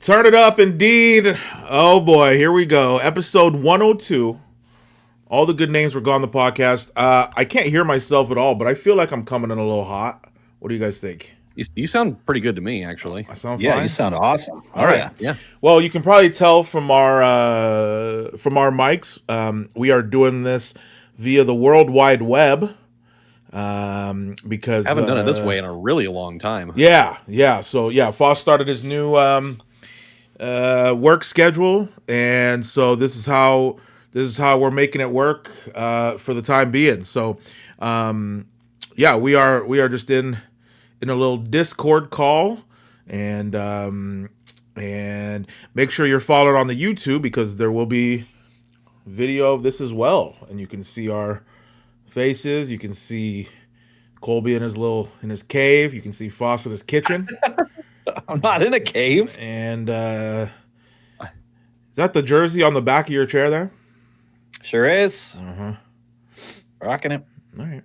Turn it up, indeed. Oh boy, here we go. Episode 102. All the good names were gone. The podcast. I can't hear myself at all, but I feel like I'm coming in a little hot. What do you guys think? You sound pretty good to me, actually. I sound Yeah, fine? you sound awesome. All right. Yeah. Well, you can probably tell from our mics. We are doing this via the World Wide Web. Because I haven't done it this way in a really long time. Yeah. So Fost started his new work schedule, and so this is how we're making it work for the time being. So we are just in a little Discord call, and make sure you're following on the YouTube because there will be video of this as well, and you can see our faces. You can see Colby in his cave. You can see Fost in his kitchen. I'm not in a cave. And is that the jersey on the back of your chair there? Sure is. Rocking it. All right.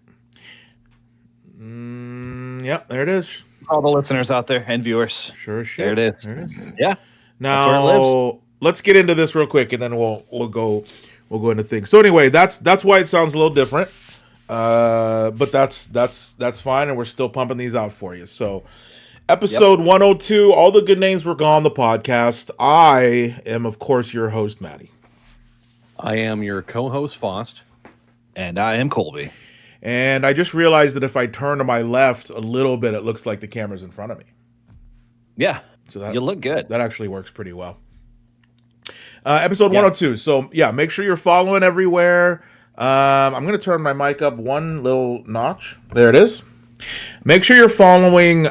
Yep, there it is. All the listeners out there and viewers. Sure as shit. There it is. There it is. Yeah. Now That's where it lives. let's get into this real quick, and then we'll go into things. So anyway, that's why it sounds a little different. But that's fine, and we're still pumping these out for you. So episode 102, all the good names were gone. The podcast. I am, of course, your host, Matty. I am your co-host, Fost. And I am Colby. And I just realized that if I turn to my left a little bit, it looks like the camera's in front of me. Yeah. So you look good. That actually works pretty well. Episode 102. So yeah, make sure you're following everywhere. I'm going to turn my mic up one little notch. There it is. Make sure you're following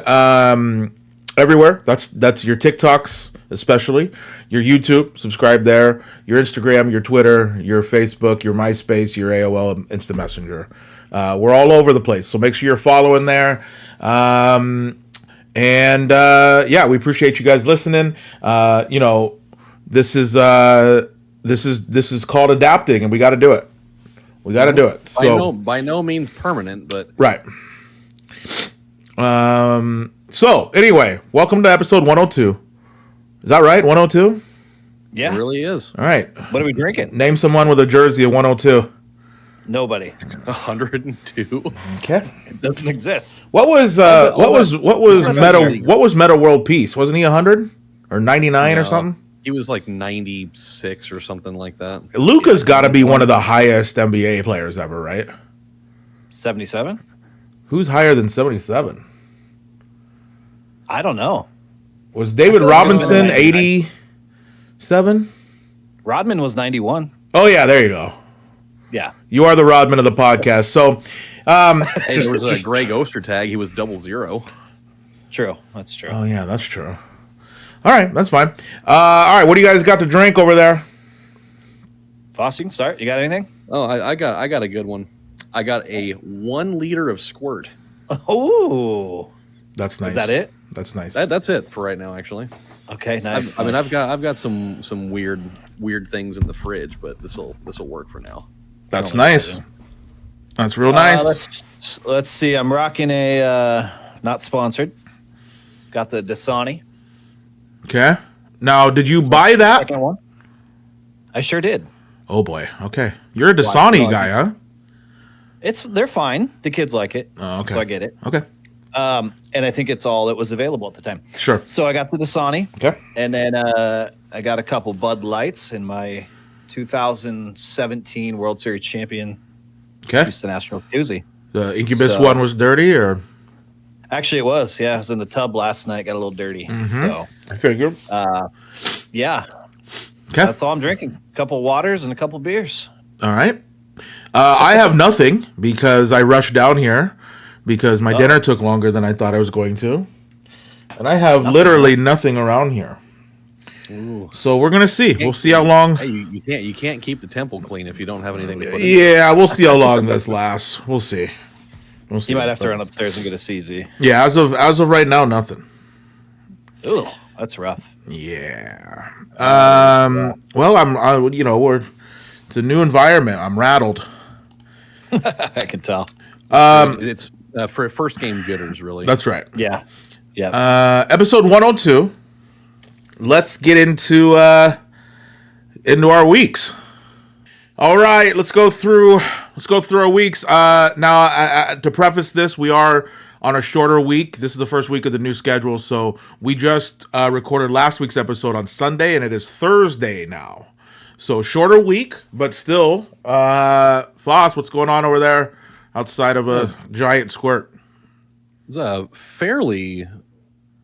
everywhere. That's your TikToks, especially your YouTube. Subscribe there. Your Instagram, your Twitter, your Facebook, your MySpace, your AOL, Instant Messenger. We're all over the place, so make sure you're following there. We appreciate you guys listening. This is called adapting, and we got to do it. We got to do it. So by no means permanent, but right. So anyway, welcome to episode 102. Is that right? 102? Yeah. it really is. All right. What are we drinking? Name someone with a jersey of 102. Nobody. 102. Okay. It doesn't exist. What was Meta World Peace? Wasn't he 100 or 99 or No. something? He was like 96 or something like that. Luka's got to be one of the highest NBA players ever, right? 77? Who's higher than 77? I don't know. Was David feel like Robinson it was 87? Rodman was 91. Oh yeah, there you go. Yeah. You are the Rodman of the podcast. So, Hey, there was a Greg Ostertag. He was 00. True. That's true. oh yeah, that's true. All right, that's fine. All right, what do you guys got to drink over there? Foss, you can start. You got anything? Oh, I got a good one. I got a 1 liter of squirt. Oh. That's nice. Is that it? That's nice. That's it for right now, actually. Okay, nice. I've got some weird things in the fridge, but this will work for now. That's nice. That's real nice. Let's see. I'm rocking a not sponsored. Got the Dasani. Okay. Now, did you buy that? Second one. I sure did. Oh boy. Okay. You're a Dasani guy, huh? They're fine. The kids like it. Oh, okay. So I get it. Okay. And I think it's all that was available at the time. Sure. So I got the Dasani. Okay. And then I got a couple Bud Lights in my 2017 World Series champion Okay. Houston Astros koozie. The Incubus So- one was dirty, or Actually, it was. Yeah, I was in the tub last night. Got a little dirty. So, I figured. yeah. Okay. That's all I'm drinking. A couple waters and a couple beers. All right. I have nothing because I rushed down here because my dinner took longer than I thought I was going to, and I have literally nothing around here. Ooh. So we're gonna see. We'll see how long. Hey, you can't keep the temple clean if you don't have anything to put in. Yeah, we'll see how long this lasts. We'll see. We'll see. You might have to run upstairs and get a CZ. Yeah, as of right now, nothing. Ooh, that's rough. Yeah. Well, it's a new environment. I'm rattled. I can tell. It's for first game jitters, really. That's right. Yeah. Yeah. Episode 102. let's get into our weeks. All right, let's go through our weeks. Now, to preface this, we are on a shorter week. This is the first week of the new schedule, so we just recorded last week's episode on Sunday, and it is Thursday now. So shorter week, but still. Fost, what's going on over there outside of a giant squirt? It's a fairly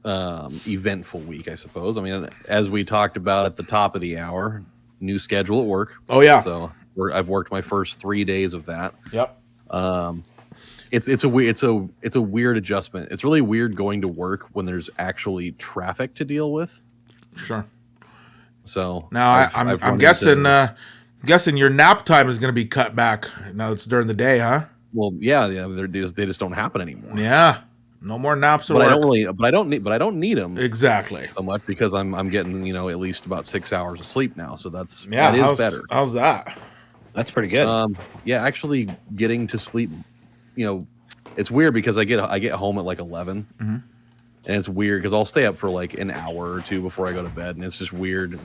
eventful week, I suppose. I mean, as we talked about at the top of the hour, new schedule at work. Oh yeah. So I've worked my first 3 days of that. Yep. It's a weird adjustment. It's really weird going to work when there's actually traffic to deal with. Sure. So now I'm guessing your nap time is going to be cut back. Now it's during the day, huh? Well, yeah, they just don't happen anymore. Yeah, no more naps. But I don't need them exactly so much because I'm getting at least about 6 hours of sleep now. So that is better. How's that? That's pretty good. Yeah, actually getting to sleep, it's weird because I get home at like 11. Mm-hmm. And it's weird because I'll stay up for like an hour or two before I go to bed, and it's just weird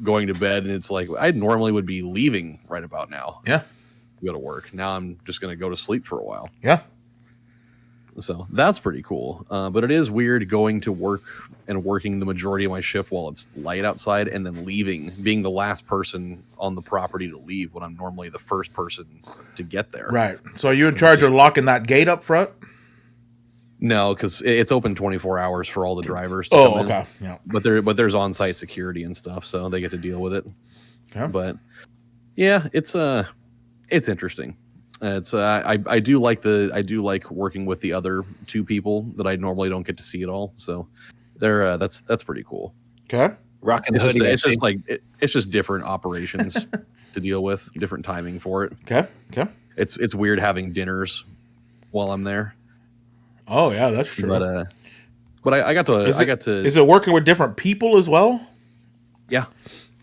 going to bed. And it's like I normally would be leaving right about now. Yeah, to go to work. Now I'm just going to go to sleep for a while. Yeah, so that's pretty cool. But it is weird going to work and working the majority of my shift while it's light outside, and then leaving, being the last person on the property to leave when I'm normally the first person to get there. Right. So are you in charge of locking that gate up front? No, because it's open 24 hours for all the drivers to come in. Yeah. But there's on-site security and stuff, so they get to deal with it. Yeah. But yeah, it's interesting. I do like working with the other two people that I normally don't get to see at all. So that's pretty cool. Okay. Rocking it's just different operations to deal with, different timing for it. Okay. It's weird having dinners while I'm there. Oh yeah, that's true. But I got to. Is it working with different people as well? Yeah.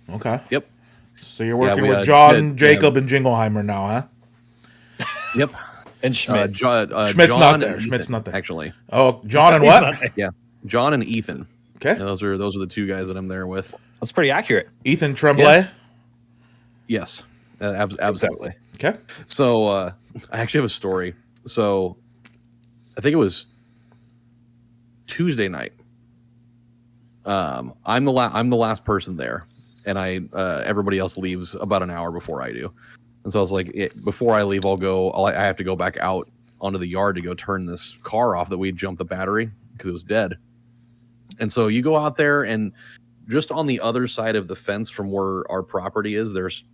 Okay. Yep. So you're working with John, Jacob, and Jingleheimer now, huh? Yep. And Schmidt. Schmidt's John not there. Ethan, Schmidt's not there. Actually. Oh, John and what? Yeah, John and Ethan. Okay. Yeah, those are the two guys that I'm there with. That's pretty accurate. Ethan Tremblay. Yeah. Yes. Absolutely. Okay. So I actually have a story. So I think it was Tuesday night. I'm the last person there, and everybody else leaves about an hour before I do. And so I was like, before I leave, I have to go back out onto the yard to go turn this car off that we jumped the battery because it was dead. And so you go out there, and just on the other side of the fence from where our property is, there's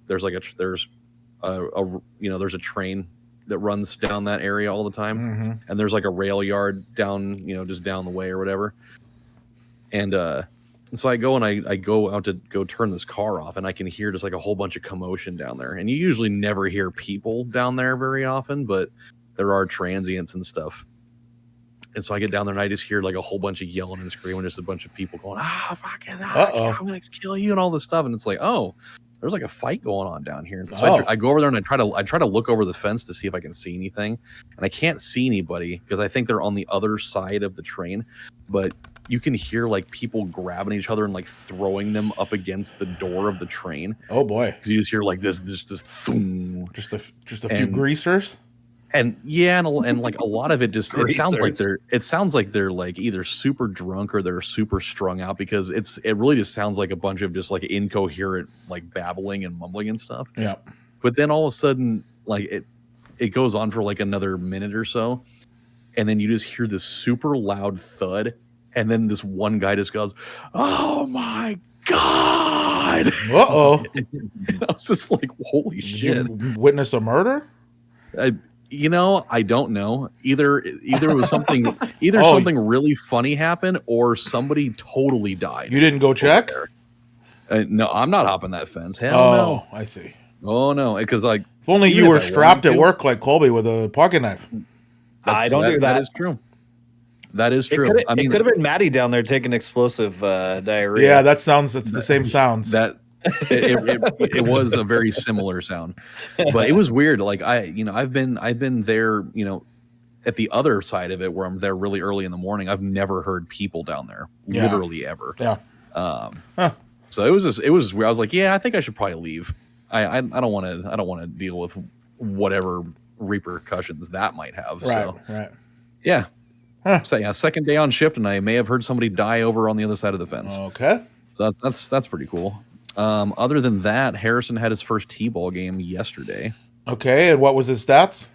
a train that runs down that area all the time. Mm-hmm. And there's like a rail yard down, just down the way or whatever. And so I go out to go turn this car off, and I can hear just like a whole bunch of commotion down there. And you usually never hear people down there very often, but there are transients and stuff. And so I get down there, and I just hear like a whole bunch of yelling and screaming, just a bunch of people going, fucking, I'm going to kill you and all this stuff. And it's like, oh, there's like a fight going on down here. And so I go over there, and I try to look over the fence to see if I can see anything. And I can't see anybody because I think they're on the other side of the train. But you can hear like people grabbing each other and like throwing them up against the door of the train. Oh boy. Because you just hear like this thum. Just a few greasers. And yeah, and like a lot of it just it sounds like they're like either super drunk or they're super strung out, because it really just sounds like a bunch of just like incoherent like babbling and mumbling and stuff. Yeah. But then all of a sudden, like it goes on for like another minute or so, and then you just hear this super loud thud, and then this one guy just goes, "Oh my God!" Uh-oh. I was just like, "Holy shit!" Did you witness a murder? I don't know. Either it was something something really funny happened, or somebody totally died. You didn't go check? No, I'm not hopping that fence. Hell no. I see. Oh no, because like if only you were strapped at work like Colby with a pocket knife. I don't do that. That is true. That is true. It could have been Matty down there taking explosive diarrhea. Yeah, it's the same sounds. That it was a very similar sound, but it was weird. Like I've been there, at the other side of it where I'm there really early in the morning. I've never heard people down there, literally ever. Yeah. So it was where I was like, yeah, I think I should probably leave. I don't want to deal with whatever repercussions that might have. Right. Yeah. Huh. So yeah, second day on shift, and I may have heard somebody die over on the other side of the fence. Okay. So that's pretty cool. Other than that, Harrison had his first T-ball game yesterday. Okay, and what was his stats?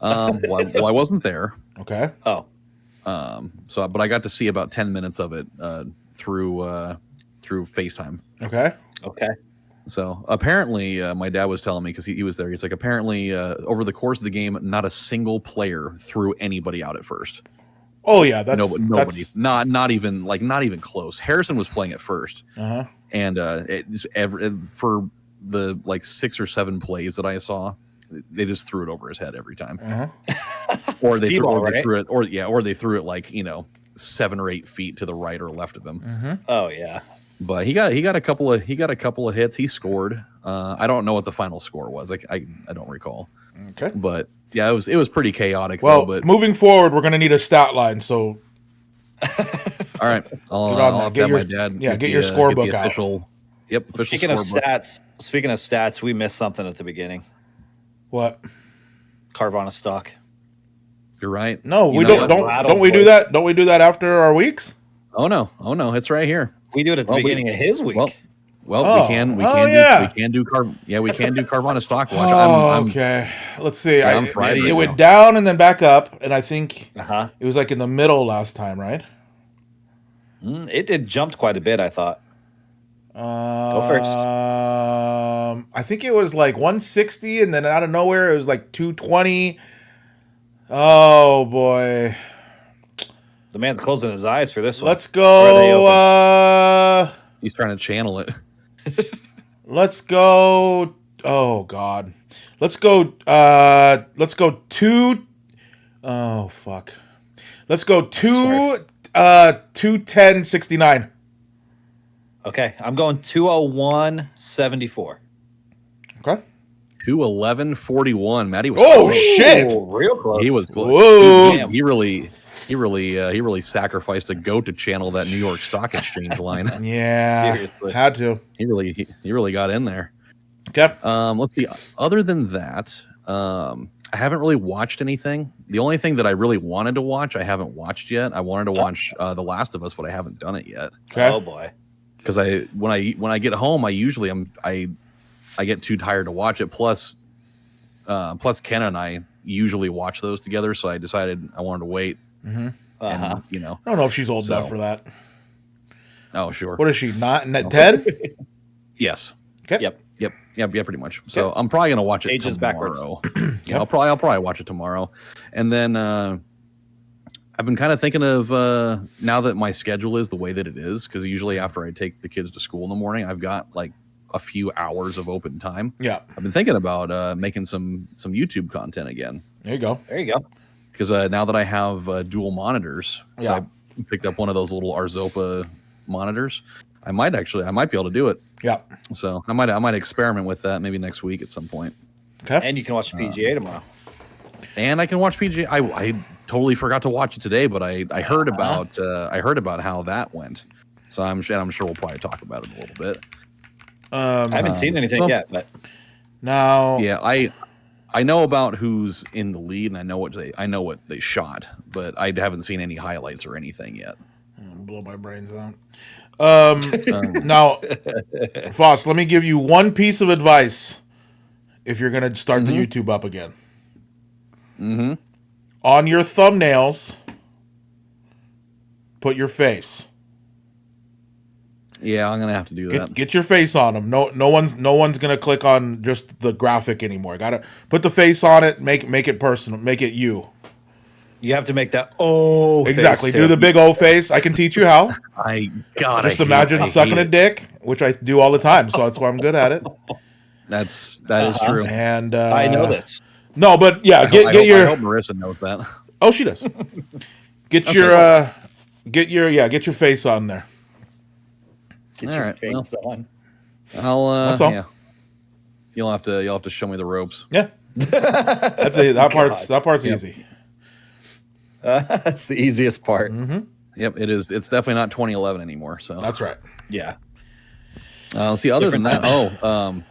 Well, I wasn't there. Okay. Oh, But I got to see about 10 minutes of it through FaceTime. Okay. So apparently, my dad was telling me, because he was there. He's like, apparently, over the course of the game, not a single player threw anybody out at first. Oh yeah, that's nobody. That's... Not even close. Harrison was playing at first, and for the 6 or 7 plays that I saw, they just threw it over his head every time. Or they threw it 7 or 8 feet to the right or left of him. Oh yeah. But he got a couple of hits. He scored. I don't know what the final score was. I don't recall. Okay. But yeah, it was pretty chaotic. Well, but moving forward, we're going to need a stat line. So all right, I'll have to have my dad. Get your scorebook out. Yep. Speaking of stats, we missed something at the beginning. What? Carvana stock. You're right. No, we don't we do that? Don't we do that after our weeks? Oh no, it's right here. We do it at the beginning of his week. We can do Carvana stock watch. Okay. Let's see. I'm Friday. It went down and then back up, and I think it was in the middle last time, right? It jumped quite a bit, I thought. Go first. I think it was 160, and then out of nowhere it was 220. Oh boy. The man's closing his eyes for this one. Let's go. He's trying to channel it. Let's go. Oh God. Let's go 2. Oh fuck. Let's go 210.69. Okay, I'm going 201.74. Okay. 211.41. Matty was close. Shit. Real close. He was close. Whoa. He really sacrificed a goat to channel that New York Stock Exchange line. Yeah. Seriously. Had to. He really got in there. Okay. Let's see. Other than that, I haven't really watched anything. The only thing that I really wanted to watch, I haven't watched yet. I wanted to watch The Last of Us, but I haven't done it yet. Okay. Oh boy. Because when I get home, I get too tired to watch it. Plus Ken and I usually watch those together, so I decided I wanted to wait. And, I don't know if she's old enough for that. Oh, sure. What is she, not 10? Yes. Okay. Yep, pretty much. So I'm probably gonna watch it Ages tomorrow. backwards. Yeah, I'll probably watch it tomorrow. And then I've been kind of thinking of now that my schedule is the way that it is, because usually after I take the kids to school in the morning, I've got a few hours of open time. Yeah. I've been thinking about making some YouTube content again. There you go. Because now that I have dual monitors, so I picked up one of those little Arzopa monitors. I might be able to do it. Yeah. So I might experiment with that maybe next week at some point. Okay. And you can watch PGA tomorrow. And I can watch PGA. I totally forgot to watch it today, but I heard about how that went. So I'm sure we'll probably talk about it a little bit. I haven't seen anything yet, but now, yeah, I know about who's in the lead, and I know what they shot, but I haven't seen any highlights or anything yet. Blow my brains out. Now, Fost, let me give you one piece of advice if you're going to start the YouTube up again. On your thumbnails, put your face. Yeah, I'm gonna have to do that. Get your face on them. No one's gonna click on just the graphic anymore. Gotta put the face on it. Make it personal. Make it you. You have to make that exactly. Face do the big O face. I can teach you how. Just imagine sucking a dick, which I do all the time. So that's why I'm good at it. That is true. And I know this. No, but yeah, I hope Marissa knows that. Oh, she does. Get your face on there. Get your face on. That's all. Yeah. You'll have to show me the ropes. Yeah. That part's easy. That's the easiest part. Yep, it is. It's definitely not 2011 anymore. So That's right. Yeah. see, other than Different that,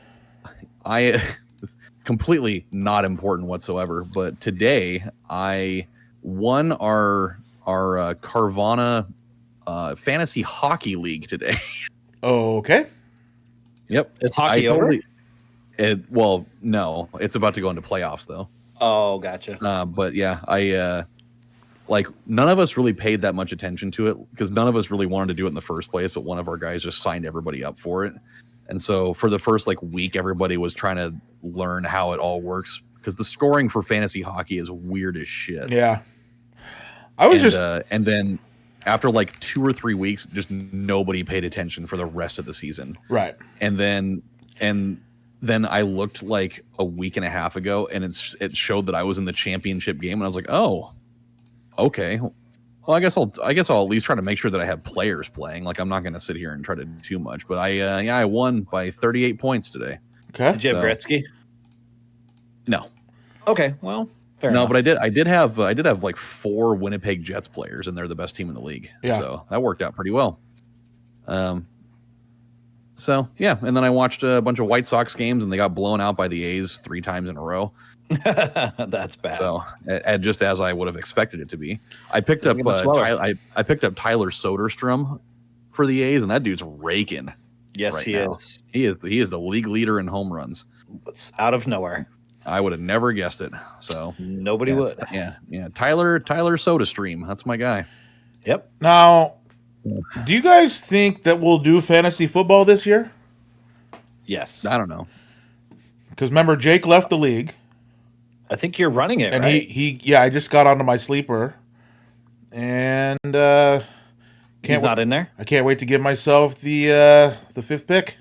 I it's completely not important whatsoever. But today I won our Carvana fantasy hockey league today. Okay. Yep, Is hockey over? Well, no, it's about to go into playoffs though. Oh, gotcha. But yeah, I like none of us really paid that much attention to it because none of us really wanted to do it in the first place. But one of our guys just signed everybody up for it, and so for the first like week, everybody was trying to learn how it all works because the scoring for fantasy hockey is weird as shit. Yeah. I was And then after like 2 or 3 weeks, just nobody paid attention for the rest of the season. right. And then I looked like a week and a half ago, and it showed that I was in the championship game, and I was like, oh, okay. Well, I guess I'll at least try to make sure that I have players playing. Like I'm not going to sit here and try to do too much. But I won by 38 points today. Okay. Did you have Gretzky? No, Okay, well, fair no, enough. but I did have like 4 Winnipeg Jets players, and they're the best team in the league. Yeah. So that worked out pretty well. So yeah, and then I watched a bunch of White Sox games, and they got blown out by the A's 3 times in a row. That's bad. So just as I would have expected it to be, I picked up I picked up Tyler Soderstrom for the A's, and that dude's raking. yes, right he now. is. He is the league leader in home runs. It's out of nowhere. I would have never guessed it. So Nobody would. yeah. Tyler SodaStream, that's my guy. Yep. Now, do you guys think that we'll do fantasy football this year? Yes. I don't know. Because remember, Jake left the league, I think you're running it, and right? I just got onto my sleeper, and He's not in there? I can't wait to give myself the 5th pick,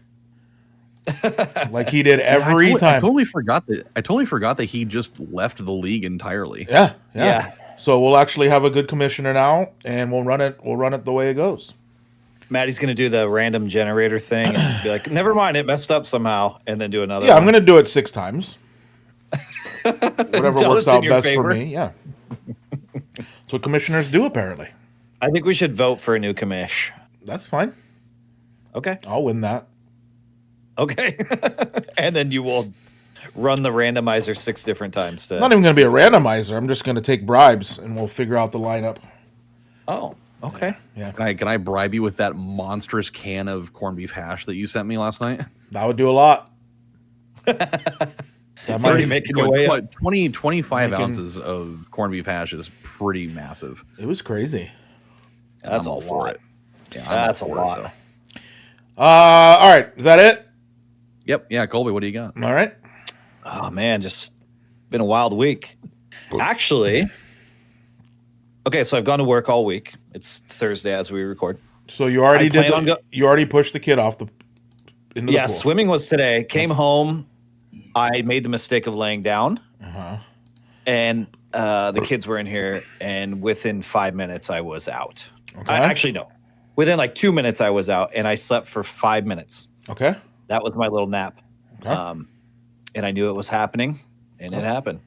like he did every I time. totally forgot that he just left the league entirely. Yeah. So we'll actually have a good commissioner now, and we'll run it the way it goes. Maddie's going to do the random generator thing and be like, never mind, it messed up somehow, and then do another Yeah, one. I'm going to do it 6 times. Whatever Until works it's in out your best favor. for me. Yeah. That's what commissioners do, apparently. I think we should vote for a new commish. That's fine. Okay. I'll win that. Okay. And then you will run the randomizer 6 different times. To... I'm not even going to be a randomizer. I'm just going to take bribes, and we'll figure out the lineup. Oh, okay. Yeah. Can I bribe you with that monstrous can of corned beef hash that you sent me last night? That would do a lot. Already making your way up. 25 ounces of corned beef hash is pretty massive. It was crazy. That's I'm a all for lot. it. Yeah, I'm That's a all for it, lot. though. All right. Is that it? Yep. Yeah, Colby, what do you got? All right. Oh, man, just been a wild week. Actually, okay, so I've gone to work all week. It's Thursday as we record. So you already you already pushed the kid off into the pool. Swimming was today. Came home. I made the mistake of laying down. And the kids were in here, and within 5 minutes, I was out. Okay. Actually, no. Within like 2 minutes, I was out, and I slept for 5 minutes. Okay. That was my little nap. Okay. And I knew it was happening, and it happened.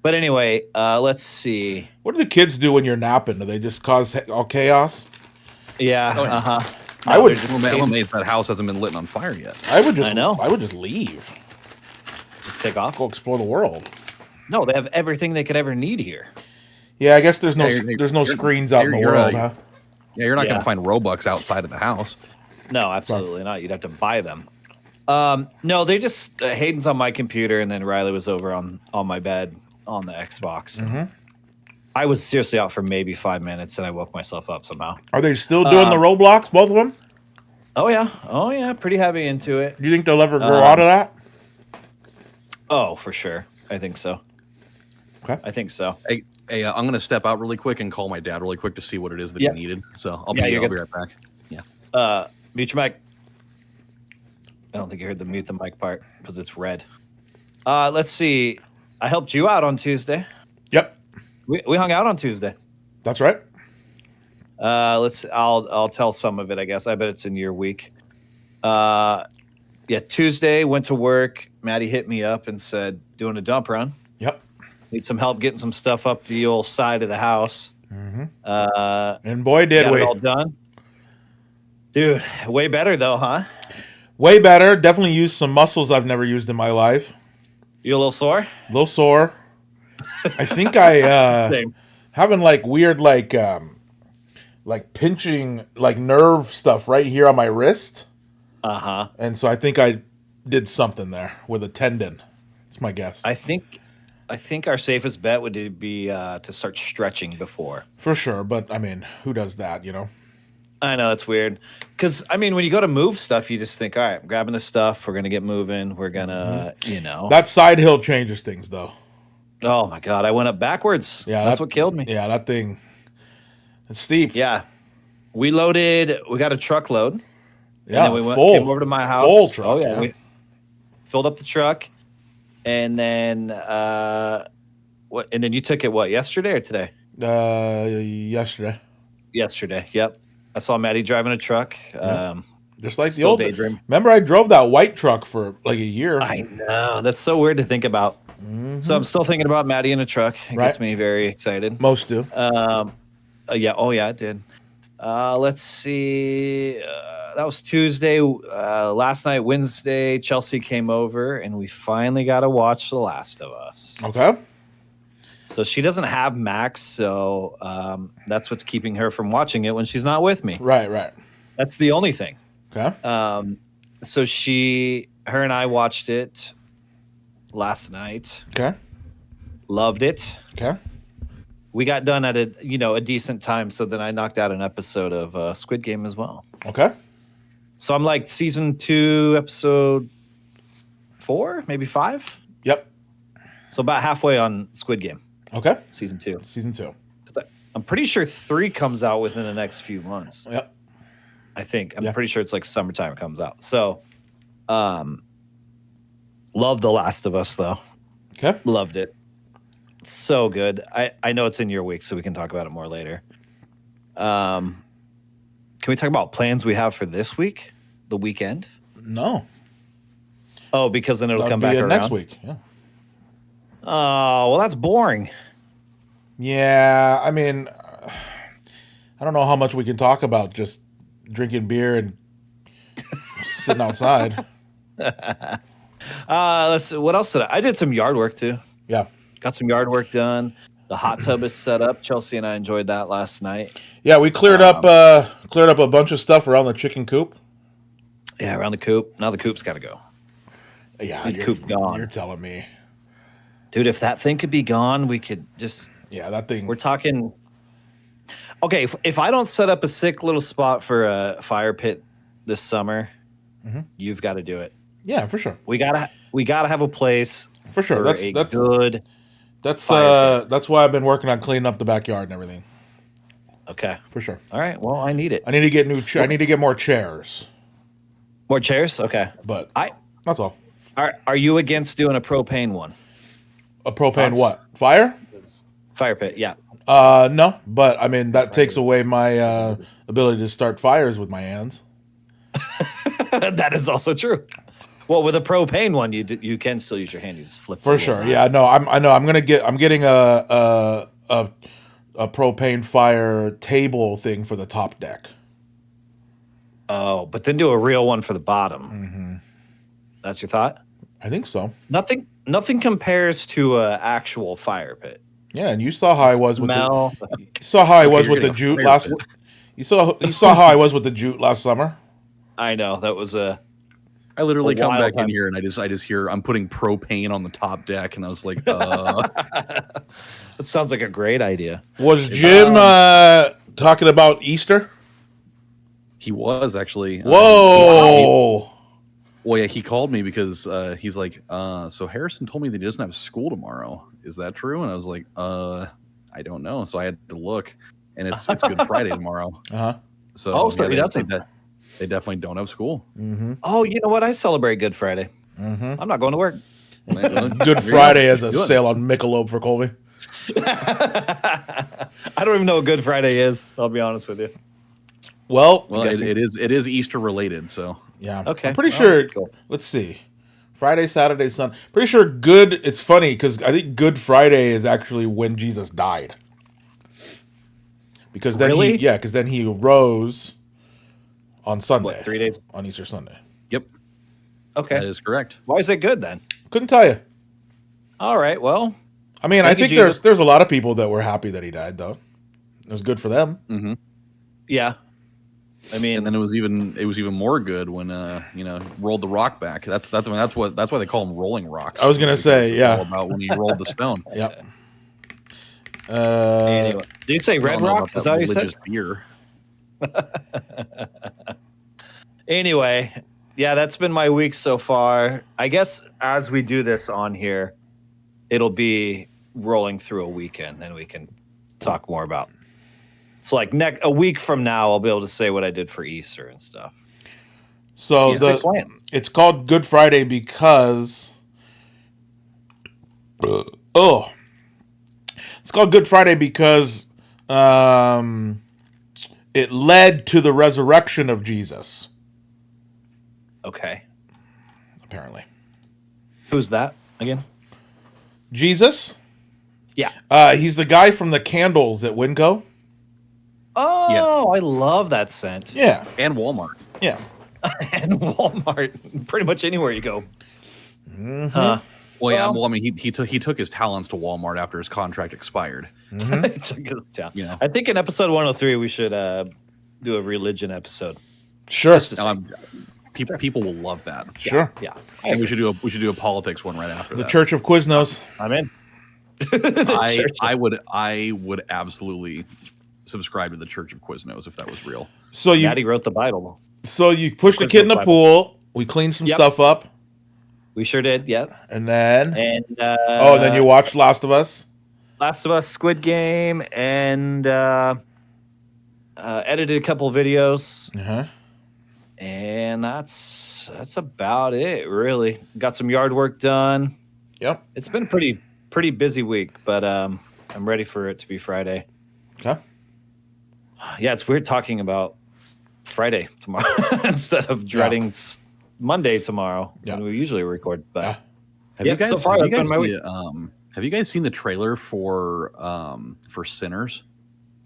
But anyway, let's see. What do the kids do when you're napping? Do they just cause all chaos? Yeah. Oh, yeah. I would I'm amazed that house hasn't been lit on fire yet. I would just. I know. I would just leave. Just take off. Go explore the world. No, they have everything they could ever need here. Yeah, I guess there's no you're- screens out in the you're world, right. huh? Yeah, you're not Yeah. going to find Robux outside of the house. No, absolutely not. You'd have to buy them. No, they just Hayden's on my computer, and then Riley was over on my bed on the Xbox. I was seriously out for maybe 5 minutes, and I woke myself up somehow. Are they still doing the Roblox, both of them? Oh yeah, pretty heavy into it. Do you think they'll ever grow out of that? Oh, for sure. I think so. Okay. I think so. Hey, I'm going to step out really quick and call my dad really quick to see what it is that Yep. he needed. So I'll Yeah, be you're right back. Yeah. Mute your mic. I don't think you heard the mute the mic part because it's red. Let's see. I helped you out on Tuesday. Yep. We hung out on Tuesday. That's right. I'll tell some of it, I guess. I bet it's in your week. Tuesday, went to work. Matty hit me up and said, doing a dump run. Yep. Need some help getting some stuff up the old side of the house. And boy, did got we. it all done. Dude, way better though, huh? Way better. Definitely used some muscles I've never used in my life. You a little sore? A little sore. I think I Same. having like weird like pinching like nerve stuff right here on my wrist. Uh-huh. And so I think I did something there with a tendon. That's my guess. I think our safest bet would be to start stretching before. For sure, but I mean, who does that, you know? I know that's weird. Because I mean, when you go to move stuff, you just think, all right, I'm grabbing this stuff, we're gonna get moving, we're gonna, That side hill changes things though. Oh my god, I went up backwards. Yeah, That's what killed me. Yeah, that thing. It's steep. Yeah. We got a truckload. Yeah, and then we full, came over to my house. Full truck. Oh yeah. We filled up the truck. And then what? And then you took it yesterday or today? Yesterday. Yesterday. Yep. I saw Matty driving a truck. Just like the still old daydream. Remember, I drove that white truck for like a year. I know. That's so weird to think about. So I'm still thinking about Matty in a truck. It gets me very excited. Most do. Yeah. Oh yeah, it did. Let's see. That was Tuesday. Last night, Wednesday, Chelsea came over, and we finally got to watch The Last of Us. Okay. So she doesn't have Max, so that's what's keeping her from watching it when she's not with me. Right. That's the only thing. Okay. So her and I watched it last night. Okay. Loved it. Okay. We got done at a decent time, so then I knocked out an episode of Squid Game as well. Okay. So I'm like season 2, episode 4, maybe 5. Yep. So about halfway on Squid Game. Okay. Season 2. Season 2. I'm pretty sure 3 comes out within the next few months. Yep. I think. I'm pretty sure it's like summertime it comes out. So, love The Last of Us though. Okay. Loved it. So good. I know it's in your week, so we can talk about it more later. Can we talk about plans we have for this week, the weekend? No. Oh, because then it'll That'll come be back around next week. Yeah. Oh, well, that's boring. Yeah, I mean, I don't know how much we can talk about just drinking beer and sitting outside. Let's see. What else did I did some yard work too. Yeah. Got some yard work done. The hot tub is set up. Chelsea and I enjoyed that last night. Yeah, we cleared up a bunch of stuff around the chicken coop. Yeah, around the coop. Now the coop's got to go. Yeah, The coop gone. You're telling me. Dude, if that thing could be gone, we could just... Yeah, that thing... We're talking... Okay, if I don't set up a sick little spot for a fire pit this summer, you've got to do it. Yeah, for sure. We gotta have a place for sure. That's good. That's why I've been working on cleaning up the backyard and everything. Okay, for sure. All right. Well, I need it. I need to get I need to get more chairs. More chairs? Okay. But that's all. Are you against doing a propane one? A propane what? Fire? Fire pit. Yeah. No, but I mean that takes away my ability to start fires with my hands. That is also true. Well, with a propane one, you can still use your hand. You just flip. For sure. Yeah. No. I'm getting a propane fire table thing for the top deck. Oh, but then do a real one for the bottom. Mm-hmm. That's your thought? I think so. Nothing compares to an actual fire pit. Yeah, and you saw how I was with the. You saw how I was with the jute last. You saw how I was with the jute last summer. I know that was I literally come back in here and I just hear I'm putting propane on the top deck and I was like, That sounds like a great idea. Was Jim talking about Easter? He was actually. Whoa. Well, yeah, he called me because he's like, so Harrison told me that he doesn't have school tomorrow. Is that true? And I was like, I don't know. So I had to look, and it's Good Friday tomorrow. Uh-huh. So they definitely don't have school. Mm-hmm. Oh, you know what? I celebrate Good Friday. Mm-hmm. I'm not going to work. Good Friday is a sale on Michelob for Colby. I don't even know what Good Friday is. I'll be honest with you. Well, it is Easter related. So yeah, okay. I'm pretty sure. Cool. Let's see, Friday, Saturday, Sunday. Pretty sure good. It's funny because I think Good Friday is actually when Jesus died. because then Really? because then he rose on Sunday. What, 3 days? On Easter Sunday. Yep, Okay. that is correct. Why is it good then? Couldn't tell you. All right. Well, I mean, Thank I think you, Jesus. there's a lot of people that were happy that he died, though. It was good for them. Mm-hmm. yeah. I mean, And then it was even more good when rolled the rock back. That's why they call them rolling rocks. I was gonna Because say, it's yeah. all about when he rolled the stone. Yep. anyway. Did you say I Red don't know about Rocks? Is that what you said? religious beer. Anyway, yeah, that's been my week so far. I guess as we do this on here, it'll be rolling through a weekend, and we can talk more about. It's like a week from now, I'll be able to say what I did for Easter and stuff. So Yeah. Big plans. it's called Good Friday because it's called Good Friday because it led to the resurrection of Jesus. Okay, Apparently, who's that again? Jesus. Yeah. He's the guy from the candles at Winco. Oh, I love that scent. Yeah, And Walmart. yeah. And Walmart, pretty much anywhere you go. Well, Well- I mean, he took his talents to Walmart after his contract expired. It took us down. Yeah. I think in episode 103 we should do a religion episode. Sure, People will love that. sure. Yeah, And we should do a politics one right after The that. Church of Quiznos. I'm in. I would absolutely subscribe to the Church of Quiznos if that was real. So you Matty wrote the Bible. push the kid in the Quiznos pool. We cleaned some Yep. stuff up, We sure did. Yeah. and then And then you watched Last of Us. Last of Us, Squid Game, and edited a couple videos, Uh-huh. and that's about it. Really, got some yard work done. Yep. It's been a pretty busy week, but I'm ready for it to be Friday. Okay. Yeah, it's weird talking about Friday tomorrow instead of dreading Monday tomorrow Yeah. when we usually record. But Yeah. Have Yeah, you guys? so far have, you that's guys been my have you guys seen the trailer for Sinners?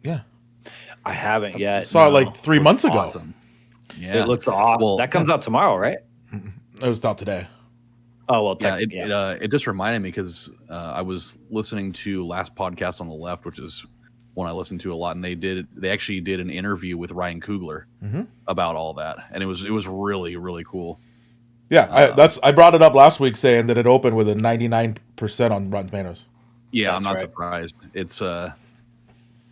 Yeah. I haven't yet. Saw it no. like 3 months ago. Awesome. Yeah, It looks awesome. Well, that comes out tomorrow, right? It was out today. Oh well, Yeah, technically, it just reminded me because I was listening to Last Podcast on the Left, which is one I listen to a lot, and they actually did an interview with Ryan Coogler about all that, and it was really really cool. Yeah, I brought it up last week saying that it opened with a 99% on Rotten Tomatoes. Yeah, That's I'm not right. surprised. It's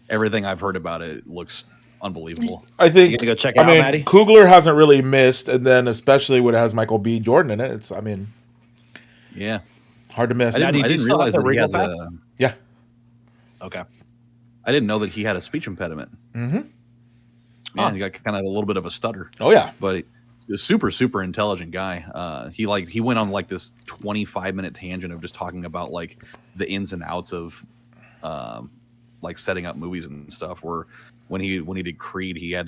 everything I've heard about it looks unbelievable. I think. You gonna go check it out, Matty? Coogler hasn't really missed, and then especially when it has Michael B. Jordan in it, Yeah, hard to miss. I Matty, do you didn't still have realize the that he Regal has Pass? a. Yeah. Okay. I didn't know that he had a speech impediment. Mm-hmm. Yeah, he got kind of a little bit of a stutter. Oh yeah. But he's a super intelligent guy. He went on like this 25-minute tangent of just talking about like the ins and outs of like setting up movies and stuff. Where when he did Creed, he had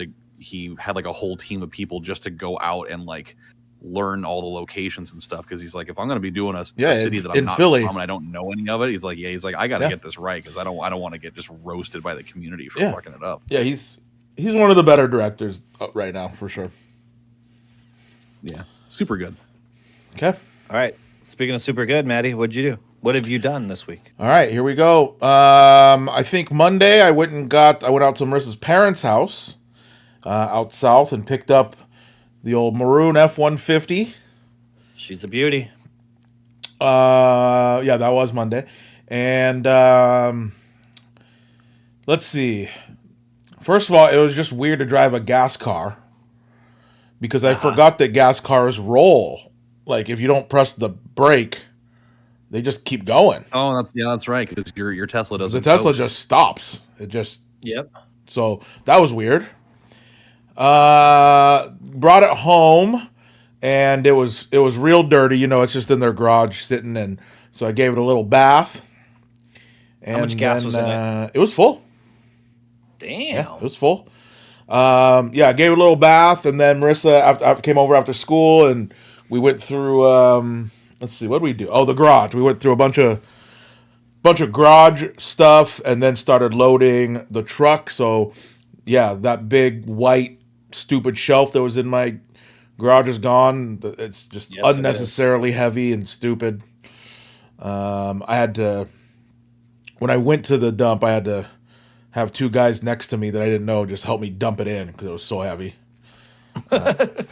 like a whole team of people just to go out and like learn all the locations and stuff, because he's like, if I'm going to be doing a city that I'm in not Philly. from and I don't know any of it, he's like I got to Yeah. get this right, because I don't want to get just roasted by the community for Yeah. fucking it up. Yeah, he's one of the better directors right now for sure. Yeah, super good. Okay. All right. Speaking of super good, Matty, what'd you do? What have you done this week? All right, here we go. I think Monday I went out to Marissa's parents' house out south and picked up the old maroon F-150. She's a beauty. Yeah, that was Monday. And let's see. First of all, it was just weird to drive a gas car because I forgot that gas cars roll. Like if you don't press the brake, they just keep going. Oh, that's right, because your Tesla The doesn't. Tesla coast. just stops. It just Yep. So that was weird. Brought it home, and it was real dirty. It's just in their garage sitting, and so I gave it a little bath. And much gas was in it? It was full. Damn. Yeah, it was full. I gave it a little bath, and then Marissa came over after school, and we went through. Let's see, what did we do? Oh, the garage. We went through a bunch of bunch of garage stuff, and then started loading the truck. So, yeah, that big white stupid shelf that was in my garage is gone. It's just unnecessarily heavy and stupid. I had to, when I went to the dump, I had to have two guys next to me that I didn't know just help me dump it in because it was so heavy. But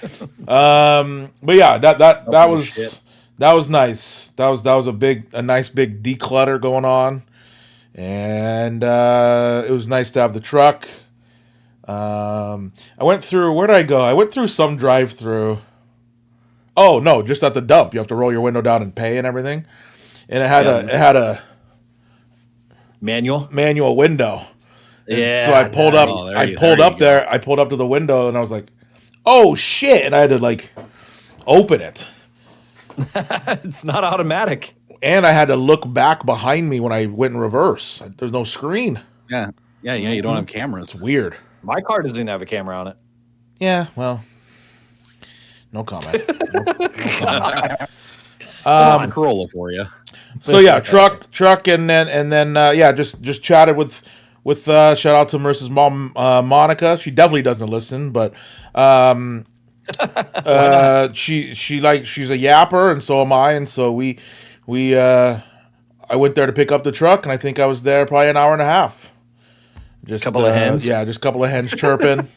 yeah, that was nice. That was a nice big declutter going on, and it was nice to have the truck. I went through, where did I go? I went through some drive-through. Oh no, just at the dump. You have to roll your window down and pay and everything. And it had a manual window. And yeah. So I pulled up. I pulled up there. I pulled up to the window and I was like, "Oh shit!" And I had to like open it. It's not automatic. And I had to look back behind me when I went in reverse. There's no screen. Yeah. You don't have cameras. It's weird. My car doesn't even have a camera on it. Yeah. Well, no comment. No comment. It's a Corolla for you. So yeah, truck, and then yeah, just chatted with shout out to Marissa's mom, Monica. She definitely doesn't listen, but she's a yapper, and so am I, and so we I went there to pick up the truck, and I think I was there probably an hour and a half. Just a couple of hens. Yeah, just a couple of hens chirping,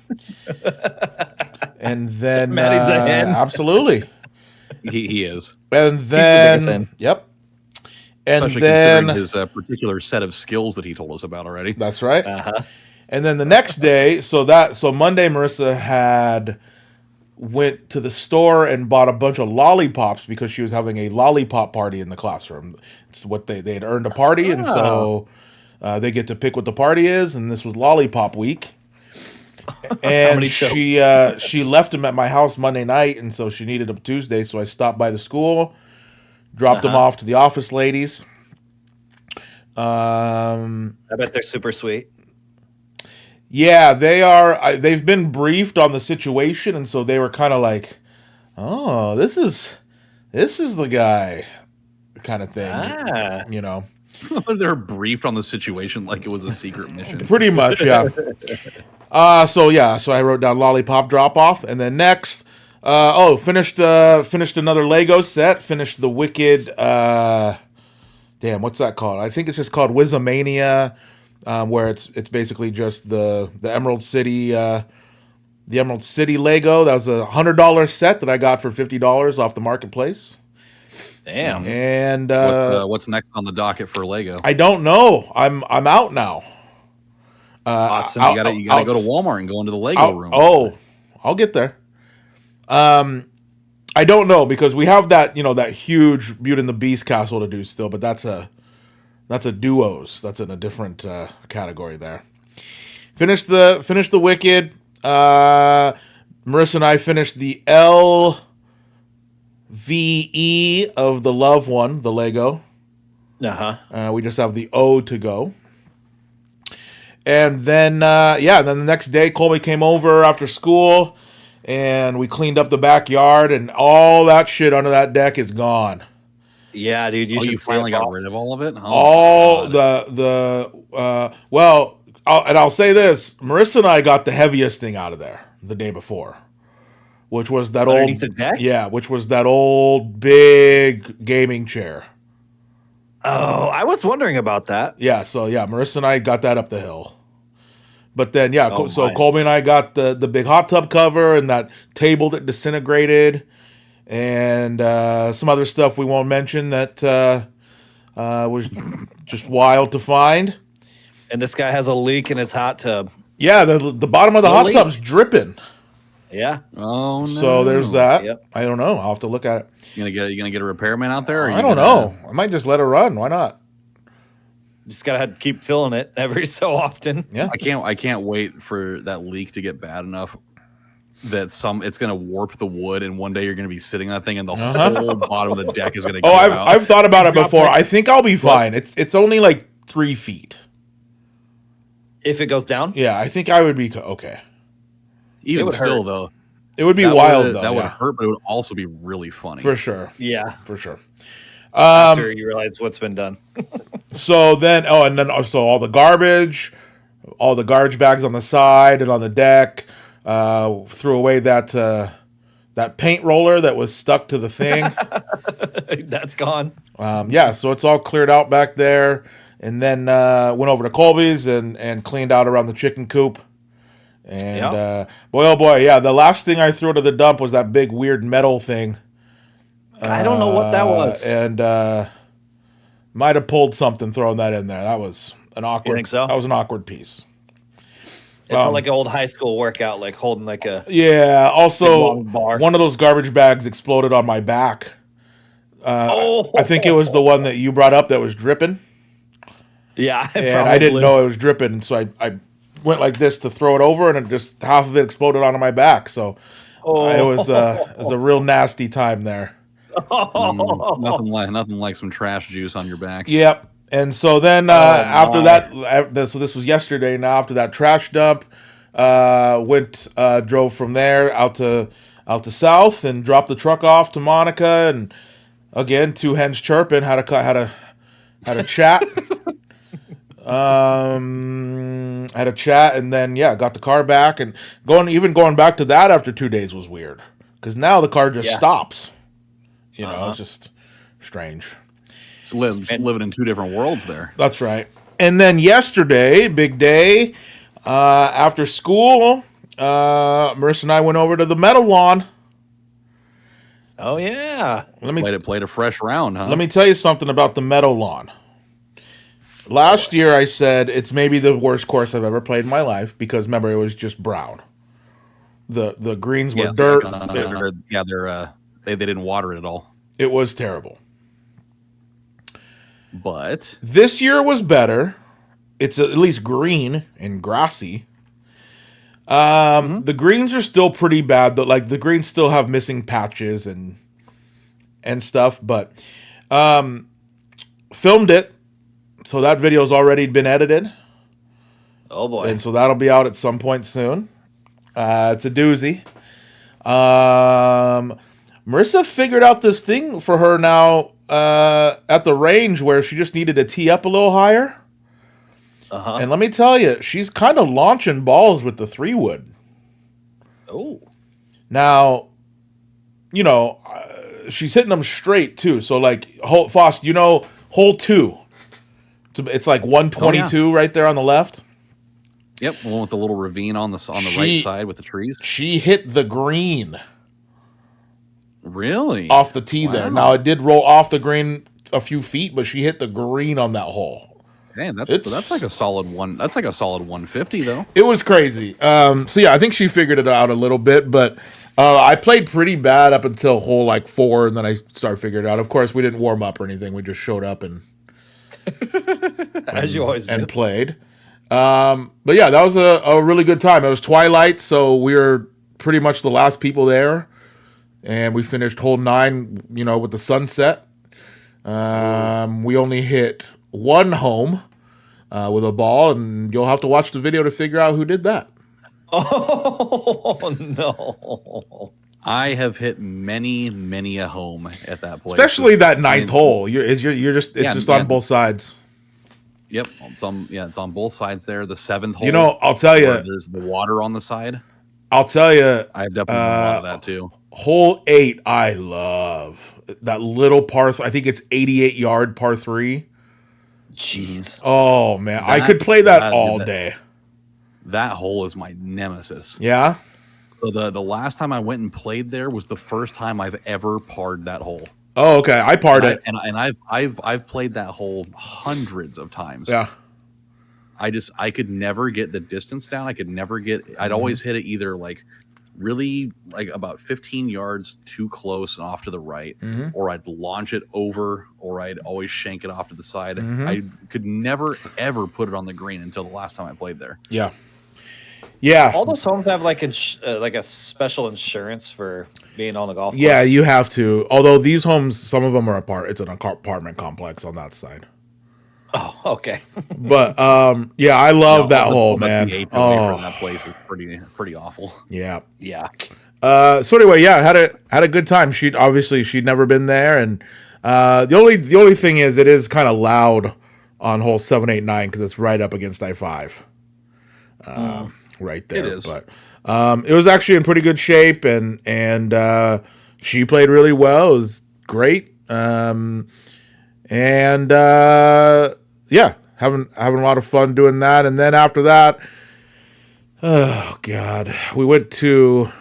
and then Matty's a hen. Absolutely. He is. And then, He's the biggest hen. Yep. And Especially then considering his particular set of skills that he told us about already. That's right. Uh-huh. And then the next day, so Monday, Marissa went to the store and bought a bunch of lollipops because she was having a lollipop party in the classroom. It's what they had earned a party, and so they get to pick what the party is, and this was lollipop week. And she left him at my house Monday night, and so she needed him Tuesday. So I stopped by the school, dropped him off to the office ladies. I bet they're super sweet. Yeah, they are. They've been briefed on the situation, and so they were kind of like, "Oh, this is the guy," kind of thing. You know. They're briefed on the situation like it was a secret mission. Pretty much, yeah. So I wrote down lollipop drop off, and then next, finished another Lego set. Finished the Wicked. Damn, what's that called? I think it's just called Wizamania, where it's basically just the Emerald City Lego. That was a $100 set that I got for $50 off the marketplace. Damn. And what's next on the docket for Lego? I don't know. I'm out now. Awesome. You gotta go to Walmart and go into the Lego room. Oh, I'll get there. I don't know because we have that huge Beauty and the Beast castle to do still, but that's a duos. That's in a different category there. Finished the Wicked. Marissa and I finished the LVE of the Love one, the Lego. We just have the O to go. And then, then the next day, Colby came over after school, and we cleaned up the backyard, and all that shit under that deck is gone. Yeah, dude, you finally got rid of all of it? I'll say this. Marissa and I got the heaviest thing out of there the day before, which was that underneath the deck? Yeah, which was that old big gaming chair. Oh, I was wondering about that. Yeah, so Marissa and I got that up the hill. But then, Colby and I got the big hot tub cover and that table that disintegrated and some other stuff we won't mention that was just wild to find. And this guy has a leak in his hot tub. Yeah, the bottom of the hot tub's dripping. Yeah. Oh, no. So there's that. Yep. I don't know. I'll have to look at it. You gonna get a repairman out there? Or I don't know. I might just let her run. Why not? Just gotta have to keep filling it every so often. Yeah. I can't wait for that leak to get bad enough that it's gonna warp the wood, and one day you're gonna be sitting on that thing, and the whole bottom of the deck is gonna. I've thought about it before. I think I'll be fine. It's only like 3 feet. If it goes down. Yeah, I think I would be okay. Even still, though, it would be wild. Though that would hurt, but it would also be really funny for sure. Yeah, for sure. After you realize what's been done. So then, so all the garbage bags on the side and on the deck. Threw away that paint roller that was stuck to the thing. That's gone. Yeah, so it's all cleared out back there, and then went over to Colby's and cleaned out around the chicken coop. And boy, oh boy, yeah, the last thing I threw to the dump was that big weird metal thing. I don't know what that was. And might have pulled something throwing that in there. That was an awkward. You think so? That was an awkward piece. It felt like an old high school workout, like holding like a Yeah. big Also, long bar. one of those garbage bags exploded on my back. I think it was the one that you brought up that was dripping, Yeah, and I didn't know it was dripping, so I went like this to throw it over, and it just half of it exploded onto my back. So it was a real nasty time there. Nothing like some trash juice on your back. Yep. And so then after that, so this was yesterday. Now after that trash dump, drove from there out to South and dropped the truck off to Monica, and again 2 hens chirping. Had a chat. Had a chat, and then got the car back, and going back to that after 2 days was weird because now the car just stops. It's just strange. Living in 2 different worlds there. That's right. And then yesterday, big day, after school, Marissa and I went over to the meadow lawn. Oh yeah. Played a fresh round, huh? Let me tell you something about the meadow lawn. Last year I said it's maybe the worst course I've ever played in my life because remember it was just brown. The greens were dirt. They didn't water it at all. It was terrible. But this year was better. It's at least green and grassy. The greens are still pretty bad, though. Like the greens still have missing patches and stuff. But filmed it, so that video's already been edited. Oh boy! And so that'll be out at some point soon. It's a doozy. Marissa figured out this thing for her now at the range where she just needed to tee up a little higher. And let me tell you, she's kind of launching balls with the 3-wood. Oh. Now, she's hitting them straight too. So like, Fost, hole 2. It's like 122 right there on the left. Yep, one with the little ravine on the right side with the trees. She hit the green. Really? Off the tee there. Now it did roll off the green a few feet, but she hit the green on that hole. Man, that's like a solid one. That's like a solid 150 though. It was crazy. So yeah, I think she figured it out a little bit, but I played pretty bad up until hole like 4, and then I started figuring it out. Of course, we didn't warm up or anything. We just showed up and as you always do. And played. But yeah, that was a really good time. It was twilight, so we were pretty much the last people there. And we finished hole 9, with the sunset. We only hit 1 home with a ball, and you'll have to watch the video to figure out who did that. Oh, no. I have hit many a home at that place. Especially that 9th hole. It's just on both sides. Yep. It's on both sides there. The 7th hole. I'll tell you. There's the water on the side. I'll tell you. I've definitely done a lot of that too. Hole 8, I love that little par. I think it's 88-yard par 3. Jeez. Oh man, I could play that all day. That hole is my nemesis. Yeah. So the last time I went and played there was the first time I've ever parred that hole. Oh, okay. I parred it, and I've played that hole hundreds of times. Yeah. I could never get the distance down. I'd always hit it either like really like about 15 yards too close and off to the right, or I'd launch it over, or I'd always shank it off to the side. I could never ever put it on the green until the last time I played there. Yeah. Yeah. All those homes have like a special insurance for being on the golf course. Yeah, you have to. Although these homes, some of them are it's an apartment complex on that side. Oh, okay. But yeah, I love that hole, man. The HOA for that place is pretty awful. Yeah. Yeah. So anyway, yeah, had a good time. She'd never been there, and the only thing is it is kind of loud on hole 789 because it's right up against I-5. Right there. It is. But it was actually in pretty good shape, and she played really well. It was great. Yeah, having a lot of fun doing that. And then after that, oh God, we went to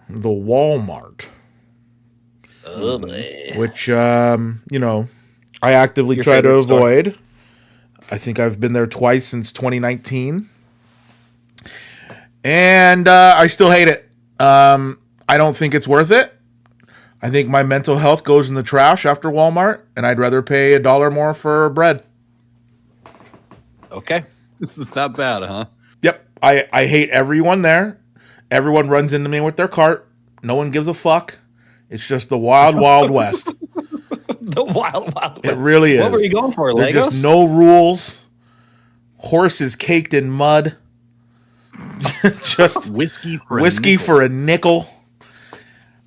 the Walmart, which I actively Your try to favorite store? avoid. I think I've been there twice since 2019, and I still hate it. I don't think it's worth it. I think my mental health goes in the trash after Walmart, and I'd rather pay $1 more for bread. Okay. This is that bad, huh? Yep. I hate everyone there. Everyone runs into me with their cart. No one gives a fuck. It's just the wild, wild west. The wild. It really is. What were you going for, There's Legos? just no rules. Horses caked in mud. Just Whiskey for for a nickel.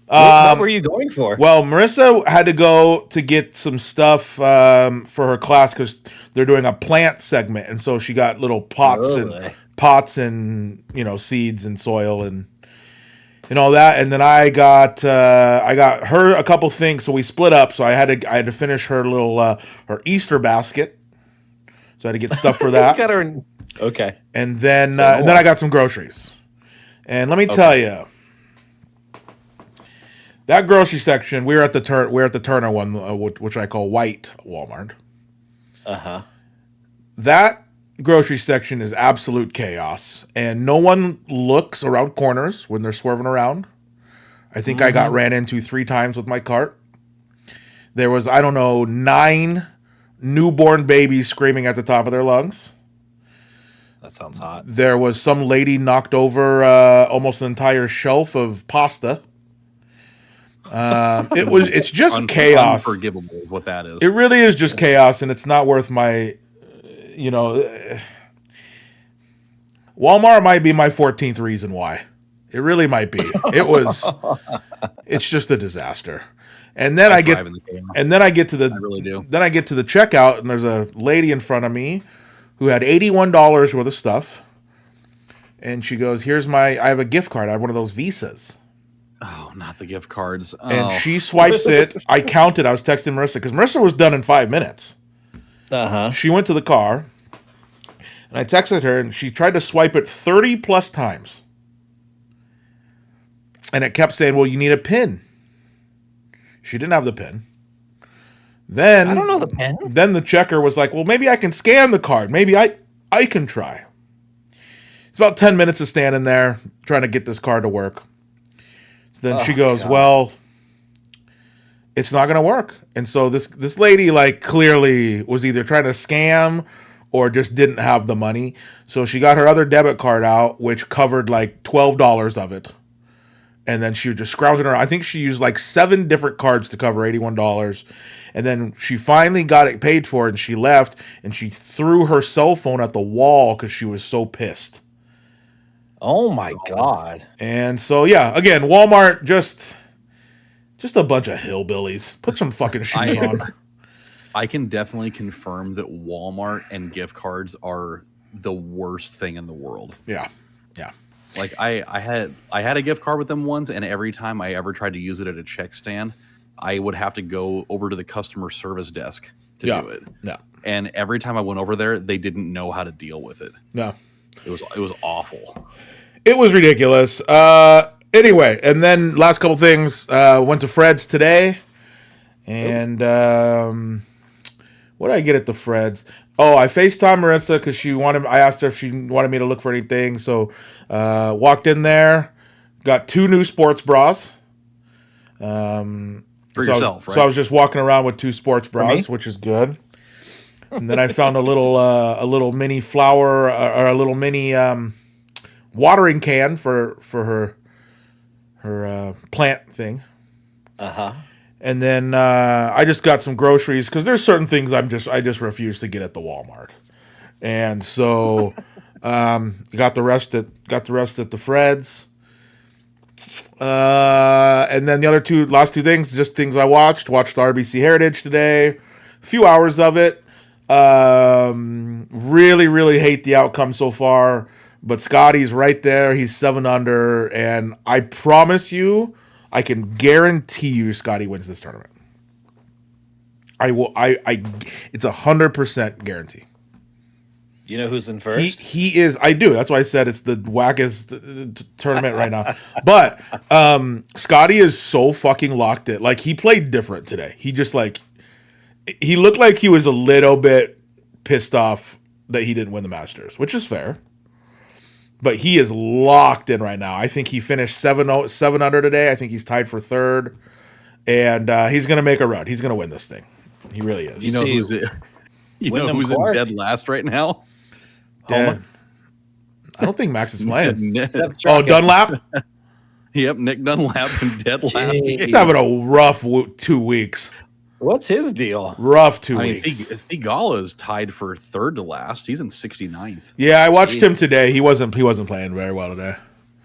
What were you going for? Well, Marissa had to go to get some stuff for her class because they're doing a plant segment, and so she got little pots and seeds and soil and all that. And then I got her a couple things, so we split up. So I had to finish her little her Easter basket. So I had to get stuff for that. You got her. Okay. And then I got some groceries. And let me tell you, that grocery section, we're at the Turner one, which I call White Walmart. That grocery section is absolute chaos, and no one looks around corners when they're swerving around. I think I got ran into 3 times with my cart. There was, 9 newborn babies screaming at the top of their lungs. That sounds hot. There was some lady knocked over almost an entire shelf of pasta. It's just chaos. Unforgivable is what that is. It really is just chaos, and it's not worth my, Walmart might be my 14th reason why. It really might be. It's just a disaster. And then I get to the I really do. Then I get to the checkout, and there's a lady in front of me who had $81 worth of stuff. And she goes, I have a gift card. I have one of those Visas. Oh, not the gift cards. Oh. And she swipes it. I counted. I was texting Marissa because Marissa was done in 5 minutes. She went to the car, and I texted her, and she tried to swipe it 30 plus times. And it kept saying, well, you need a PIN. She didn't have the PIN. Then I don't know the PIN. Then the checker was like, well, maybe I can scan the card. Maybe I can try. It's about 10 minutes of standing there trying to get this card to work. Then she goes, well, it's not going to work. And so this lady clearly was either trying to scam or just didn't have the money. So she got her other debit card out, which covered $12 of it. And then she was just scrounging around. I think she used 7 different cards to cover $81. And then she finally got it paid for, and she left, and she threw her cell phone at the wall because she was so pissed. Oh my God. And so, yeah, again, Walmart, just a bunch of hillbillies. Put some fucking shoes on. I can definitely confirm that Walmart and gift cards are the worst thing in the world. Yeah. Yeah. I had a gift card with them once, and every time I ever tried to use it at a check stand, I would have to go over to the customer service desk to do it. Yeah. And every time I went over there, they didn't know how to deal with it. Yeah. It was awful. It was ridiculous. Anyway, and then last couple things. Went to Fred's today, and what did I get at the Fred's? Oh, I FaceTimed Marissa because I asked her if she wanted me to look for anything. So walked in there, got 2 new sports bras. For yourself, right? So I was just walking around with 2 sports bras, which is good. And then I found a little mini flower or a little mini watering can for her plant thing. And then I just got some groceries because there's certain things I just refuse to get at the Walmart, and so got the rest at the Fred's. And then the last two things, just things I watched the RBC Heritage today, a few hours of it. Really, really hate the outcome so far. But Scotty's right there. He's 7 under. And I promise you, I can guarantee you Scotty wins this tournament. I will. It's 100% guarantee. You know who's in first? He is. I do. That's why I said it's the wackest tournament right now. But Scotty is so fucking locked in. Like, he played different today. He just he looked like he was a little bit pissed off that he didn't win the Masters, which is fair. But he is locked in right now. I think he finished 7 under today. I think he's tied for third, and he's gonna make a run. He's gonna win this thing. He really is. You know who's in dead last right now? Dead. I don't think Max is playing. Oh, Dunlap. Yep, Nick Dunlap in dead last. He's having a rough 2 weeks. What's his deal? Rough 2 weeks. Thigala is tied for third to last. He's in 69th. Yeah, I watched him today. He wasn't playing very well today.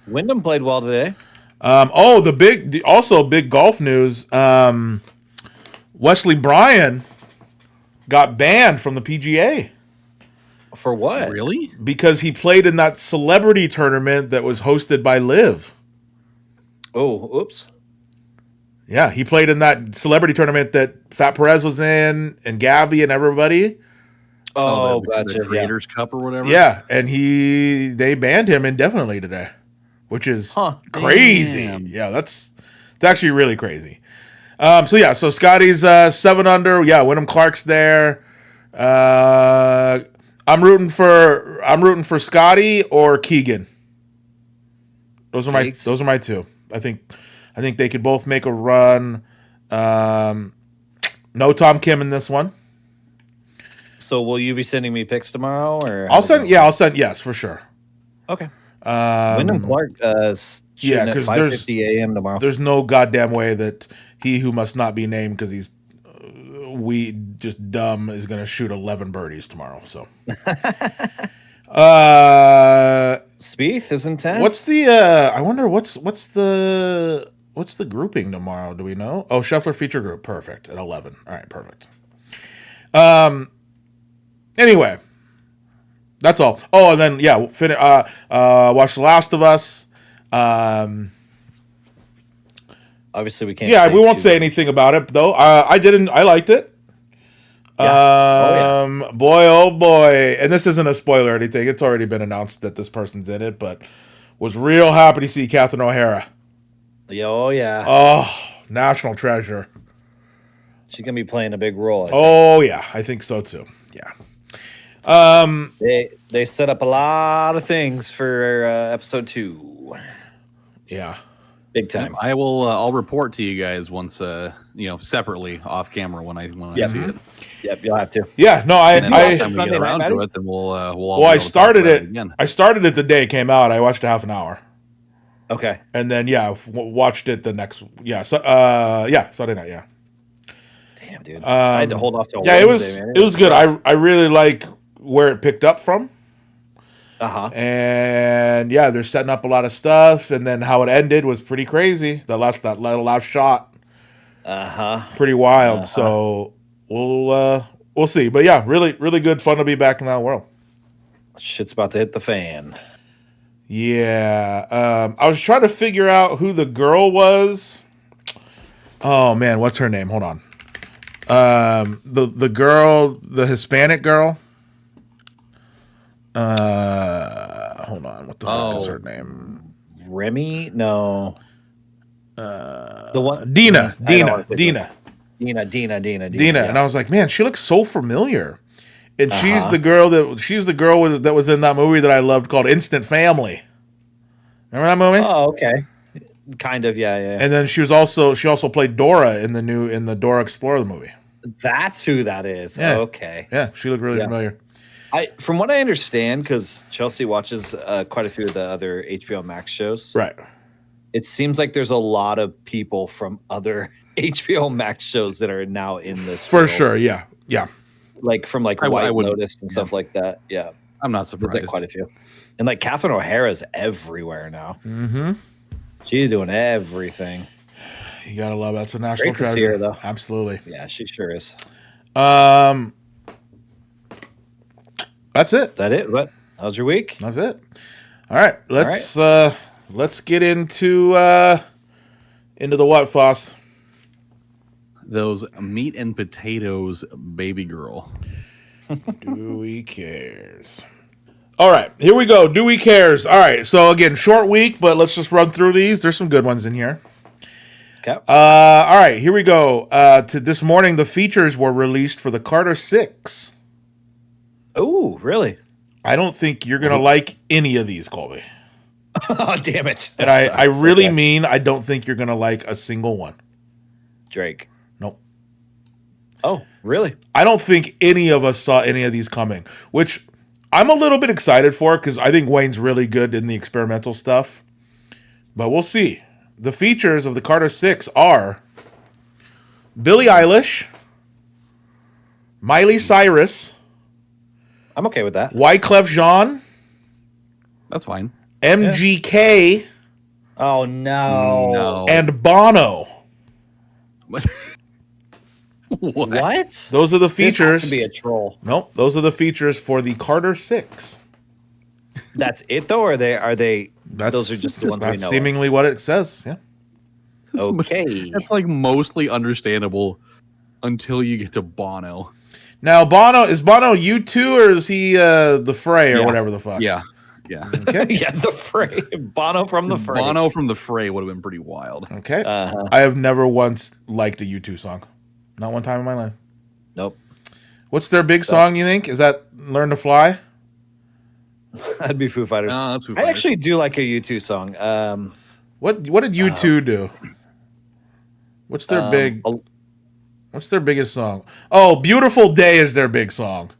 Wyndham played well today. Also big golf news. Wesley Bryan got banned from the PGA. For what? Really? Because he played in that celebrity tournament that was hosted by Liv. Oh, oops. Yeah, he played in that celebrity tournament that Fat Perez was in, and Gabby and everybody. Oh, the gotcha. Creators Cup or whatever. Yeah, and they banned him indefinitely today, which is crazy. Damn. Yeah, it's actually really crazy. So Scotty's 7 under. Yeah, Wyndham Clark's there. I'm rooting for Scotty or Keegan. Those are my two. I think they could both make a run. No Tom Kim in this one. So will you be sending me picks tomorrow, or I'll send. Yes, for sure. Okay. Wyndham Clark. Because at 5:50 a.m. tomorrow. There's no goddamn way that he who must not be named because he's just dumb is going to shoot 11 birdies tomorrow. So. Spieth is in 10. What's the? I wonder what's the grouping tomorrow? Do we know? Oh, Scheffler feature group, perfect at 11. All right, perfect. Anyway, that's all. Oh, and then watch The Last of Us. Obviously, we can't. Yeah, we won't say anything about it though. I didn't. I liked it. Yeah. Boy, oh boy, and this isn't a spoiler or anything. It's already been announced that this person's in it, but was real happy to see Catherine O'Hara. Oh yeah. Oh, national treasure. She's gonna be playing a big role. Oh yeah, I think so too. Yeah. They set up a lot of things for episode 2. Yeah. Big time. I will. I'll report to you guys once, separately off camera when I see it. Yep, you'll have to. Yeah. No, By the time we get around to it, then we'll. I started it again. I started it the day it came out. I watched a half an hour. Okay. And then watched it the next. Sunday night. Yeah. Damn, dude. I had to hold off till Wednesday, man. It was good. I really like where it picked up from. And yeah, they're setting up a lot of stuff, and then how it ended was pretty crazy. That last shot. Pretty wild. So we'll see. But yeah, really, really good fun to be back in that world. Shit's about to hit the fan. Yeah. I was trying to figure out who the girl was. Oh man, what's her name? Hold on. The girl, the Hispanic girl. Hold on. What the fuck is her name? Remy? No. The one Dina. Dina. And I was like, man, she looks so familiar. And she's the girl that was in that movie that I loved called Instant Family. Remember that movie? Oh, okay. Kind of, yeah. And then she also played Dora in the Dora Explorer movie. That's who that is. Yeah. Okay. Yeah, she looked really familiar. From what I understand, because Chelsea watches quite a few of the other HBO Max shows. Right. It seems like there's a lot of people from other HBO Max shows that are now in this. For sure, yeah. Like from White Lotus and stuff like that. Yeah. I'm not surprised. There's quite a few. And like Catherine O'Hara's everywhere now. Mm-hmm. She's doing everything. You gotta love that. It's a national treasure. To see her, though. Absolutely. Yeah, she sure is. That's it. Is that it? What? How's your week? That's it. All right. Let's get into the what, Fost? Those meat and potatoes, baby girl. Dewey cares. All right, here we go. Dewey cares. All right, so again, short week, but let's just run through these. There's some good ones in here. Okay. All right, here we go. To this morning, the features were released for the Carter 6. Oh, really? I don't think you're gonna like any of these, Colby. Oh, damn it! And I really mean I don't think you're gonna like a single one. Drake. Nope. Oh, really? I don't think any of us saw any of these coming, which I'm a little bit excited for because I think Wayne's really good in the experimental stuff. But we'll see. The features of the Carter 6 are Billie Eilish, Miley Cyrus, I'm okay with that. Wyclef Jean, That's fine. MGK, Oh no! and Bono. What? What? Those are the This features. has to be a troll. Nope, those are the features for the Carter 6. That's it though, or are they? Those are just the ones we That's know. seemingly what it says. Yeah. Okay. That's like mostly understandable until you get to Bono. Now, is Bono U2 or is he the Fray or whatever the fuck? Yeah. Yeah. Okay. Yeah, the Fray. Bono from the Fray. Bono from the Fray would have been pretty wild. Okay. Uh-huh. I have never once liked a U2 song. Not one time in my life. Nope. What's their big song, you think? Is that Learn to Fly? That'd be Foo Fighters. No, that's Foo I Fighters. actually do like a U2 song. What did U2 do? What's their What's their biggest song? Oh, Beautiful Day is their big song.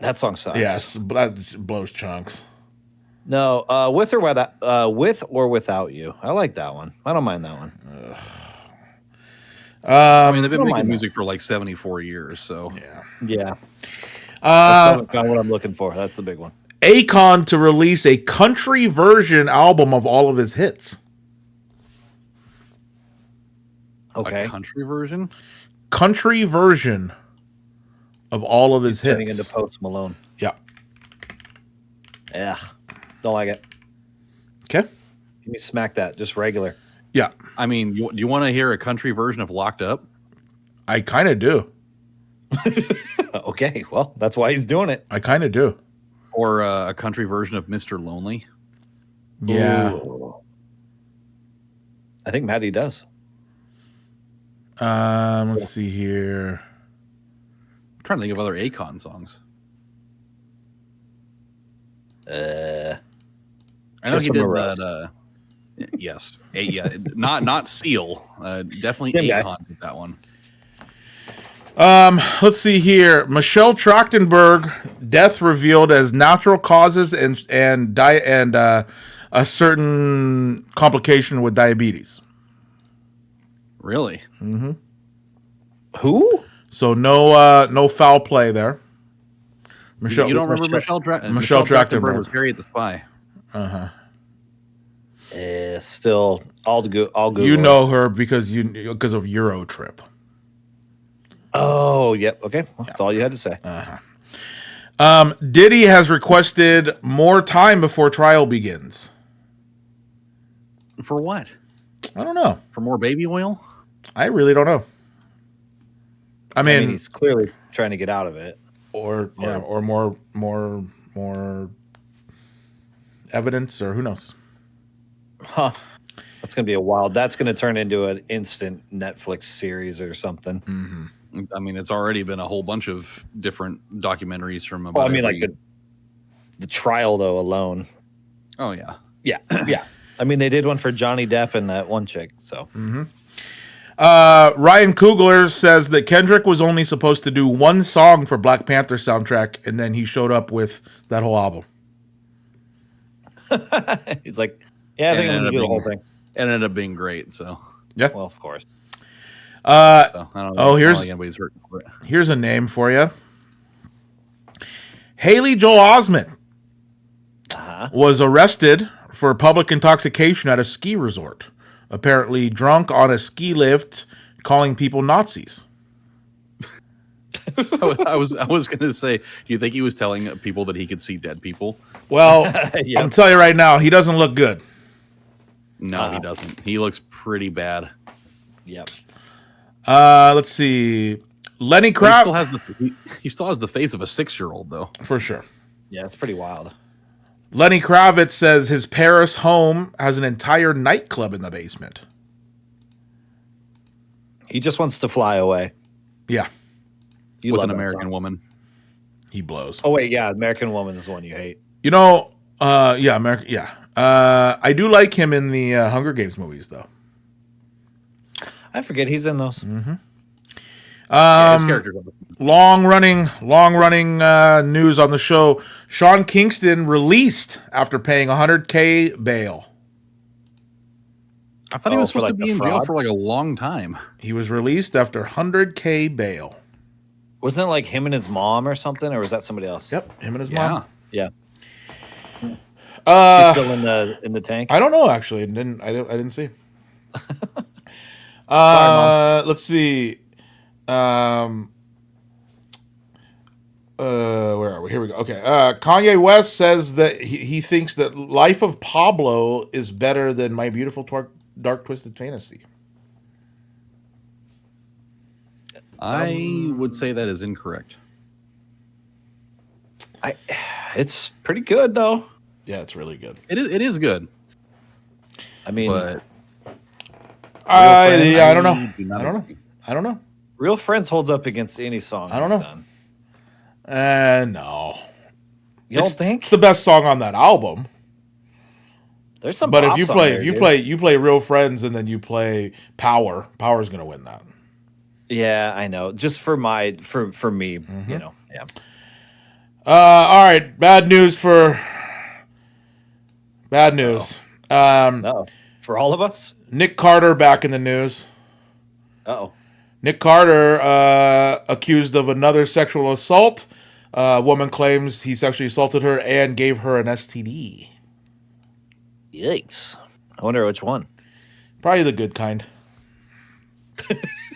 That song sucks. Yes, that blows chunks. No, with or without you. I like that one. I don't mind that one. I mean, they've been don't making mind music for like 74 years, so Yeah. Yeah. That's kind of what I'm looking for. That's the big one. Akon to release a country version album of all of his hits. Okay. a country version. Country version of all of his Turning hits. into Post Malone. Yeah. Yeah. Don't like it. Okay. Give me smack that. Just regular. Yeah. I mean, do you want to hear a country version of Locked Up? I kind of do. Okay. Well, that's why he's doing it. I kind of do. Or a country version of Mr. Lonely? Yeah. Ooh. I think Matty does. Let's see here. I'm trying to think of other Akon songs. I know Kiss he from did a Rose. that. Yes, yeah, not Seal. Definitely Same guy. Akon did that one. Let's see here. Michelle Trachtenberg death revealed as natural causes and a certain complication with diabetes. Really? Who? So no foul play there. Michelle, You don't remember Michelle Trachtenberg. Trachtenberg was Harriet the Spy. Still, I'll Google. You it. know her because of Eurotrip. Oh, yep. Okay. Well, that's all you had to say. Diddy has requested more time before trial begins. For what? I don't know. For more baby oil? I really don't know. I mean, he's clearly trying to get out of it. or more evidence, or who knows. Huh. That's going to be a wild. That's going to turn into an instant Netflix series or something. I mean, it's already been a whole bunch of different documentaries from about. Well, I mean, like the trial though alone. Oh yeah. Yeah, yeah. I mean, they did one for Johnny Depp and that one chick. So Ryan Coogler says that Kendrick was only supposed to do one song for Black Panther soundtrack, and then he showed up with that whole album. he's like, "Yeah, I think I'm And going to it do the ended whole up thing." It ended up being great. So, Yeah. Well, of course. so I don't know. here's- I don't think anybody's hurt for it. Here's a name for you. Haley Joel Osment was arrested for public intoxication at a ski resort. Apparently drunk on a ski lift, calling people Nazis. I was gonna say, do you think he was telling people that he could see dead people? Well, Yep. I'm telling you right now, he doesn't look good. No, he doesn't. He looks pretty bad. Yep. Let's see. Lenny But Kravitz. he still has the face of a 6-year-old though. For sure. Yeah, it's pretty wild. Lenny Kravitz says his Paris home has an entire nightclub in the basement. He just wants to fly away. Yeah, You With love an that American song. woman. he blows. Oh wait, yeah, American Woman is the one you hate. You know, yeah, American. Yeah, I do like him in the Hunger Games movies, though. I forget he's in those. Yeah, his character's on the Long running news on the show. Sean Kingston released after paying $100K bail. I thought he was for, supposed like, to be the in jail fraud? for like a long time. He was released after $100K bail. Wasn't it like him and his mom or something, or was that somebody else? Yep, him and his Yeah. mom. Yeah. She's Uh, still in the tank. I don't know actually. I didn't see. Mom. Let's see. Where are we? Here we go. Okay. Kanye West says that he thinks that Life of Pablo is better than My Beautiful Dark Twisted Fantasy. I would say that is incorrect. It's pretty good though. Yeah, it's really good. It is good, I mean, but I don't know. do not I don't know. agree. I don't know. Real Friends holds up against any song I don't he's know. done. No. You don't It's think? the best song on that album. There's some. But if bops you on play, there, if you dude. play Real Friends and then you play Power's gonna win that. Yeah, I know. Just for me, Mm-hmm. you know. Yeah. All right. Bad news. No, for all of us. Nick Carter back in the news. Oh, Nick Carter accused of another sexual assault. Woman claims he sexually assaulted her and gave her an STD. yikes! I wonder which one. Probably the good kind.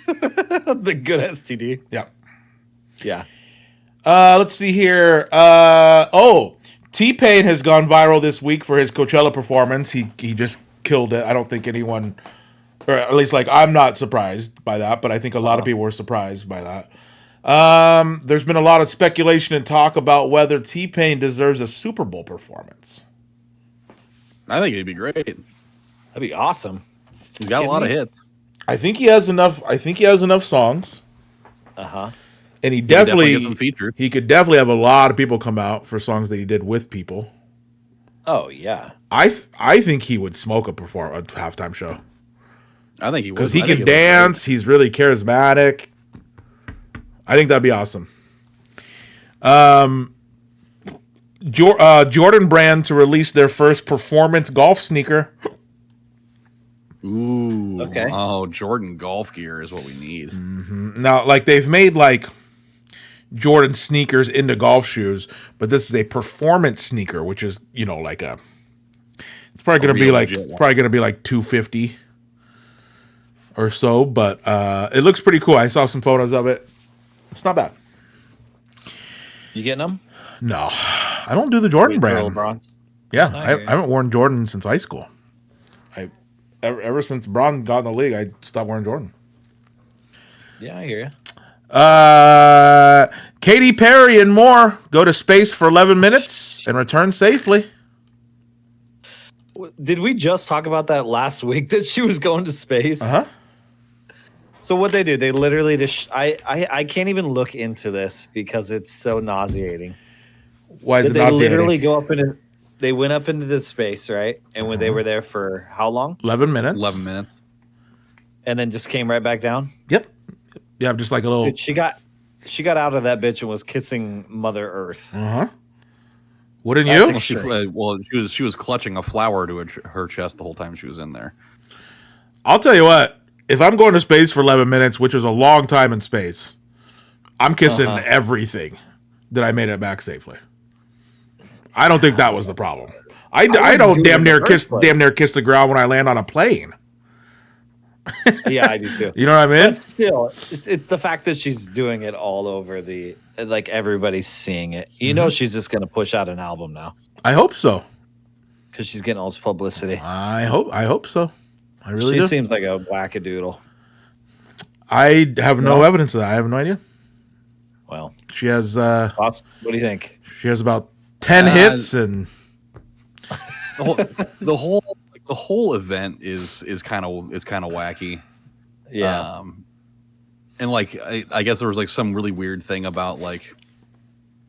The good STD. Yeah. Yeah. Let's see here. T-Pain has gone viral this week for his Coachella performance. He just killed it. I don't think anyone, or at least like I'm not surprised by that, but I think a lot of people were surprised by that. There's been a lot of speculation and talk about whether T-Pain deserves a Super Bowl performance. I think it'd be great. That'd be awesome. He's got a lot of hits. I think he has enough. I think he has enough songs, Uh-huh. and he He could definitely get some featured. he could definitely have a lot of people come out for songs that he did with people. Oh yeah. I think he would smoke a halftime show. I think he would. Because he I think can it looks great. dance, he's really charismatic. I think that'd be awesome. Jordan Brand to release their first performance golf sneaker. Ooh. Okay. Oh, Jordan golf gear is what we need. Now, like they've made like Jordan sneakers into golf shoes, but this is a performance sneaker, which is like it's probably gonna be real like legit one. $250 or so, but it looks pretty cool. I saw some photos of it. It's not bad. You getting them? No, I don't do the Jordan brand. LeBron's. Yeah, I I hear you. haven't worn Jordan since high school. Ever since Braun got in the league, I stopped wearing Jordan. Yeah, I hear you. Katy Perry and more go to space for 11 minutes and return safely. Did we just talk about that last week that she was going to space? Uh-huh. So what they do, they literally just I can't even look into this because it's so nauseating. Why is it They nauseating? literally go up into they went up into the space, right? And when they were there for how long? 11 minutes. 11 minutes. And then just came right back down. Yep. Yeah, just like a little. Dude, she got out of that bitch and was kissing Mother Earth. Uh-huh. Wouldn't That's you? extreme. She was clutching a flower to her chest the whole time she was in there. I'll tell you what. If I'm going to space for 11 minutes, which is a long time in space, I'm kissing everything that I made it back safely. I don't think that was the problem. I don't do it damn in the near first place. kiss the ground when I land on a plane. Yeah, I do too. You know what I mean? But still, it's the fact that she's doing it all over like everybody's seeing it. You know, she's just going to push out an album now I hope so. because she's getting all this publicity. I hope so. I really She do. seems like a wackadoodle. I have no evidence of that. I have no idea. Well, She has Fost, what do you think? she has about 10 hits and The whole event is kind of wacky. Yeah. And like I guess there was like some really weird thing about like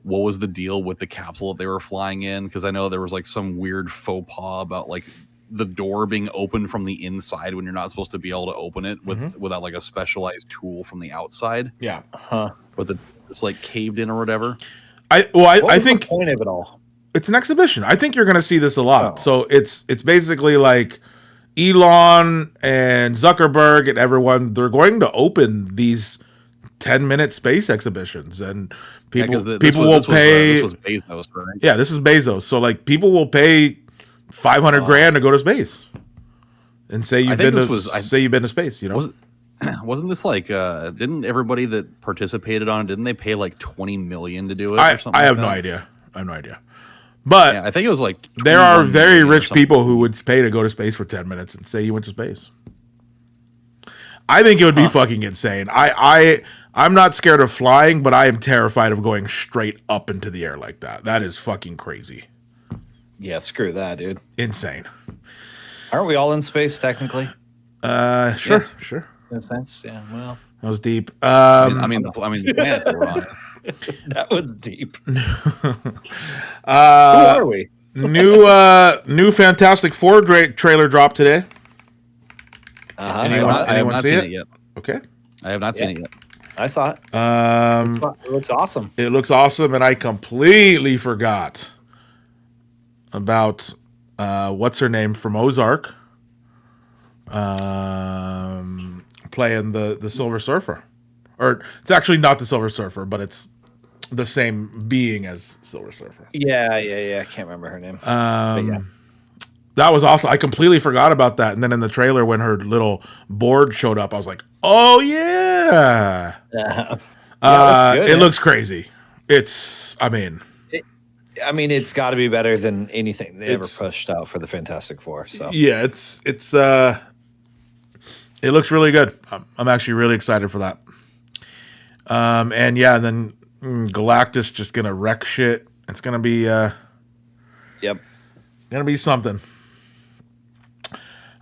what was the deal with the capsule that they were flying in, because I know there was like some weird faux pas about like the door being open from the inside when you're not supposed to be able to open it without like a specialized tool from the outside. yeah. But it's like caved in or whatever. I What was think the point of it all? it's an exhibition. I think you're going to see this a lot. Oh. So it's basically like Elon and Zuckerberg and everyone, they're going to open these 10-minute space exhibitions, and people will pay. This was Bezos, right? Yeah, this is Bezos. So like people will pay $500,000 to go to space and say you've been to space. You know, Wasn't this like didn't everybody that participated on it, didn't they pay like 20 million to do it? I or something have like no that? idea. I have no idea. But Yeah, I think it was like there are 21 very million or rich something. people who would pay to go to space for 10 minutes and say you went to space. I think it would be fucking insane. I'm not scared of flying, but I am terrified of going straight up into the air like that. That is fucking crazy. Yeah, screw that, dude. Insane. Aren't we all in space technically? Sure, Yes. sure. In a sense, yeah. Well, That was deep. I mean, the planet that we're on. that was deep. Who are we? new Fantastic Four trailer dropped today. Uh-huh. Anyone- I have not see seen it? it yet. Okay. I have not seen it yet. I saw it. It looks awesome. It looks awesome, and I completely forgot about what's her name from Ozark, playing the Silver Surfer, or it's actually not the Silver Surfer, but it's the same being as Silver Surfer. Yeah. I can't remember her name. But yeah. That was awesome. I completely forgot about that, and then in the trailer when her little board showed up, I was like, "Oh yeah!" It looks crazy. I mean, it's got to be better than anything they ever pushed out for the Fantastic Four. So yeah, it looks really good. I'm actually really excited for that. And yeah, then Galactus just gonna wreck shit. It's gonna be yep. gonna be something.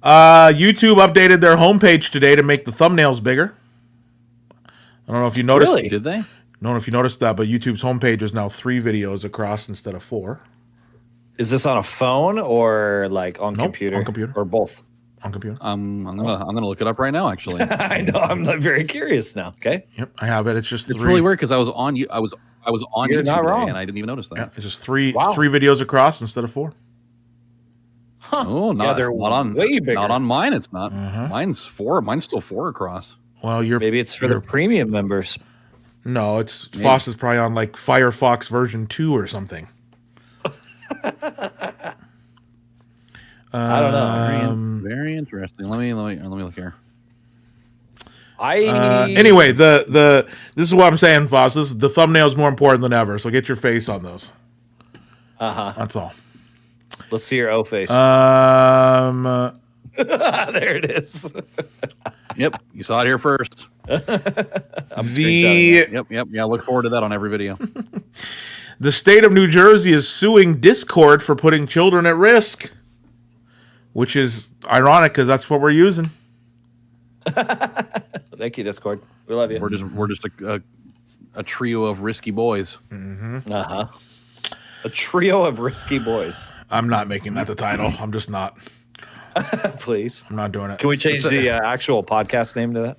YouTube updated their homepage today to make the thumbnails bigger. I don't know if you noticed. Really? Did they? I don't know if you noticed that, but YouTube's homepage is now 3 videos across instead of 4. Is this on a phone or like on Nope, computer? on computer. Or both? On computer. I'm gonna look it up right now. Actually, I know. I'm very curious now. Okay. Yep, I have it. It's just it's 3. really weird because I was on You're YouTube not today wrong. and I didn't even notice that. Yeah, it's just 3 Wow. 3 videos across instead of 4. Oh, they're not on way bigger. Not on mine. It's not. Mine's 4. Mine's still 4 across. Well, Maybe it's for the premium members. No, it's Fost is probably on like Firefox version 2 or something. I don't know. Very interesting. Let me look here. Anyway, this is what I'm saying, Fost. The thumbnail's more important than ever. So get your face on those. That's all. Let's see your O face. Um, there it is. Yep, you saw it here first. the Yep. Yeah, look forward to that on every video. the state of New Jersey is suing Discord for putting children at risk, which is ironic because that's what we're using. Thank you, Discord. We love you. We're just a trio of risky boys. A trio of risky boys. I'm not making that the title. I'm just not. Please. I'm not doing it. Can we change the actual podcast name to that?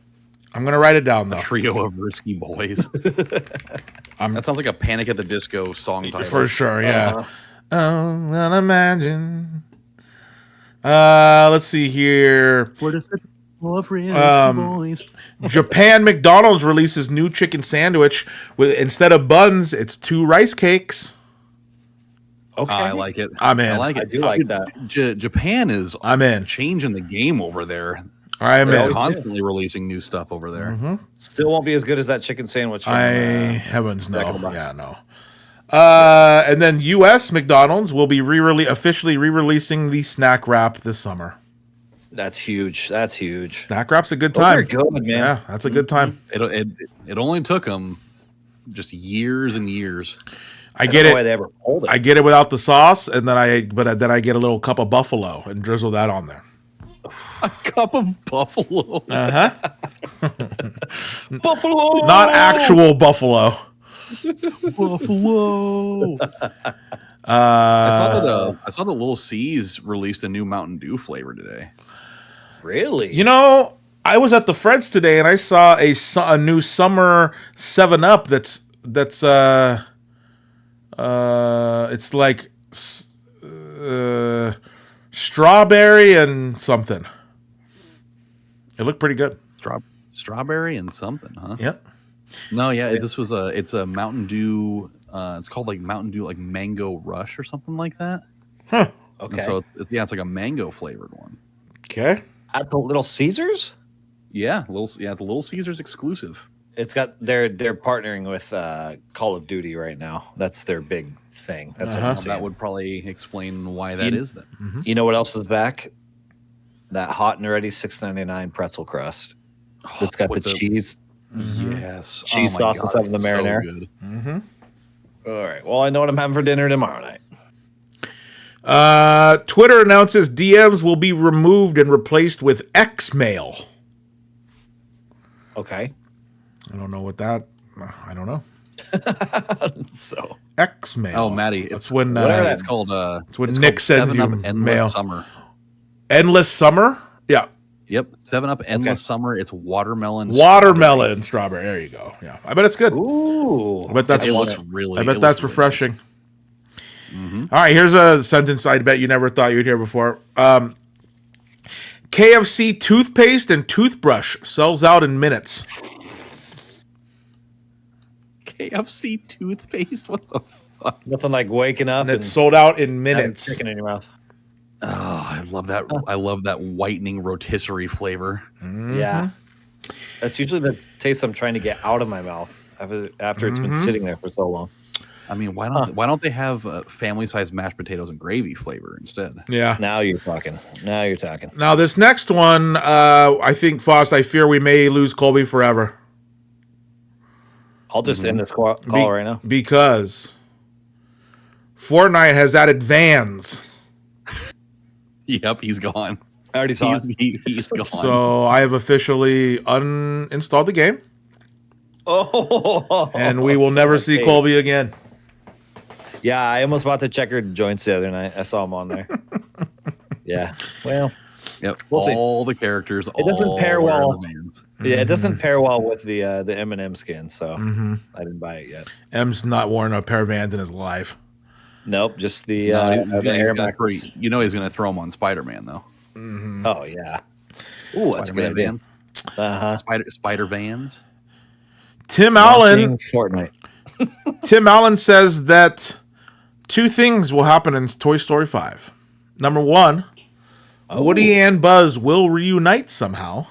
I'm gonna write it down though. Trio of risky boys. That sounds like a Panic at the Disco song title. For sure, yeah. Oh, well, imagine. Let's see here. We're just a trio of risky boys. Japan McDonald's releases new chicken sandwich with instead of buns, it's 2 rice cakes. Okay. I like it. I'm in. I like it. I do like that. Japan is I'm in. changing the game over there. I'm They're in. constantly releasing new stuff over there. Still won't be as good as that chicken sandwich. From, Heavens Jack in the no. Box. Yeah, no. And then U.S. McDonald's will be officially re-releasing the snack wrap this summer. That's huge. That's huge. Snack wrap's a good Those time. are good, man. Yeah, that's a good time. It only took them just years and years. I get don't know why it. they ever pulled it. I get it without the sauce, and then I get a little cup of buffalo and drizzle that on there. A cup of buffalo. Buffalo. Not actual buffalo. Buffalo. I saw that Little C's released a new Mountain Dew flavor today. Really? You know, I was at the Fred's today, and I saw a new summer 7-Up that's it's like strawberry and something. It looked pretty good. Strawberry and something, huh? Yep. No, yeah. It's a Mountain Dew. It's called like Mountain Dew, like Mango Rush or something like that. Huh. Okay. And so it's like a mango flavored one. Okay. At the Little Caesars? Yeah, it's a Little Caesars exclusive. It's got they're partnering with Call of Duty right now. That's their big thing. That's what I'm saying. That would probably explain why that is then. You know what else is back? That hot and ready $6.99 pretzel crust. That's got the cheese. Yes, Cheese oh my sauce God, instead of the it's so marinara. good. All right. Well, I know what I'm having for dinner tomorrow night. Twitter announces DMs will be removed and replaced with Xmail. Okay. I don't know what that. I don't know. So Xmail. Oh, Matty, It's it's when whatever it's called. it's when it's Nick called sends 7 you Up Endless mail. Summer. Endless Summer. Yeah. Yep, 7 Up Endless Summer. It's watermelon. Watermelon strawberry. There you go. Yeah. I bet it's good. ooh. I bet that's It looks really. I bet it that's looks really nice. refreshing. All right, here's a sentence I bet you never thought you'd hear before. KFC toothpaste and toothbrush sells out in minutes. KFC toothpaste. What the fuck? Nothing like waking up And it's sold out in having minutes. chicken in your mouth. Oh, I love that. I love that whitening rotisserie flavor. Yeah. That's usually the taste I'm trying to get out of my mouth after it's been sitting there for so long. I mean, why don't they have family size mashed potatoes and gravy flavor instead? Yeah. Now you're talking. Now this next one, I think Fost. I fear we may lose Colby forever I'll just end this call right now. because Fortnite has added Vans. Yep, he's gone. I already saw it. He's gone. So I have officially uninstalled the game, Oh, and we will never see Colby again. Yeah, I almost bought the checkered joints the other night. I saw them on there. Yeah. Well, Yep, we'll see. all the characters. It doesn't all pair wear well. the Vans. yeah, it doesn't pair well with the M&M skin, so I didn't buy it yet. M's not worn a pair of Vans in his life. Nope, just the No, the Air gonna throw, Max. you know he's going to throw them on Spider-Man though. Oh yeah. Ooh, that's a good Spider-Man idea. Vans. Uh-huh. Spider Vans. Tim Allen Fortnite. Tim Allen says that two things will happen in Toy Story 5. Number one, Woody and Buzz will reunite somehow.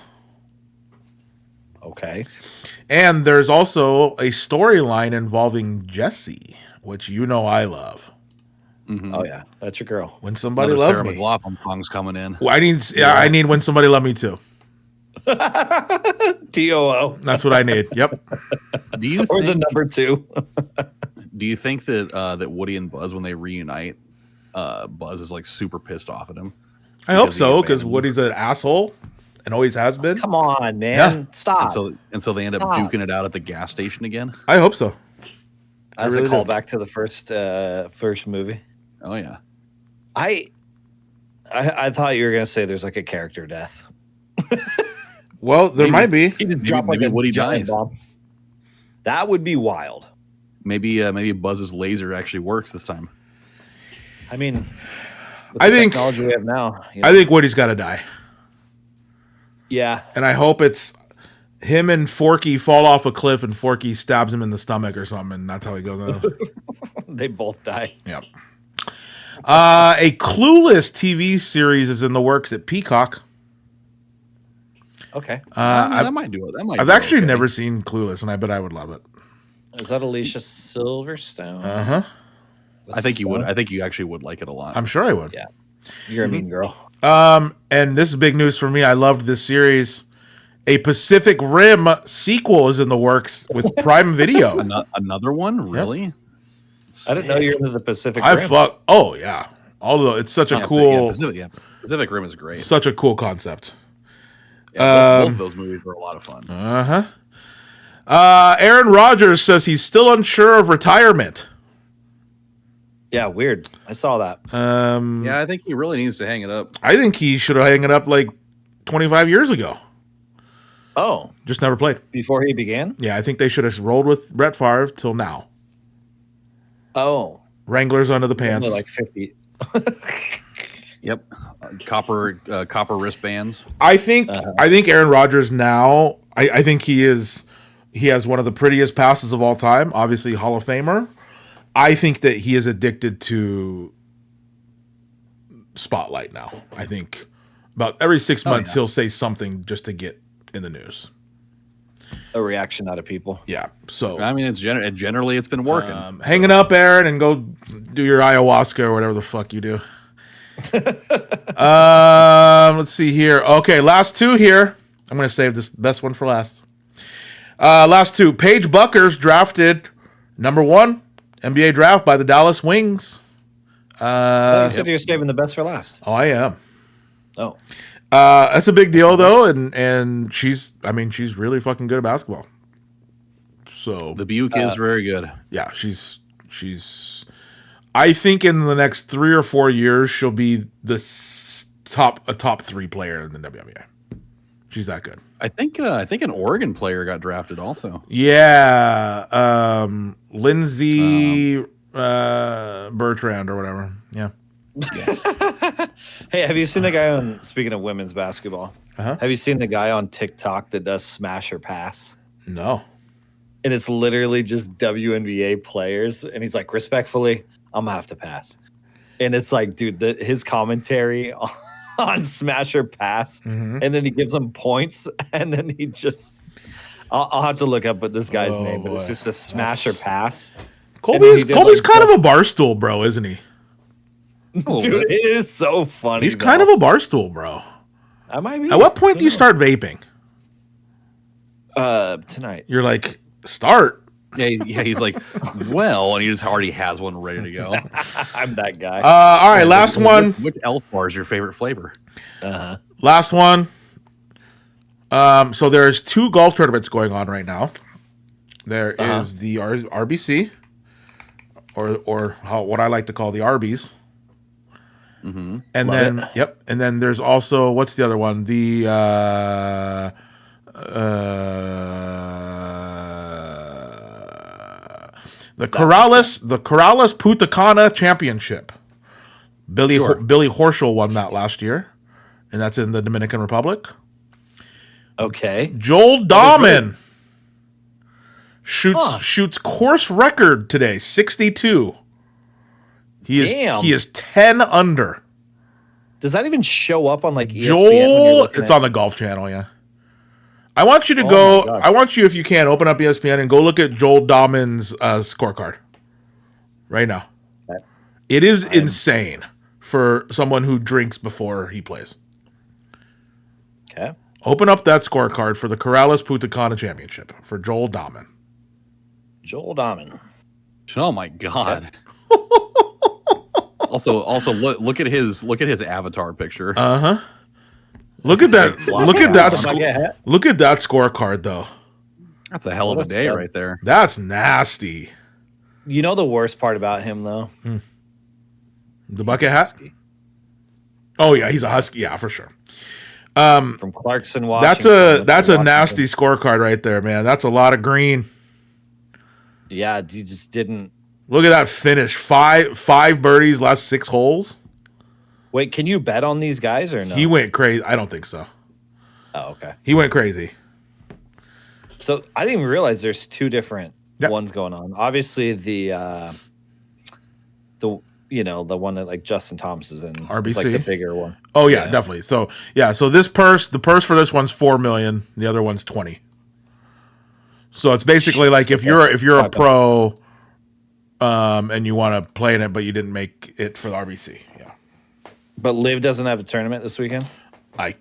Okay. And there's also a storyline involving Jessie, which you know I love. Oh yeah, that's your girl. When somebody Another loves Sarah me. McLachlan song's coming in. Well, I need when somebody love me too. TOO. That's what I need. Yep. Do you Or the think? number 2. Do you think that that Woody and Buzz, when they reunite, Buzz is like super pissed off at him? I hope Because he so, because abandoned Woody's an asshole and always has been. Come on, man. Yeah. Stop. And so they end up Stop. duking it out at the gas station again. I hope so. As really a do. callback to the first movie. Oh yeah. I thought you were gonna say there's like a character death. Well, there might be. He just dropped like maybe a Woody giant dies. bomb. That would be wild. Maybe Buzz's laser actually works this time. I mean, with I the think- technology we have now. You know, I think Woody's got to die. yeah. And I hope it's him and Forky fall off a cliff and Forky stabs him in the stomach or something. And that's how he goes. They both die. Yep. A Clueless TV series is in the works at Peacock. Okay. that might do it. That might. I've do actually okay. never seen Clueless, and I bet I would love it. Is that Alicia Silverstone? Uh-huh. I think you would. I think you actually would like it a lot. I'm sure I would. Yeah. You're a mean girl. And this is big news for me. I loved this series. A Pacific Rim sequel is in the works with Prime Video. Another one, really? I didn't know you're into the Pacific I Rim. fuck. Oh yeah. Although it's such a cool, Pacific Rim is great. such a cool concept. Yeah, both of those movies were a lot of fun. Aaron Rodgers says he's still unsure of retirement. Yeah, weird. I saw that. Yeah, I think he really needs to hang it up. I think he should have hung it up like 25 years ago. Oh, Just never played. before he began? Yeah, I think they should have rolled with Brett Favre till now. Oh. Wranglers under the pants. Only like 50. Yep, copper wristbands. I think Aaron Rodgers now. I think he has one of the prettiest passes of all time. Obviously, Hall of Famer. I think that he is addicted to spotlight now. I think about every 6 months he'll say something just to get in the news. A reaction out of people. Yeah. So I mean, generally it's been working. hanging up, Aaron, and go do your ayahuasca or whatever the fuck you do. Let's see here. Okay, last two here. I'm going to save this best one for last. Last two. Paige Buckers drafted number 1 NBA draft by the Dallas Wings. You said you were saving the best for last. Oh, I am. Oh. That's a big deal though, and she's really fucking good at basketball. So The Buke is very good. yeah, she's. I think in the next 3 or 4 years she'll be a top 3 player in the WNBA. She's that good. I think an Oregon player got drafted also. Yeah, Lindsay Bertrand or whatever. Yeah. Yes. Hey, have you seen the guy on, speaking of women's basketball, have you seen the guy on TikTok that does smash or pass? No. And it's literally just WNBA players. And he's like, respectfully, I'm going to have to pass. And it's like, dude, his commentary on smash or pass, and then he gives them points, and then he just, I'll have to look up what this guy's name, but it's just a smash or pass. Colby's kind of a barstool, bro, isn't he? Dude, it is so funny. He's kind of a barstool, bro. I might be. At what point do you start vaping? Tonight. You're like, start. Yeah, he's like, well, and he just already has one ready to go. I'm that guy. All right, last one. Which elf bar is your favorite flavor? Last one. So there's 2 golf tournaments going on right now. There is the RBC, or what I like to call the Arby's. Mm-hmm. And and then there's also, what's the other one? The Corrales Putacana Championship. Billy Horschel won that last year, and that's in the Dominican Republic. Okay. Joel Dahman shoots course record today, 62. He is 10 under. Does that even show up on like ESPN? Joel, it's on the Golf Channel, yeah. I want you to go. I want you, if you can, open up ESPN and go look at Joel Dahman's scorecard right now. Okay. It is insane for someone who drinks before he plays. Okay. Open up that scorecard for the Corrales Putacana Championship for Joel Dahman. Joel Dahman. Oh my god. Also look at his avatar picture. Look at that. Look at that scorecard though. That's a hell of a day right there. That's nasty. You know the worst part about him though? The bucket hat? Oh yeah, he's a Husky, yeah, for sure. From Clarkson, Washington. That's a nasty scorecard right there, man. That's a lot of green. Yeah, you just didn't. Look at that finish. Five birdies, last 6 holes. Wait, can you bet on these guys or no? He went crazy. I don't think so. Oh, okay. He went crazy. So I didn't even realize there's 2 different ones going on. Obviously, the the one that like Justin Thomas is in. RBC? It's like the bigger one. Oh yeah, definitely. So so the purse for this one's $4 million. The other one's 20. So it's basically like if you're a pro, and you want to play in it, but you didn't make it for the RBC. Yeah. But Liv doesn't have a tournament this weekend. I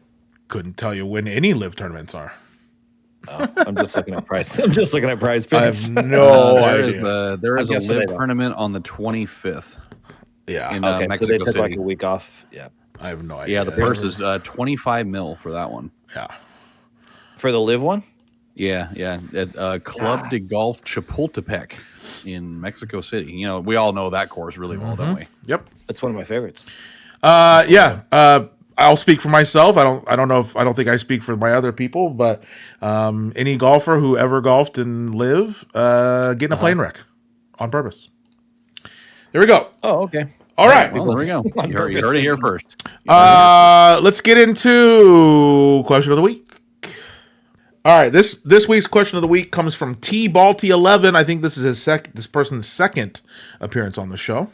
couldn't tell you when any live tournaments are. Oh, I'm just looking at price. I'm just looking at prize I picks. have no idea. There is a guessing they live don't. tournament on the 25th. Yeah, in Okay, so Mexico they took City. like a week off. Yeah. I have no idea. Yeah, the purse is 25 mil for that one. Yeah. For the Liv one? Yeah. At Club de Golf Chapultepec in Mexico City. We all know that course really well, don't we? Yep. That's one of my favorites. I'll speak for myself. I don't think I speak for my other people, but any golfer who ever golfed and live, getting a plane wreck on purpose. There we go. Oh, okay. All right. Well, there we go. You heard it here first. Let's get into question of the week. All right, this week's question of the week comes from T Balti 11. I think this is this person's second appearance on the show.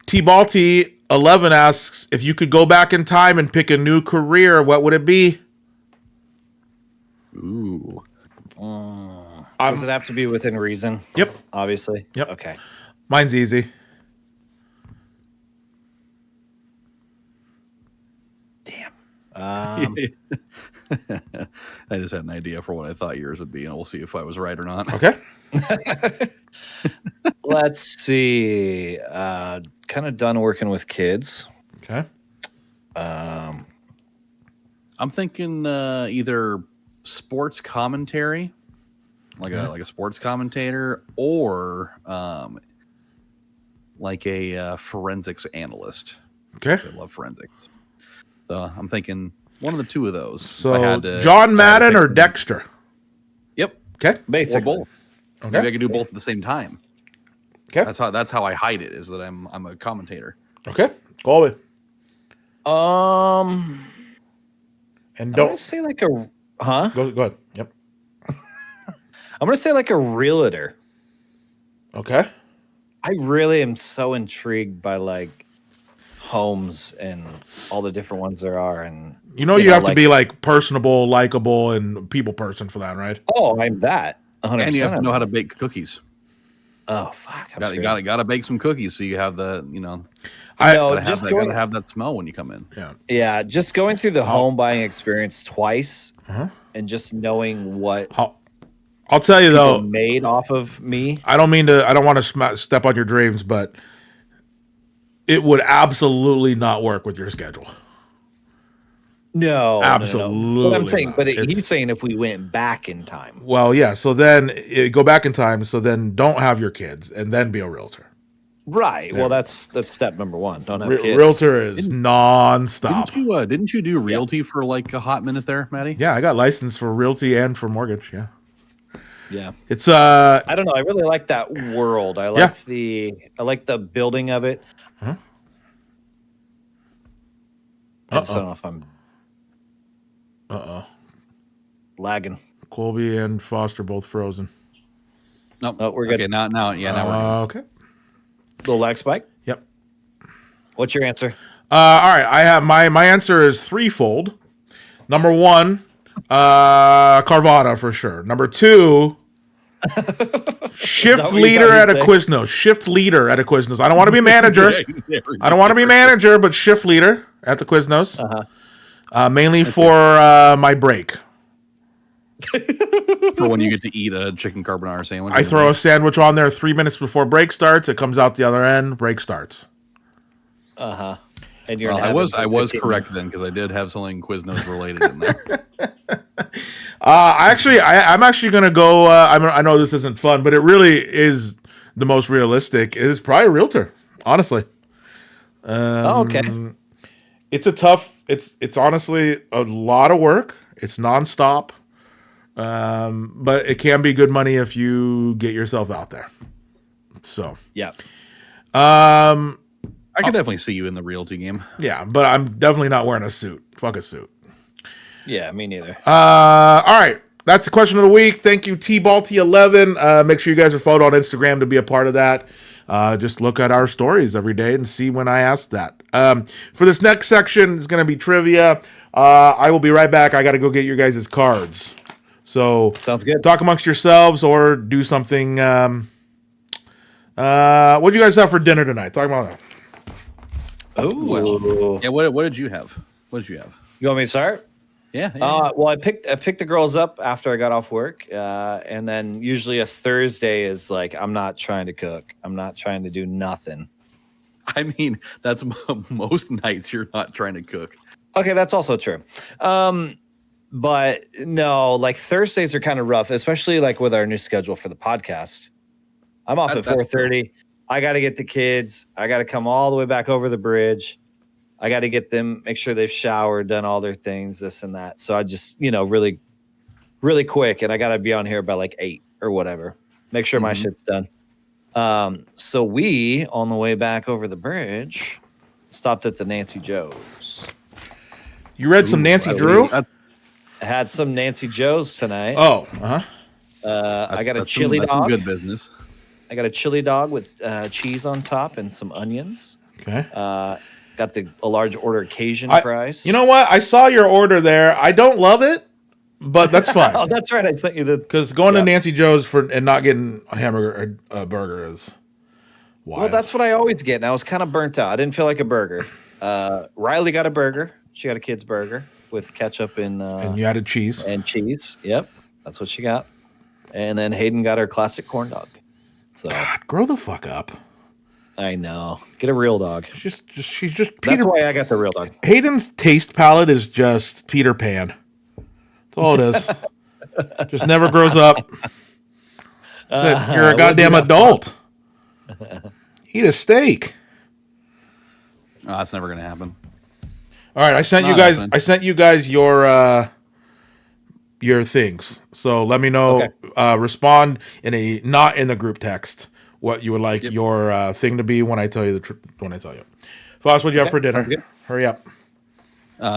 T Balti 11 asks, if you could go back in time and pick a new career, what would it be? Ooh. Does it have to be within reason? Yep. Obviously. Yep. Okay. Mine's easy. Damn. I just had an idea for what I thought yours would be, and we'll see if I was right or not. Okay. Let's see. Kind of done working with kids. Okay. I'm thinking either sports commentary, like a sports commentator, or like a forensics analyst. Okay. I love forensics. So I'm thinking one of the two of those. So John Madden or Dexter? Yep. Okay. Basically. Or both. Okay. Maybe I could do both at the same time. Okay. That's how I hide it, is that I'm a commentator. Okay. Colby. And And I'm don't gonna say like a go ahead. Yep. I'm gonna say like a realtor. Okay. I really am so intrigued by like homes and all the different ones there are, and You have to be like personable, likable, and people person for that, right? Oh, I'm that. 100%. And you have to know how to bake cookies. Oh fuck! Gotta bake some cookies so you have the gotta have that smell when you come in. Yeah. Yeah, just going through the home buying experience twice, and just knowing what I'll tell you though, made off of me. I don't want to step on your dreams, but it would absolutely not work with your schedule. No, Absolutely No. But I'm saying, not. he's saying if we went back in time. Well, yeah. So then go back in time. So then don't have your kids, and then be a realtor. Right. Yeah. Well, that's step number one. Don't have kids. Realtor is nonstop. Didn't you do realty for like a hot minute there, Matty? Yeah, I got licensed for realty and for mortgage. Yeah. Yeah. It's I don't know. I really like that world. I like the building of it. I just don't know if I'm lagging. Colby and Foster both frozen. Nope. Oh, we're good. Okay, now we're good. Okay. Little lag spike. Yep. What's your answer? All right. I have my answer is threefold. Number one, Carvana for sure. Number two, shift leader at a Quiznos. Shift leader at a Quiznos. I don't want to be manager. I don't want to be manager, but shift leader at the Quiznos. Mainly for my break. For when you get to eat a chicken carbonara sandwich. I throw a sandwich on there 3 minutes before break starts. It comes out the other end. Break starts. And I was correct then, because I did have something Quiznos related in there. I'm actually going to go. I know this isn't fun, but it really is the most realistic. It is probably a realtor, honestly. okay. It's a tough. It's honestly a lot of work. It's nonstop. But it can be good money if you get yourself out there. So yeah. I could definitely see you in the realty game. Yeah, but I'm definitely not wearing a suit. Fuck a suit. Yeah, me neither. All right. That's the question of the week. Thank you, T-Balti11. Make sure you guys are followed on Instagram to be a part of that. just look at our stories every day and see when I ask that. For this next section, it's going to be trivia. I will be right back. I got to go get your guys' cards. So Sounds good. Talk amongst yourselves or do something. What do you guys have for dinner tonight? Talk about that. Oh, Yeah, what did you have? What did you have? you want me to start? Yeah. Well, I picked the girls up after I got off work, and then usually a Thursday is like I'm not trying to cook. I'm not trying to do nothing. I mean, that's most nights you're not trying to cook. Okay, that's also true. But no, like Thursdays are kind of rough, especially like with our new schedule for the podcast. I'm off at 4:30. I got to get the kids. I got to come all the way back over the bridge. I got to get them, make sure they've showered, done all their things, this and that. So I just, really, really quick, and I got to be on here by like 8 or whatever. Make sure my shit's done. So we, on the way back over the bridge, stopped at the Nancy Joe's. You read some Nancy Drew? I had some Nancy Joe's tonight. Oh, I got a chili that's dog. some good business. I got a chili dog with cheese on top and some onions. okay. Got a large order of Cajun fries. You know what? I saw your order there. I don't love it, but that's fine. Oh, that's right. I sent you the. Because going to Nancy Joe's and not getting a hamburger or a burger is wild. Well, that's what I always get, and I was kind of burnt out. I didn't feel like a burger. Riley got a burger. She got a kid's burger with ketchup and you added cheese. and cheese. Yep, that's what she got. And then Hayden got her classic corn dog. So God, grow the fuck up. I know. Get a real dog. She's just That's Peter. why I got the real dog. Hayden's taste palette is just Peter Pan. That's all it is. Just never grows up. That's it. You're a goddamn adult. Eat a steak. Oh, that's never gonna happen. All right, I sent you Not guys. happening. I sent you guys your things. So let me know. Okay. Respond not in the group text what you would like your thing to be when I tell you when I tell you. Fost, what do you have for dinner? sounds good. Hurry up.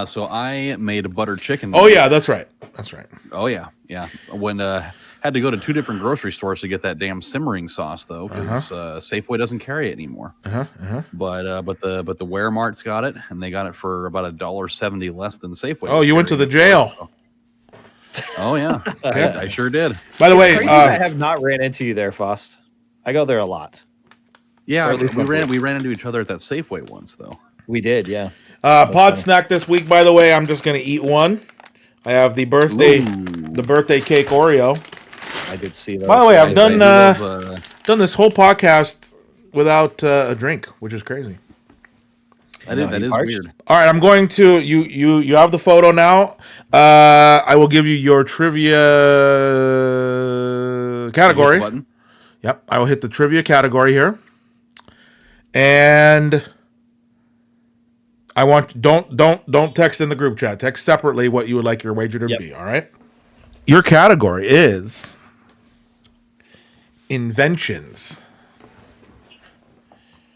So I made a butter chicken. Oh yeah, that's right. That's right. Oh yeah. When had to go to 2 different grocery stores to get that damn simmering sauce though, because Safeway doesn't carry it anymore. But the Ware Mart's got it, and they got it for about $1.70 less than Safeway. Oh, you went to the jail. Oh yeah, I sure did. By the way, Crazy I have not ran into you there, Fost. I go there a lot. Yeah, Or at least we ran into each other at that Safeway once though. We did, yeah. pod snack this week. By the way, I'm just gonna eat one. I have the birthday cake Oreo. I did see that. By the way, I've done love, done this whole podcast without a drink, which is crazy. that is parched? weird. All right, I'm going to you have the photo now. I will give you your trivia category. Button. Yep, I will hit the trivia category here. And I want don't text in the group chat. Text separately what you would like your wager to be, all right? Your category is inventions.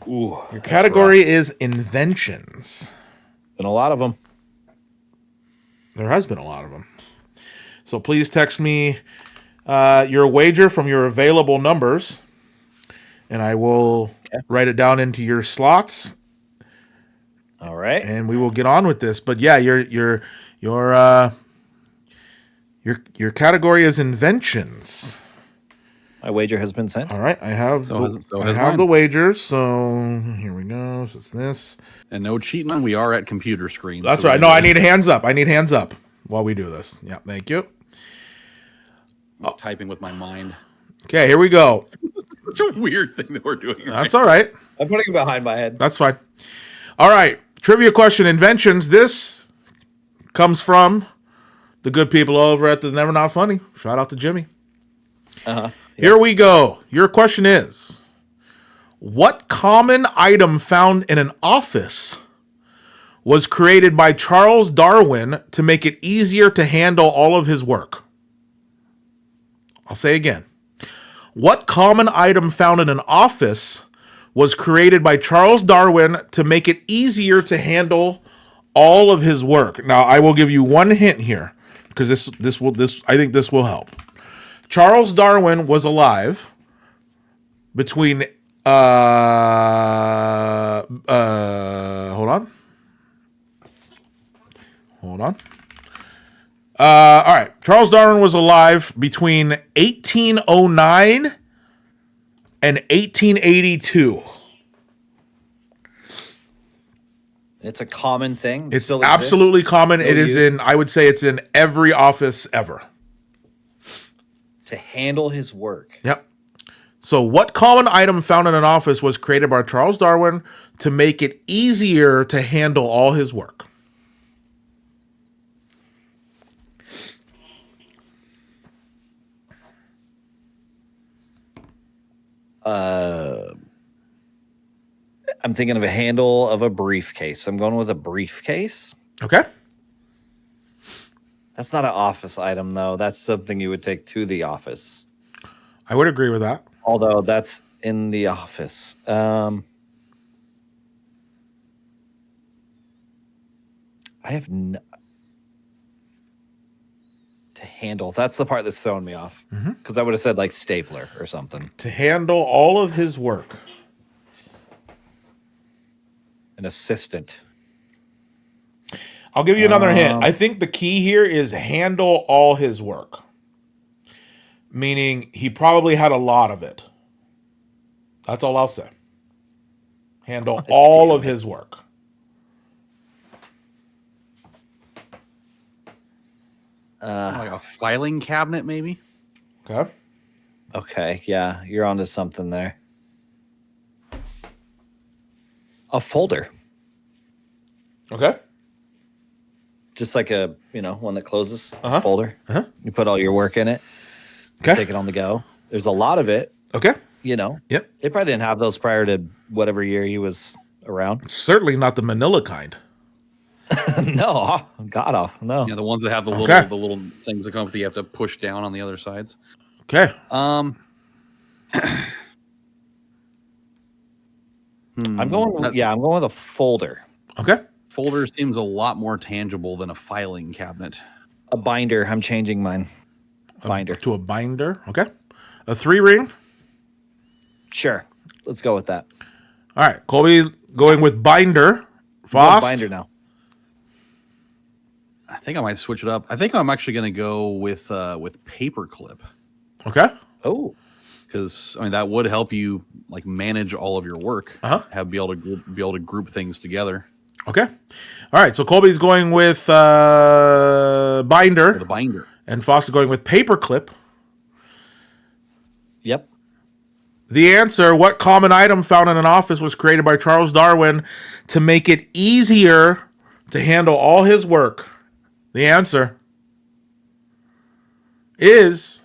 Ooh, Your category is inventions. been a lot of them. There has been a lot of them. So please text me your wager from your available numbers, and I will write it down into your slots, All right. and we will get on with this. But yeah, your category is inventions. My wager has been sent. All right, I have So has the mine. wagers. So here we go. So it's this. And no cheating. We are at computer screens. That's so right. No, I need hands up. I need hands up while we do this. Yeah, thank you. I'm typing with my mind. Okay, here we go. Such a weird thing that we're doing. That's all right. I'm putting it behind my head. That's fine. All right. Trivia question, inventions. This comes from the good people over at the Never Not Funny. Shout out to Jimmy. Here we go. Your question is, what common item found in an office was created by Charles Darwin to make it easier to handle all of his work? I'll say again. What common item found in an office was created by Charles Darwin to make it easier to handle all of his work? Now, I will give you one hint here because I think this will help. Charles Darwin was alive between Hold on. All right. Charles Darwin was alive between 1809 and 1882. It's a common thing. It's still absolutely exists. common. Still It is used in, I would say it's in every office ever. to handle his work. Yep. So what common item found in an office was created by Charles Darwin to make it easier to handle all his work? I'm thinking of a handle of a briefcase. I'm going with a briefcase. Okay. That's not an office item, though. That's something you would take to the office. I would agree with that. Although that's in the office. I have to handle. That's the part that's throwing me off. Because I would have said like stapler or something. To handle all of his work. An assistant. I'll give you another hint. I think the key here is handle all his work. Meaning he probably had a lot of it. That's all I'll say. Handle all of his work. Like a filing cabinet, maybe? Okay. Okay, yeah, you're onto something there. A folder. Okay. Just like a, one that closes. Uh-huh. Folder. Uh-huh. You put all your work in it. Okay. Take it on the go. There's a lot of it, Okay. Yep. Yep. They probably didn't have those prior to whatever year he was around. Certainly not the manila kind. No, God off. No. Yeah, the ones that have the Okay. little things that come up that you have to push down on the other sides. Okay. I'm going with a folder. Okay. Folder seems a lot more tangible than a filing cabinet. A binder. I'm changing mine. Binder. To a binder. Okay. A 3-ring. Sure. Let's go with that. All right. Colby going with binder. Go Fost. binder now. I think I might switch it up. I think I'm actually going to go with paperclip, Okay. Oh. because that would help you like manage all of your work. Uh-huh. Be able to group things together. Okay. All right. So Colby's going with binder. With a binder. And Fost is going with paperclip. Yep. The answer, what common item found in an office was created by Charles Darwin to make it easier to handle all his work? The answer is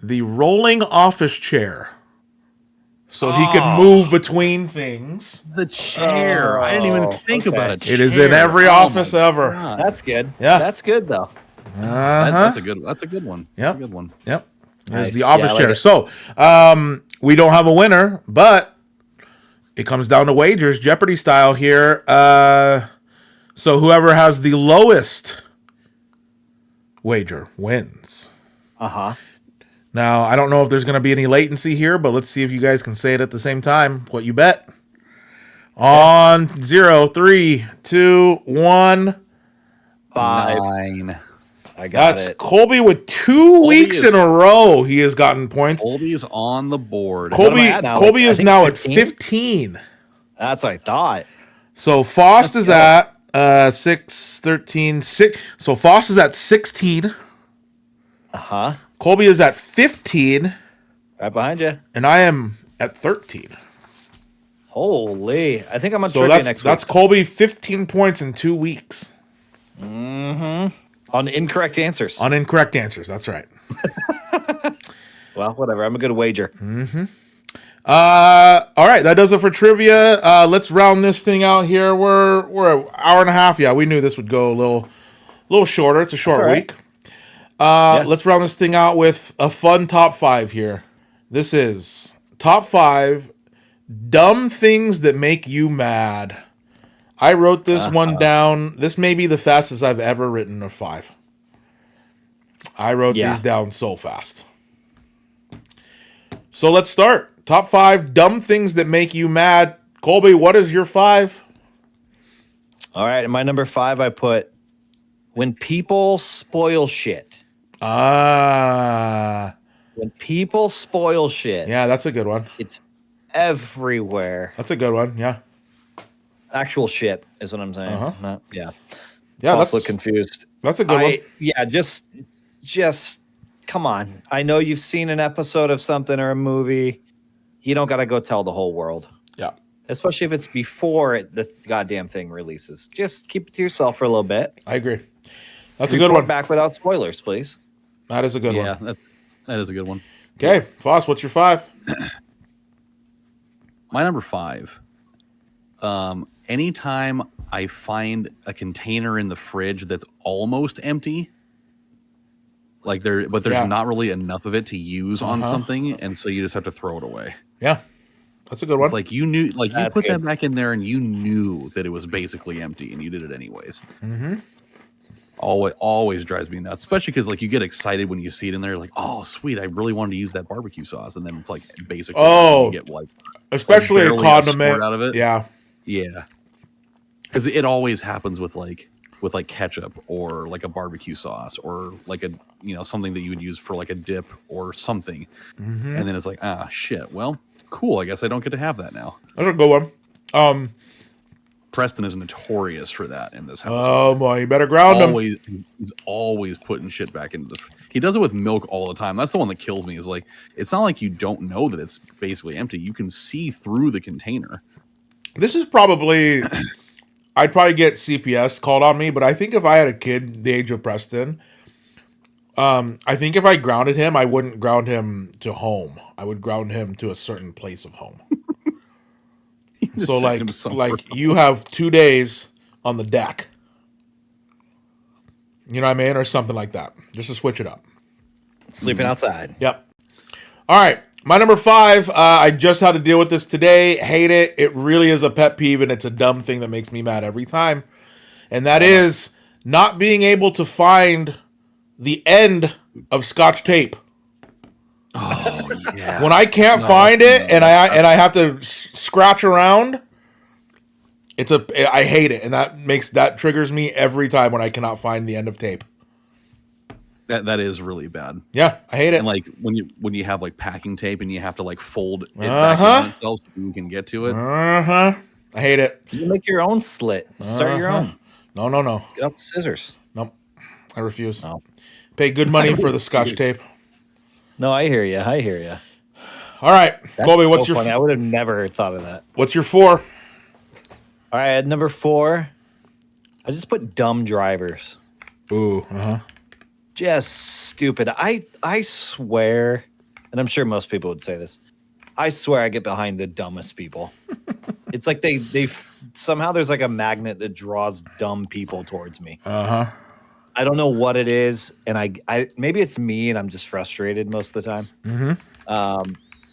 the rolling office chair. So he could move between things. The chair. I didn't even think about a chair. It is in every office ever. God. That's good. Yeah. That's good, though. That's a good one. That's Yep. a good one. Yep. There's Nice. the office Yeah, I like chair. it. So, we don't have a winner, but it comes down to wagers, Jeopardy style here. So whoever has the lowest wager wins. Uh-huh. Now, I don't know if there's going to be any latency here, but let's see if you guys can say it at the same time. What you bet? On 0, 3, 2, 1. 5. 9. I got That's it. Colby with 2 weeks is- in a row. He has gotten points. Colby's on the board. What am I at now? Colby I is think now 15? at 15. That's what I thought. So Fost is at 6, 13, 6. So Fost is at 16. Uh-huh. Colby is at 15. Right behind you. And I am at 13. Holy. I think I'm on So trivia that's next that's week. Colby 15 points in 2 weeks. On incorrect answers. On incorrect answers. That's right. Well, whatever. I'm a good wager. All right, that does it for trivia. Let's round this thing out here. We're an hour and a half. Yeah, we knew this would go a little shorter. It's a short all right. week. Let's round this thing out with a fun top 5 here. This is top 5 dumb things that make you mad. I wrote this one down. This may be the fastest I've ever written a 5. I wrote these down so fast. So let's start. Top 5 dumb things that make you mad. Colby, what is your 5? All right, in my number 5, I put when people spoil shit. Ah. When people spoil shit. Yeah, that's a good one. It's everywhere. That's a good one. Yeah. Actual shit is what I'm saying. Uh-huh. Yeah. Yeah, Let's that's look confused. That's a good one. Yeah, just come on. I know you've seen an episode of something or a movie. You don't got to go tell the whole world. Yeah. Especially if it's before the goddamn thing releases. Just keep it to yourself for a little bit. I agree. That's a Report good one. back without spoilers, please. That is a good Yeah, one. that is a good one. Okay, Fost, what's your 5? My number 5. Anytime I find a container in the fridge that's almost empty, but there's not really enough of it to use on something, and so you just have to throw it away. Yeah. That's a good one. It's like you knew, like you That's put good. that back in there, and you knew that it was basically empty, and you did it anyways. Mm-hmm. Always drives me nuts, especially because like you get excited when you see it in there, like, oh sweet, I really wanted to use that barbecue sauce, and then it's like basically you get like Especially a barely a condiment. squirt out of it. Yeah. Yeah, because it always happens with ketchup or like a barbecue sauce or like something that you would use for like a dip or something, and then it's like, ah shit, well cool, I guess I don't get to have that now. That's a good one. Preston is notorious for that in this house. Oh boy, you better ground him. He's always putting shit back into the. He does it with milk all the time. That's the one that kills me. Is like it's not like you don't know that it's basically empty. You can see through the container. This is probably, I'd probably get CPS called on me, but I think if I had a kid the age of Preston, I think if I grounded him, I wouldn't ground him to home. I would ground him to a certain place of home. So like you have 2 days on the deck. You know what I mean? Or something like that. Just to switch it up. Sleeping outside. Yep. All right. My number 5, I just had to deal with this today. Hate it. It really is a pet peeve, and it's a dumb thing that makes me mad every time. And that is not being able to find the end of Scotch tape. Oh yeah. When I can't find it and I have to scratch around, I hate it, and that triggers me every time when I cannot find the end of tape. That is really bad. Yeah, I hate it. And like when you have like packing tape and you have to like fold it back on itself so you can get to it. I hate it. You make your own slit. Start your own. No. Get out the scissors. Nope. I refuse. No. Pay good money for the Scotch tape. No, I hear you. All right, Colby, what's your funny? I would have never thought of that. what's your 4? All right, at number 4, I just put dumb drivers. Ooh, Just stupid. I swear, and I'm sure most people would say this, I swear I get behind the dumbest people. It's like they somehow there's like a magnet that draws dumb people towards me. I don't know what it is, and I maybe it's me and I'm just frustrated most of the time.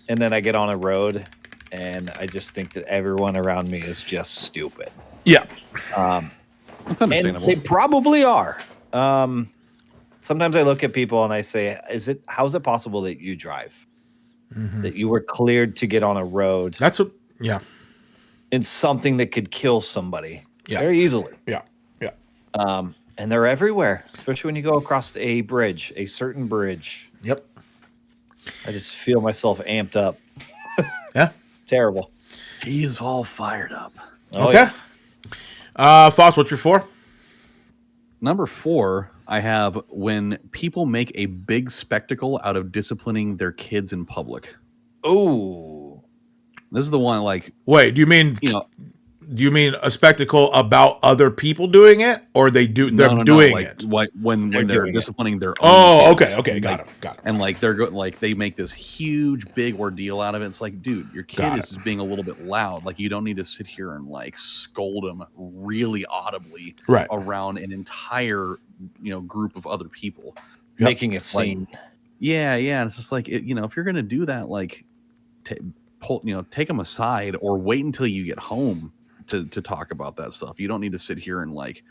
And then I get on a road and I just think that everyone around me is just stupid. Yeah. That's understandable. And they probably are. Sometimes I look at people and I say, how's it possible that you drive? That you were cleared to get on a road Yeah. in something that could kill somebody very easily. Yeah. And they're everywhere, especially when you go across a bridge, a certain bridge. Yep. I just feel myself amped up. Yeah. It's terrible. He's all fired up. Oh, Okay. yeah. Foss, what's your 4? Number 4, I have when people make a big spectacle out of disciplining their kids in public. Oh. This is the one like Wait, do you mean a spectacle about other people doing it, or they're doing like, it? Like when they're doing disciplining their own Oh, kids. okay, got him. And like they make this huge big ordeal out of it. It's like, dude, your kid is just being a little bit loud. Like you don't need to sit here and like scold them really audibly around an entire group of other people. Making a scene. Yeah. And it's just like if you're gonna do that, like take them aside or wait until you get home to talk about that stuff. You don't need to sit here and like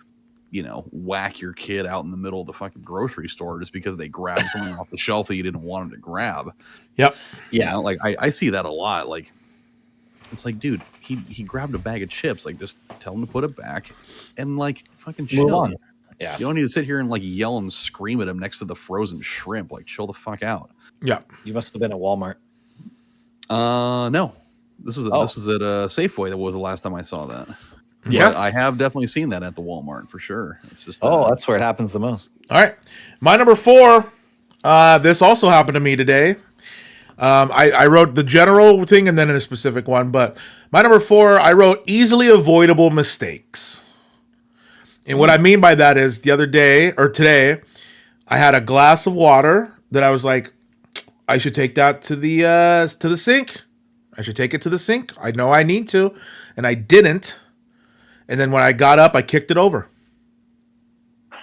whack your kid out in the middle of the fucking grocery store just because they grabbed something off the shelf that you didn't want them to grab. Yep. Yeah. Like I see that a lot. Like, it's like, dude, he grabbed a bag of chips. Like, just tell him to put it back and like fucking chill. Move on. Yeah. You don't need to sit here and like yell and scream at him next to the frozen shrimp. Like, chill the fuck out. Yeah. You must have been at Walmart. No. This was at Safeway. That was the last time I saw that. Yeah. But I have definitely seen that at the Walmart for sure. It's just that's where it happens the most. All right. My number 4, this also happened to me today. I wrote the general thing and then in a specific one, but my number 4, I wrote easily avoidable mistakes. And what I mean by that is the other day or today, I had a glass of water that I was like, I should take that to the sink. I should take it to the sink. I know I need to, and I didn't. And then when I got up, I kicked it over.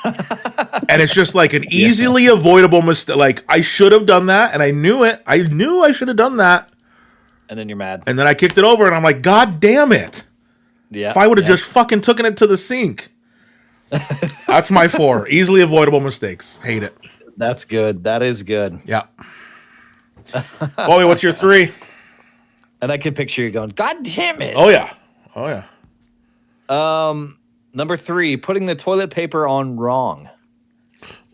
And it's just like an easily avoidable mistake. Like, I should have done that, and I knew it. I knew I should have done that. And then you're mad. And then I kicked it over, and I'm like, God damn it. Yeah. If I would have just fucking taken it to the sink. That's my 4. Easily avoidable mistakes. Hate it. That's good. That is good. Yeah. Chloe, what's your 3? And I can picture you going, God damn it. Oh, yeah. Oh, yeah. Number 3, putting the toilet paper on wrong.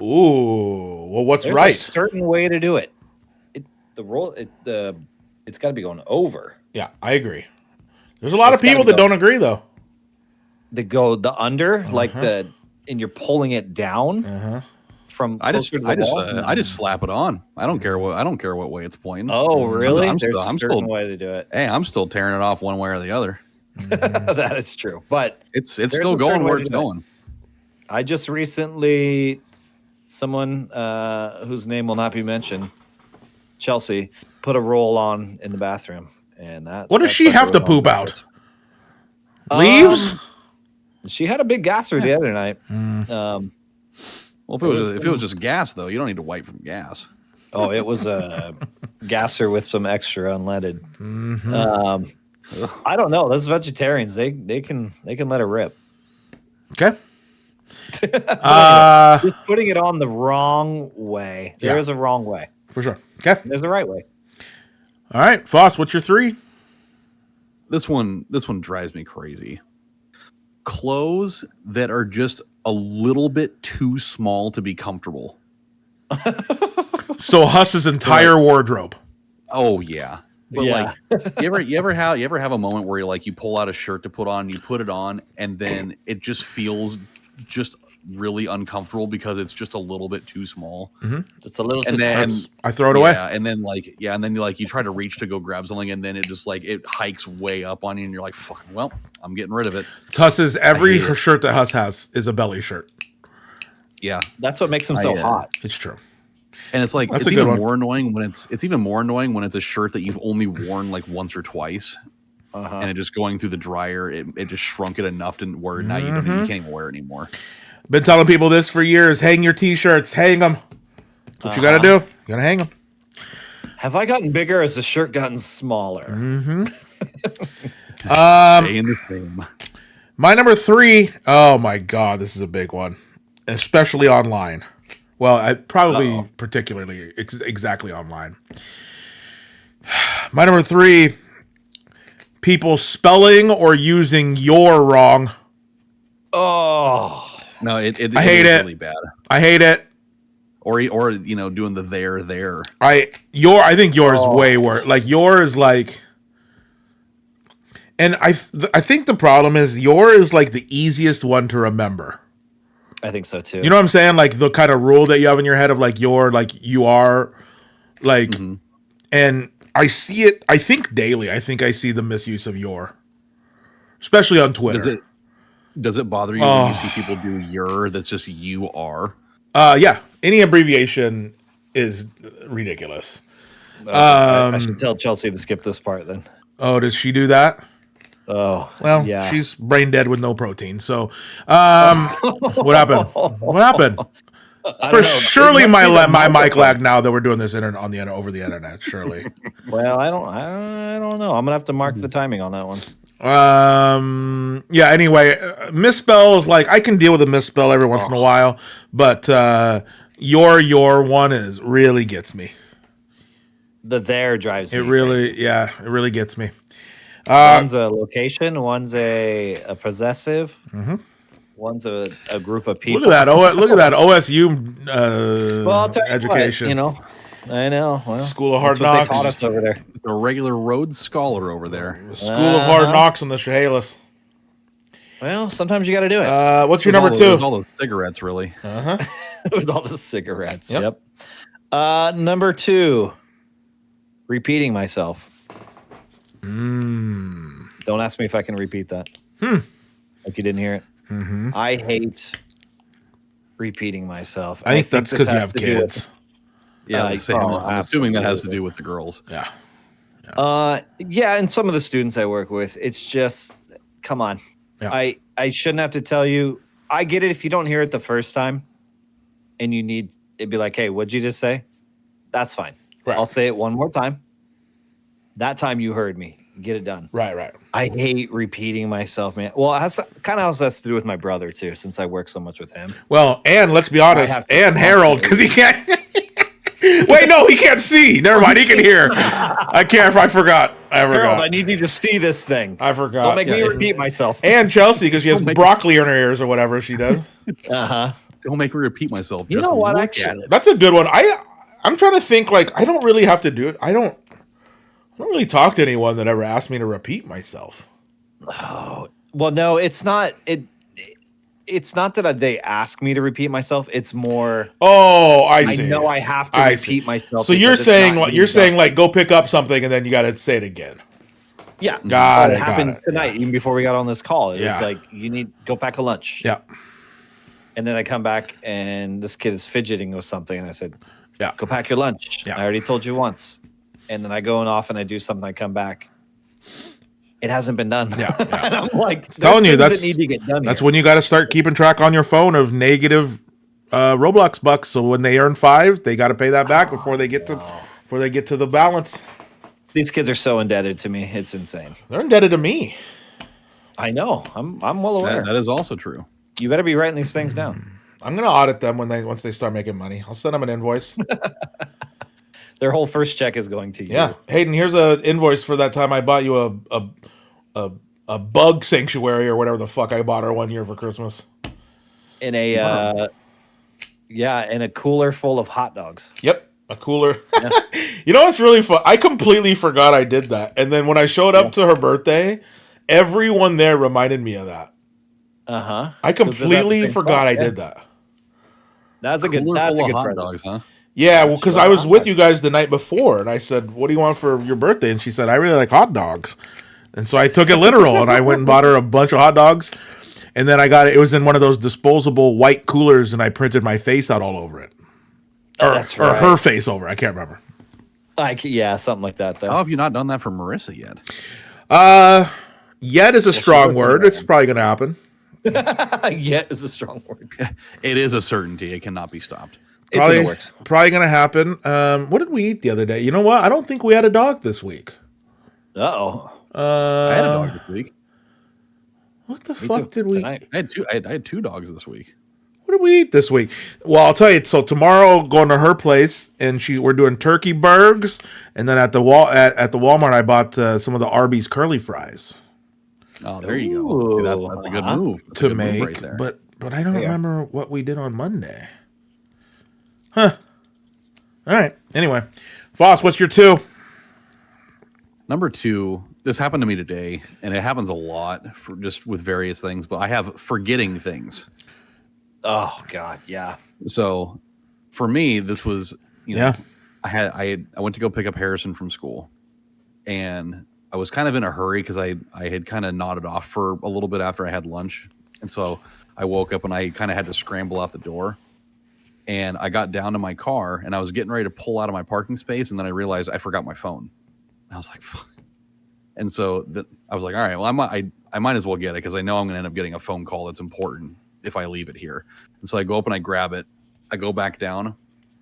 Ooh. Well, what's There's right? a certain way to do it. It's got to be going over. Yeah, I agree. There's a lot of people that don't agree, though. They go the under, and you're pulling it down from. I just slap it on. I don't care what way it's pointing. Oh, really? I'm There's still, a certain way to do it. Hey, I'm still tearing it off one way or the other. That is true, but it's still going where it's going. I just recently, someone whose name will not be mentioned, Chelsea, put a roll on in the bathroom, and that. What does she have to poop out? Leaves? She had a big gasser the other night. Well, if it was just gas, though, you don't need to wipe from gas. Oh, it was a gasser with some extra unleaded. I don't know. Those vegetarians, they can let it rip. Okay. Just putting it on the wrong way. There is a wrong way. For sure. Okay. There's a right way. All right, Fost, what's your 3? This one drives me crazy. Clothes that are just a little bit too small to be comfortable. So Huss's entire wardrobe. Oh yeah. But like, you ever have a moment where you pull out a shirt to put on, you put it on, and then it just feels just really uncomfortable because it's just a little bit too small. It's a little. And then I throw it away. And then you try to reach to go grab something, and then it just it hikes way up on you, and you're like, "Fuck, well, I'm getting rid of it." Huss's every shirt that Huss has is a belly shirt. Yeah, that's what makes him so hot. It's true. And it's it's even more annoying when it's a shirt that you've only worn once or twice, and it just going through the dryer, it just shrunk it enough to where now you can't even wear it anymore. Been telling people this for years. Hang your t-shirts. Hang them. That's what you got to do. You got to hang them. Have I gotten bigger or has the shirt gotten smaller? Staying the same. My number 3. Oh my God, this is a big one, especially online. Well, particularly exactly online. My number 3. People spelling or using your wrong. Oh. No, I hate it. Really bad. I hate it. Or doing the there. I think yours is way worse. Yours and I think the problem is yours is the easiest one to remember. I think so too. You know what I'm saying? The kind of rule that you have in your head of you are and I see it. I think daily. I think I see the misuse of your, especially on Twitter. Does it bother you when you see people do your that's just you are? Yeah. Any abbreviation is ridiculous. I should tell Chelsea to skip this part then. Oh, does she do that? Oh, well, yeah. She's brain dead with no protein. So, what happened? What happened? Surely my mic lag now that we're doing this over the internet. Surely. Well, I don't know. I'm gonna have to mark the timing on that one. Yeah. Anyway, misspells, like I can deal with a misspell every once in a while, but your one is really gets me. The there drives me. It really, yeah, it really gets me. One's a location. One's a possessive. One's a group of people. Look at that! Look at that OSU Well, I'll tell you education. what, I know. Well, School of Hard that's what Knocks. they taught us over there. A regular Rhodes Scholar over there. School of Hard Knocks in the Chehalis. Well, sometimes you got to do it. What's your It was number all two? It was all those cigarettes, really. It was all the cigarettes. Yep. Number two, repeating myself. Don't ask me if I can repeat that. Like you didn't hear it. I hate repeating myself. I think that's this because you has have to do with- kids. Yeah, I was saying, oh, I'm assuming that has to absolutely. do with the girls. Yeah. Yeah, and some of the students I work with, it's just, come on. Yeah. I shouldn't have to tell you. I get it if you don't hear it the first time and you need, it'd be like, hey, what'd you just say? That's fine. Right. I'll say it one more time. That time you heard me. Get it done. Right. I hate repeating myself, man. Well, it has kind of has to do with my brother, too, since I work so much with him. Well, and let's be honest, have to and Harold, because he can't. Wait, no, he can't see. Never mind, he can hear. I can't. I forgot. I forgot. Harold, I need you to see this thing. I forgot. Don't make me repeat myself. And Chelsea, because she has Don't make- broccoli in her ears or whatever she does. Uh-huh. Don't make me repeat myself. You Just know what? look Actually, at it. That's a good one. I'm trying to think. Like, I don't really have to do it. I don't really talk to anyone that ever asked me to repeat myself. well, no, it's not. It's not that they ask me to repeat myself. It's more Oh, I I see. know I have to I see. repeat myself. So you're because it's saying not you're being saying done. like go pick up something and then you got to say it again. Yeah, Got it it, got happened it. tonight, even before we got on this call. It Yeah. was like you need go pack a lunch. Yeah. And then I come back and this kid is fidgeting with something, and I said, Yeah. "Go pack your lunch." Yeah. I already told you once. And then I go off and I do something. I come back. It hasn't been done. Yeah, yeah. And I'm like, Telling you, things that's that need to get done. That's here. when you got to start keeping track on your phone of negative Roblox bucks. So when they earn 5, they got to pay that back before they get to the balance. These kids are so indebted to me. It's insane. They're indebted to me. I know. I'm well aware. That is also true. You better be writing these things down. I'm gonna audit them once they start making money. I'll send them an invoice. Their whole first check is going to you. Yeah, Hayden, here's an invoice for that time I bought you a bug sanctuary or whatever the fuck I bought her one year for Christmas. In a in a cooler full of hot dogs. Yep, a cooler. You know what's really fun? I completely forgot I did that, and then when I showed up to her birthday, everyone there reminded me of that. Uh-huh. I completely forgot I did that. That's a good Cooler that's a full good of hot present. dogs, huh? Yeah, well, because Sure, I was hot with dogs. you guys the night before, and I said, "What do you want for your birthday?" And she said, "I really like hot dogs." And so I took it literal, and I went and bought her a bunch of hot dogs. And then I got it. It was in one of those disposable white coolers, and I printed my face out all over it, or, That's or right. her face over. I can't remember. Yeah, something like that How though. have you not done that for Marissa yet? Yet is a strong lives in word. It's probably going to happen. Yet is a strong word. It is a certainty. It cannot be stopped. It's in Probably, the works. probably going to happen. What did we eat the other day? You know what? I don't think we had a dog this week. Uh-oh. I had a dog this week. What the Me fuck too. did we? Tonight. I had two dogs this week. What did we eat this week? Well, I'll tell you. So tomorrow, going to her place, and we're doing turkey burgers, and then at the Walmart, I bought some of the Arby's curly fries Oh, there you go. See, that's a good move. That's a to good move make. right there. But I don't Yeah. remember what we did on Monday. Huh. All right. Anyway, Fost, what's your 2? Number 2, this happened to me today, and it happens a lot for just with various things, but I have forgetting things. Oh God, yeah. So for me, this was, Yeah. I went to go pick up Harrison from school, and I was kind of in a hurry because I had kind of nodded off for a little bit after I had lunch. And so I woke up and I kind of had to scramble out the door, and I got down to my car and I was getting ready to pull out of my parking space. And then I realized I forgot my phone. I was like, fuck. And so I was like, all right, well, I might as well get it because I know I'm going to end up getting a phone call that's important if I leave it here. And so I go up and I grab it. I go back down,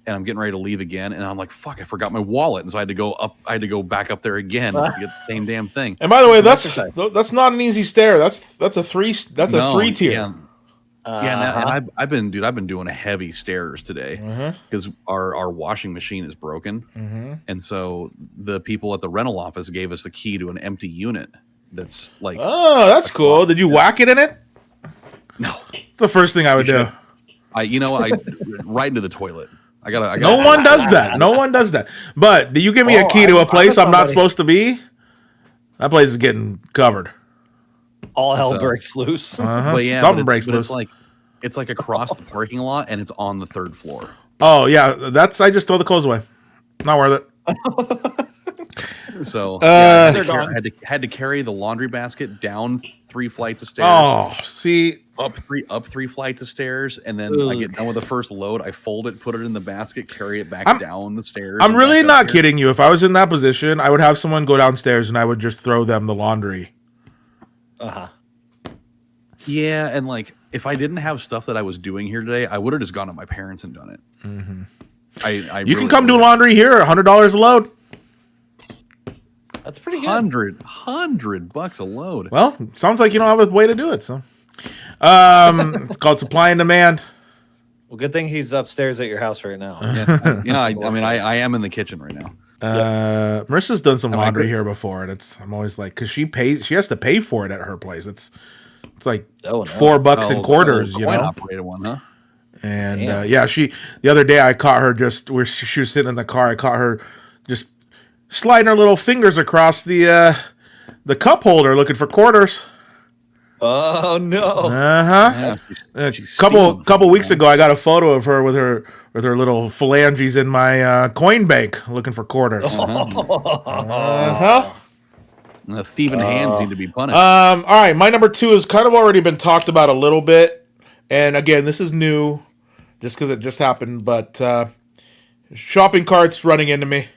and I'm getting ready to leave again, and I'm like, fuck, I forgot my wallet, and so I had to go up. I had to go back up there again to get the same damn thing. And by the way, that's not an easy stair. That's a three. That's a 3 tier. Yeah. And I've been doing a heavy stairs today because our washing machine is broken, and so the people at the rental office gave us the key to an empty unit. That's like, oh, that's cool. Did you whack it in it? No, it's the first thing I would do. I right into the toilet. I got. No one does that. No one does that. But do you give me a key to a place I'm not supposed to be? That place is getting covered. All hell breaks loose. But yeah, something breaks loose. It's like across the parking lot, and it's on the 3rd floor. Oh yeah, I just throw the clothes away. Not worth it. So I had to carry the laundry basket down 3 flights of stairs. Oh, see, up three flights of stairs, and then I get done with the first load. I fold it, put it in the basket, carry it back down the stairs. I'm really not kidding you. If I was in that position, I would have someone go downstairs and I would just throw them the laundry. Yeah, and like if I didn't have stuff that I was doing here today, I would have just gone to my parents and done it. You can come do laundry here, $100 a load. That's pretty good. $100 a load. Well, sounds like you don't have a way to do it. So, it's called supply and demand. Well, good thing he's upstairs at your house right now. I am in the kitchen right now. Marissa's done some laundry here before, and I'm always like, because she has to pay for it at her place. It's like $4 in quarters, you know. Operated one, huh? And the other day I caught her she was sitting in the car. I caught her just sliding her little fingers across the cup holder looking for quarters. Oh no! Yeah, couple weeks ago, I got a photo of her with her little phalanges in my coin bank looking for quarters. The thieving hands need to be punished. All right, my number 2 has kind of already been talked about a little bit, and again, this is new, just because it just happened. But shopping carts running into me.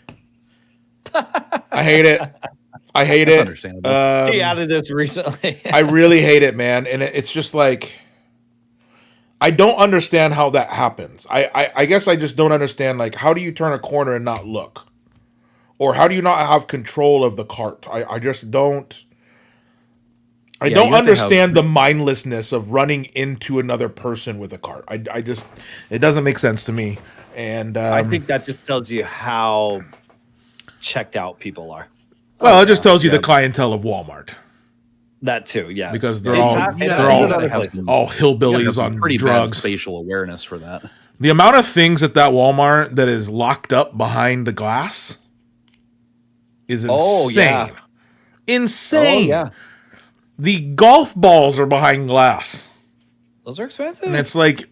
I hate it. That's understandable. He added this recently. I really hate it, man, and it's just like I don't understand how that happens. I guess I just don't understand. Like, how do you turn a corner and not look? Or how do you not have control of the cart? I just don't. I don't understand the mindlessness of running into another person with a cart. It doesn't make sense to me. And I think that just tells you how checked out people are. Well, it just tells you the clientele of Walmart. That too, yeah. Because they're all hillbillies on pretty drugs. Bad spatial awareness for that. The amount of things at that Walmart that is locked up behind the glass is insane. Oh, yeah. Insane. Oh, yeah. The golf balls are behind glass. Those are expensive. And it's like,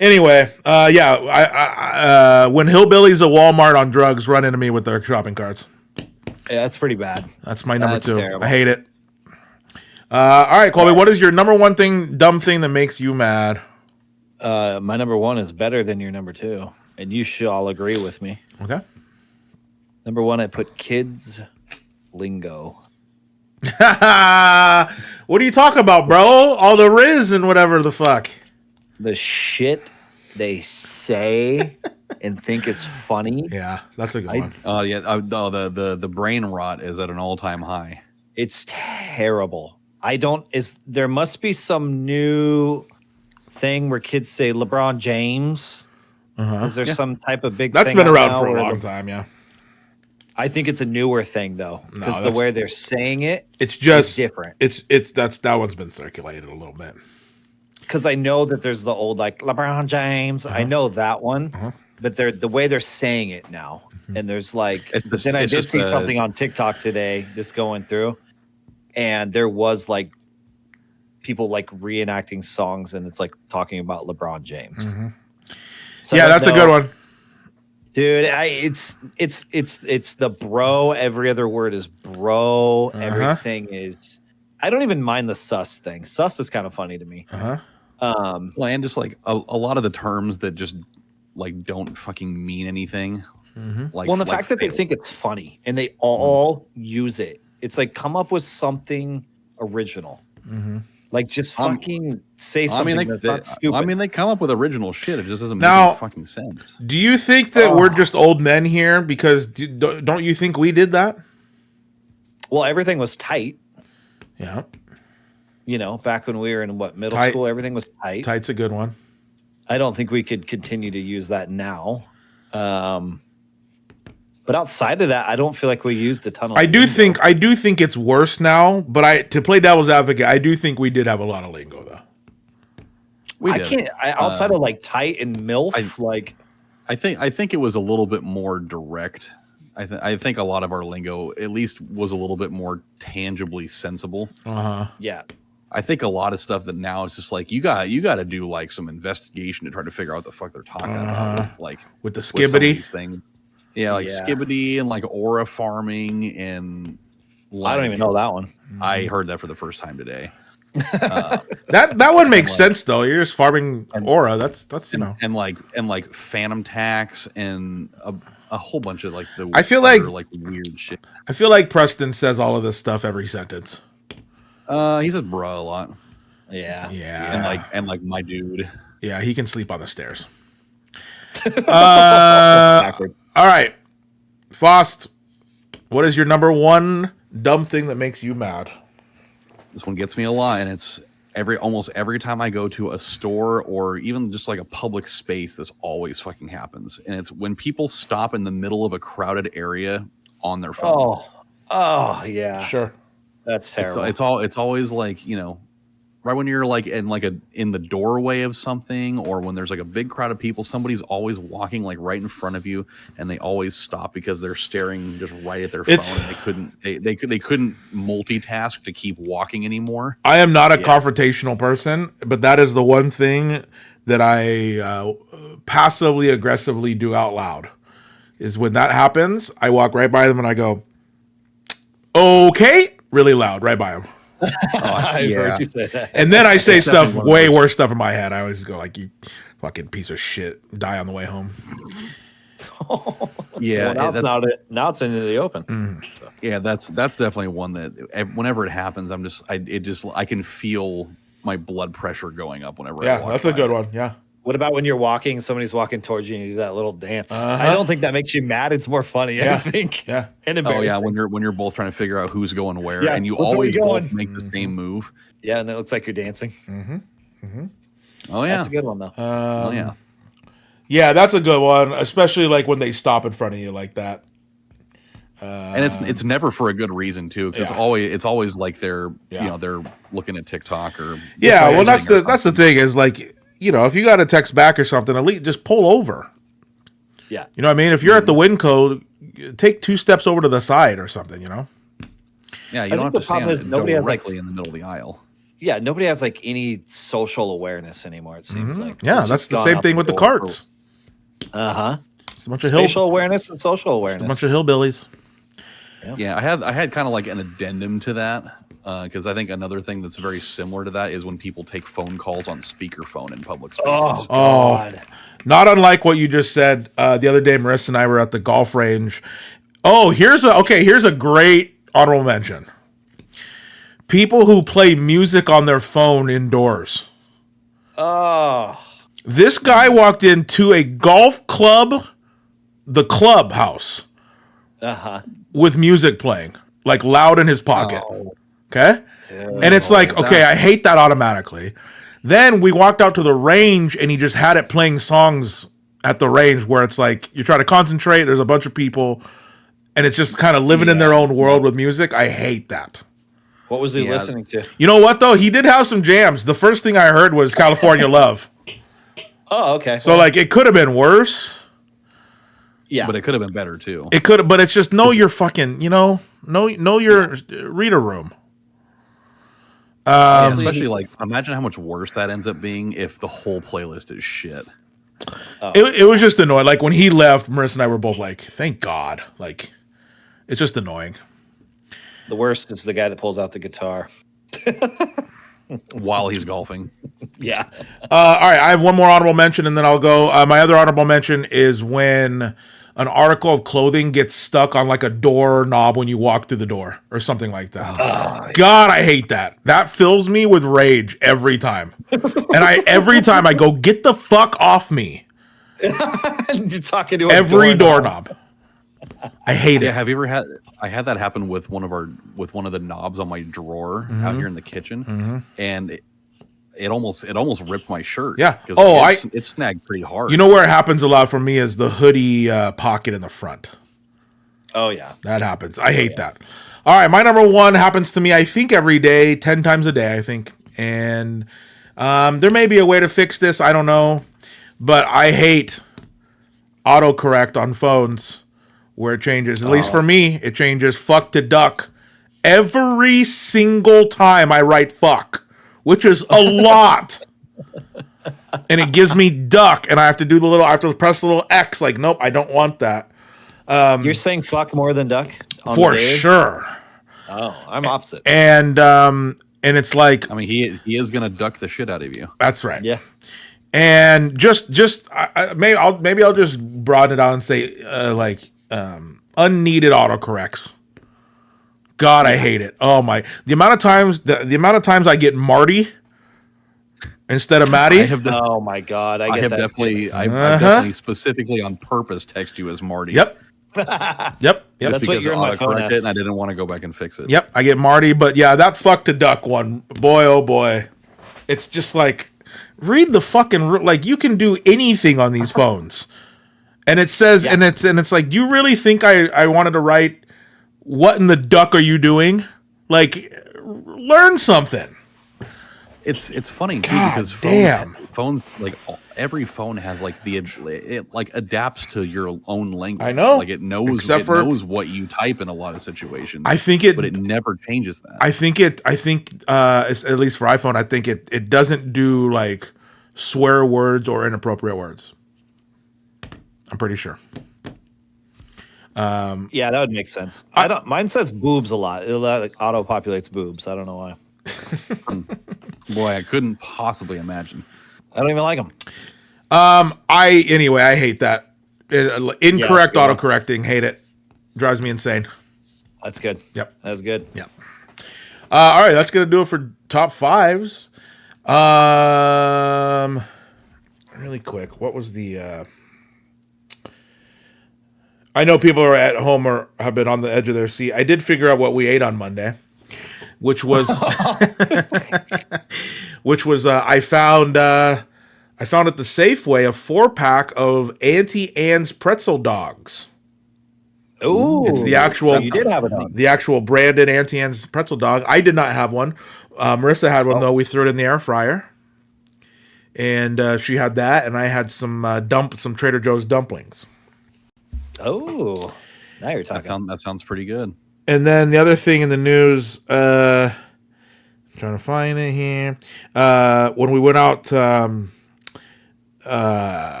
anyway, when hillbillies at Walmart on drugs run into me with their shopping carts. Yeah, that's pretty bad. That's my number 2. Terrible. I hate it. All right, Colby, what is your number 1 dumb thing that makes you mad? My number 1 is better than your number 2, and you should all agree with me. Okay. Number 1, I put kids lingo. What are you talking about, bro? All the Riz and whatever the fuck. The shit they say and think it's funny. Yeah, that's a good one. Oh yeah, the brain rot is at an all-time high. It's terrible. There must be some new thing where kids say LeBron James. Is there some type of big That's thing been around now for a long time, yeah. I think it's a newer thing though, because the way they're saying it's just different. That one's been circulated a little bit. Because I know that there's the old like LeBron James. I know that one, but the way they're saying it now, and there's like. Then I did see something on TikTok today, just going through, and there was like people like reenacting songs, and it's like talking about LeBron James. So yeah, that's a good one. Dude, it's the bro. Every other word is bro. Everything is. I don't even mind the sus thing. Sus is kind of funny to me. Well, and just like a lot of the terms that just like don't fucking mean anything. Like, the fact that they think it's funny and they all use it. It's like, come up with something original. Like, just fucking say something that's not stupid. I mean, they come up with original shit. It just doesn't make Now- any fucking sense. Do you think that we're just old men here? Because don't you think we did that? Well, everything was tight. Yeah. You know, back when we were in middle Tight. school, everything was tight. Tight's a good one. I don't think we could continue to use that now. But outside of that, I don't feel like we used a ton of I do lingo. think it's worse now, but to play devil's advocate, I do think we did have a lot of lingo though. I can't outside of like tight and MILF, I think it was a little bit more direct. I think a lot of our lingo at least was a little bit more tangibly sensible. yeah. I think a lot of stuff that now is just like you got to do like some investigation to try to figure out what the fuck they're talking about With the with some of skibbity. these things. Yeah, like skibbity and like aura farming and like, I don't even know that one. I heard that for the first time today. That one makes sense though. You're just farming aura. That's you know. And like phantom tax and a whole bunch of like the I feel other, like weird shit. I feel like Preston says all of this stuff every sentence. He says bruh a lot. Yeah. Yeah. And like my dude. Yeah, he can sleep on the stairs. All right. Fost, what is your number one dumb thing that makes you mad? This one gets me a lot, and it's almost every time I go to a store or even just like a public space, this always fucking happens. And it's when people stop in the middle of a crowded area on their phone. Oh yeah. Sure. That's terrible. It's always like, you know, right when you're like in the doorway of something, or when there's like a big crowd of people, somebody's always walking like right in front of you, and they always stop because they're staring just right at their phone. And they couldn't multitask to keep walking anymore. I am not a confrontational person, but that is the one thing that I passively aggressively do out loud. Is when that happens, I walk right by them and I go, "Okay," really loud, right by them. I heard you say that. And then I say stuff, way worse stuff in my head. I always go like, "You fucking piece of shit, die on the way home." Yeah, well, now it's into the open. So. Yeah, that's definitely one that whenever it happens, I can feel my blood pressure going up whenever. I walk that's a good it. one. Yeah. What about when you're walking, somebody's walking towards you and you do that little dance? I don't think that makes you mad. It's more funny, I think. Yeah. And embarrassing. Oh yeah, when you're both trying to figure out who's going where, Yeah, and you which way always you going? both make the same move. Yeah, and it looks like you're dancing. Oh yeah, That's a good one though. oh yeah. Yeah, that's a good one, especially like when they stop in front of you like that. And it's never for a good reason too, because it's always like they're they're looking at TikTok or well, that's the thing is like, you know, if you got a text back or something, at least just pull over. Yeah. You know what I mean? If you're at the Winco, take 2 steps over to the side or something, you know? Yeah, you I don't have think to the problem stand is nobody has, like, directly in the middle of the aisle. Yeah, nobody has like any social awareness anymore, it seems like. Yeah, It's that's just the gone same out thing with the door. carts. It's a bunch of Spatial awareness and social awareness. a bunch of hillbillies. Yeah, I had kind of like an addendum to that, because I think another thing that's very similar to that is when people take phone calls on speakerphone in public spaces. God. Not unlike what you just said. The other day, Marissa and I were at the golf range. Oh, here's a great honorable mention. People who play music on their phone indoors. Oh. This guy walked into a golf club, the clubhouse, with music playing, like loud in his pocket. Okay? And it's like, okay, I hate that automatically. Then we walked out to the range and he just had it playing songs at the range where it's like you're trying to concentrate, there's a bunch of people, and it's just kind of living in their own world with music. I hate that. What was he listening to? You know what, though? He did have some jams. The first thing I heard was California Love. Oh, okay. So, like, it could have been worse. Yeah. But it could have been better too. It could have, but it's just know your fucking, know your reader room. Especially like, imagine how much worse that ends up being if the whole playlist is shit. It was just annoying. Like, when he left, Marissa and I were both like, thank God. Like, it's just annoying. The worst is the guy that pulls out the guitar. While he's golfing. Yeah. All right, I have one more honorable mention, and then I'll go. My other honorable mention is when an article of clothing gets stuck on like a door knob when you walk through the door or something like that. God, I hate that. That fills me with rage every time. And every time I go, get the fuck off me. You're talking to Every doorknob. I hate it. Yeah, have you ever had? I had that happen with one of the knobs on my drawer out here in the kitchen, and it almost ripped my shirt. Yeah. because it snagged pretty hard. You know where it happens a lot for me is the hoodie pocket in the front. Oh yeah, That happens. I hate that. All right, my number one happens to me, I think, every day, 10 times a day, I think. And there may be a way to fix this. I don't know. But I hate autocorrect on phones where it changes. At least for me, it changes fuck to duck every single time I write fuck, which is a lot. And it gives me duck, and I have to press the little X, like, nope, I don't want that. you're saying fuck more than duck on For the daily? sure. Oh, I'm opposite. And it's like, I mean, he is gonna duck the shit out of you. that's right. Yeah. And maybe I'll just broaden it out and say unneeded autocorrects. God, I hate it. Oh my! The amount of times I get Marty instead of Matty. Oh my god, I have definitely specifically on purpose text you as Marty. Yep. That's Just what because you're in my phone autocorrect as. it, and I didn't want to go back and fix it. Yep, I get Marty, but yeah, that fuck to duck one, boy, oh boy, it's just like, read the fucking, like, you can do anything on these phones, and it says, and it's like, do you really think I wanted to write, what in the duck are you doing? Like, learn something. It's funny too God because damn. phones like every phone has like it like adapts to your own language. I know. Like it knows knows what you type in a lot of situations. I think but it never changes that. I think at least for iPhone, I think it doesn't do like swear words or inappropriate words. I'm pretty sure. Yeah, that would make sense. Mine says boobs a lot. It like auto populates boobs. I don't know why. Boy, I couldn't possibly imagine. I don't even like them. I hate that. Incorrect Yeah. autocorrecting. Hate it. Drives me insane. That's good. Yep. That's good. Yep. All right, that's gonna do it for top fives. Really quick, what was the? I know people are at home or have been on the edge of their seat. I did figure out what we ate on Monday, which was, I found at the Safeway a 4-pack of Auntie Anne's pretzel dogs. Ooh, It's the actual. So you did have a dog. The actual branded Auntie Anne's pretzel dog. I did not have one. Marissa had one though. We threw it in the air fryer, and she had that, and I had some Trader Joe's dumplings. Oh, now you're talking. That sounds pretty good. And then the other thing in the news, I'm trying to find it here. When we went out, when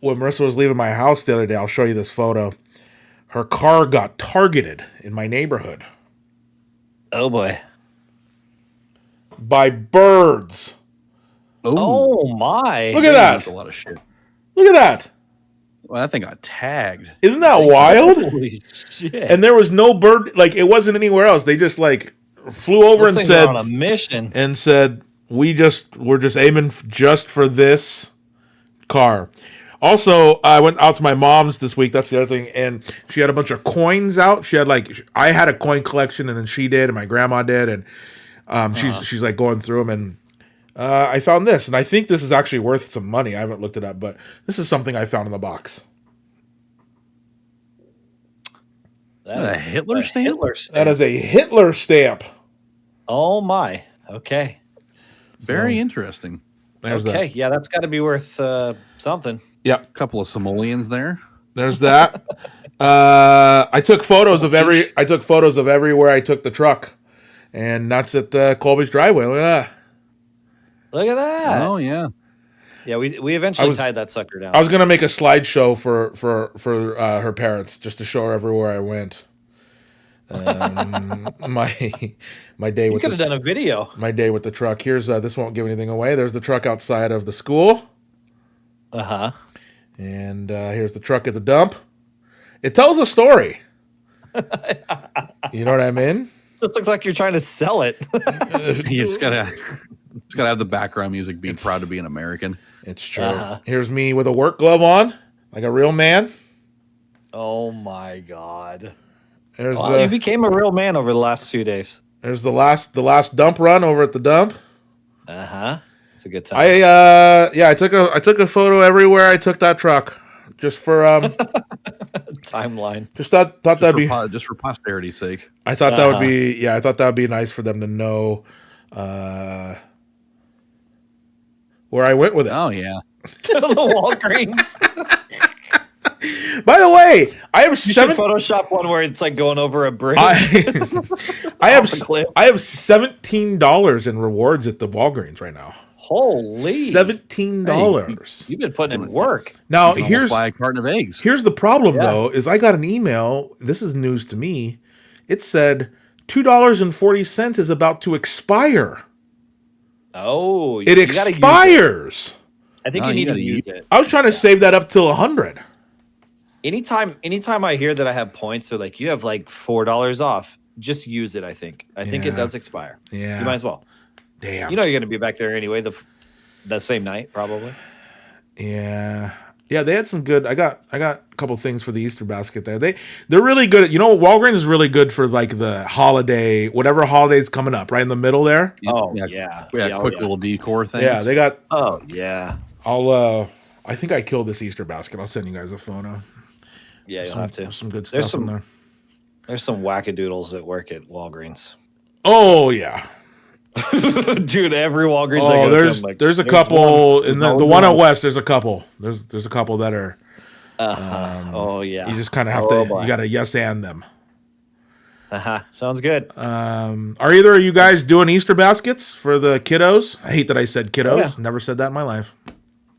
Marissa was leaving my house the other day, I'll show you this photo. Her car got targeted in my neighborhood Oh boy. by birds. Oh my. Look at That's that. a lot of shit. Look at that. Well, that thing got tagged. Isn't that wild? Holy shit. And there was no bird, like, it wasn't anywhere else. They just, like, flew over Those and things said, are on a mission. we're just aiming just for this car. Also, I went out to my mom's this week. That's the other thing. And she had a bunch of coins out. She had I had a coin collection, and then she did, and my grandma did. And she's like going through them. And I found this. And I think this is actually worth some money. I haven't looked it up, but this is something I found in the box. That A Hitler stamp? Hitler stamp. That is a Hitler stamp. Oh my. Okay. Very interesting. There's Okay. that. Yeah, that's got to be worth something. Yep. Couple of simoleons there. There's that. I took photos of everywhere I took the truck, and that's at Colby's driveway. Look at that. Look at that. Oh yeah. Yeah, we eventually tied that sucker down. I was gonna make a slideshow for her parents just to show her everywhere I went. My day you with could have done a video. my day with the truck. Here's this won't give anything away. There's the truck outside of the school, Uh-huh. and here's the truck at the dump. It tells a story. You know what I mean? This looks like you're trying to sell it. You just gotta have the background music being proud to be an American. It's true. Here's me with a work glove on, like a real man. Oh my God. There's You became a real man over the last 2 days. there's the last dump run over at the dump. It's a good time. I took a photo everywhere I took that truck. Just for Timeline. just thought that'd be Just for posterity's sake. I thought that would be I thought that would be nice for them to know where I went with it. Oh yeah. To the Walgreens. By the way, I have You should Photoshop one where it's like going over a bridge. I have Off a cliff. $17 in rewards at the Walgreens right now. Holy. $17. You've been putting in work. Now You can here's almost buy a carton of eggs. Here's the problem though, is I got an email. This is news to me. It said $2.40 is about to expire. Oh, It expires. I think No, you you need to gotta use use it. I was trying to save that up till 100. Anytime I hear that I have points, or like you have like $4 off, just use it. I think it does expire. Yeah. You might as well. Damn. You know you're going to be back there anyway. The same night probably. Yeah. Yeah, they had some good. I got a couple things for the Easter basket there. They're really good. You know, Walgreens is really good for like the holiday, whatever holiday's coming up, right in the middle there. Oh Yeah. yeah. Quick little decor things. Yeah, they got. Oh yeah. I think I killed this Easter basket. I'll send you guys a photo. Yeah, you'll have to. Some good There's stuff in there. There's some wackadoodles that work at Walgreens. Oh yeah. Dude, every Walgreens I Oh, go to, I'm like, there's a couple one. in the one out west. There's a couple. There's a couple that are. Oh yeah. You just kind of have Oh, to. boy. You got to yes and them. Sounds good. Are either of you guys doing Easter baskets for the kiddos? I hate that I said kiddos. Yeah. Never said that in my life.